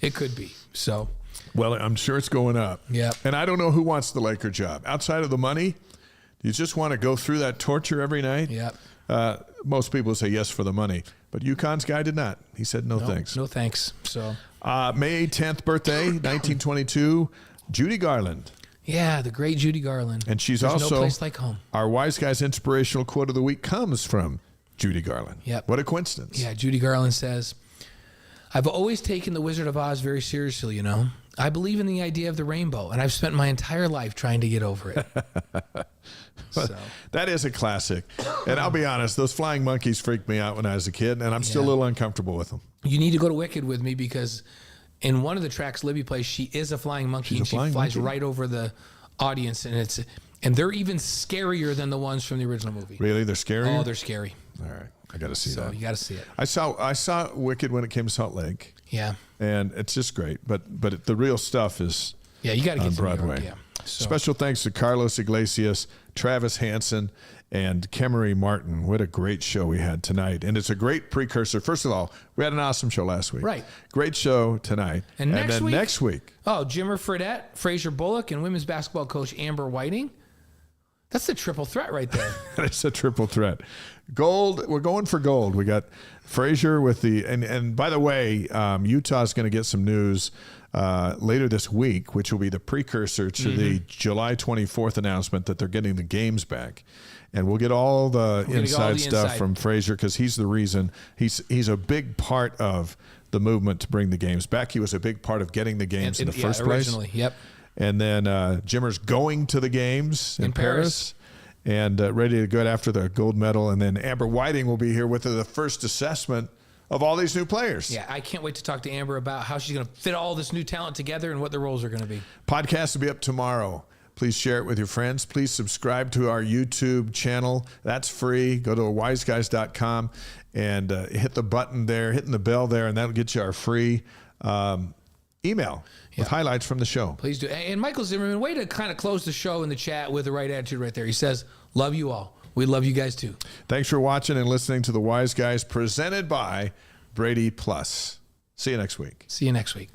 It could be. So. Well, I'm sure it's going up. Yeah. And I don't know who wants the Laker job outside of the money. You just want to go through that torture every night. Yeah. Most people say yes for the money, but UConn's guy did not. He said no thanks. No thanks. So May 10th birthday, 1922, Judy Garland. Yeah, the great Judy Garland. And she's There's also no place like home. Our Wise Guys inspirational quote of the week comes from Judy Garland. Yep. What a coincidence. Yeah, Judy Garland says, "I've always taken the Wizard of Oz very seriously, I believe in the idea of the rainbow, and I've spent my entire life trying to get over it." So. That is a classic. And I'll be honest, those flying monkeys freaked me out when I was a kid, and I'm still a little uncomfortable with them. You need to go to Wicked with me because in one of the tracks Libby plays, she is a flying monkey, and she flies right over the audience, and they're even scarier than the ones from the original movie. Really? They're scary? Oh, they're scary. All right. I got to see that. So you got to see it. I saw Wicked when it came to Salt Lake. Yeah. And it's just great. But the real stuff is you got to get on to Broadway. New York, yeah. So. Special thanks to Carlos Iglesias, Travis Hansen, and Kemery Martin. What a great show we had tonight. And it's a great precursor. First of all, we had an awesome show last week. Right. Great show tonight. And then next week. Oh, Jimmer Fredette, Fraser Bullock, and women's basketball coach Amber Whiting. That's the triple threat right there. It's a triple threat. Gold, we're going for gold. We got Fraser with and by the way, Utah's going to get some news later this week, which will be the precursor to the July 24th announcement that they're getting the games back. And we'll get all the inside stuff from Fraser because he's the reason. He's a big part of the movement to bring the games back. He was a big part of getting the games in the first place. Originally, yep. And then Jimmer's going to the games in Paris. And ready to go after the gold medal. And then Amber Whiting will be here with the first assessment of all these new players. Yeah, I can't wait to talk to Amber about how she's going to fit all this new talent together and what the roles are going to be. Podcast will be up tomorrow. Please share it with your friends. Please subscribe to our YouTube channel. That's free. Go to wiseguys.com and hit the button there, hitting the bell there, and that'll get you our free email with highlights from the show. Please do. And Michael Zimmerman, way to kind of close the show in the chat with the right attitude right there. He says, "Love you all. We love you guys too." Thanks for watching and listening to The Wise Guys presented by BradyPLUS. See you next week. See you next week.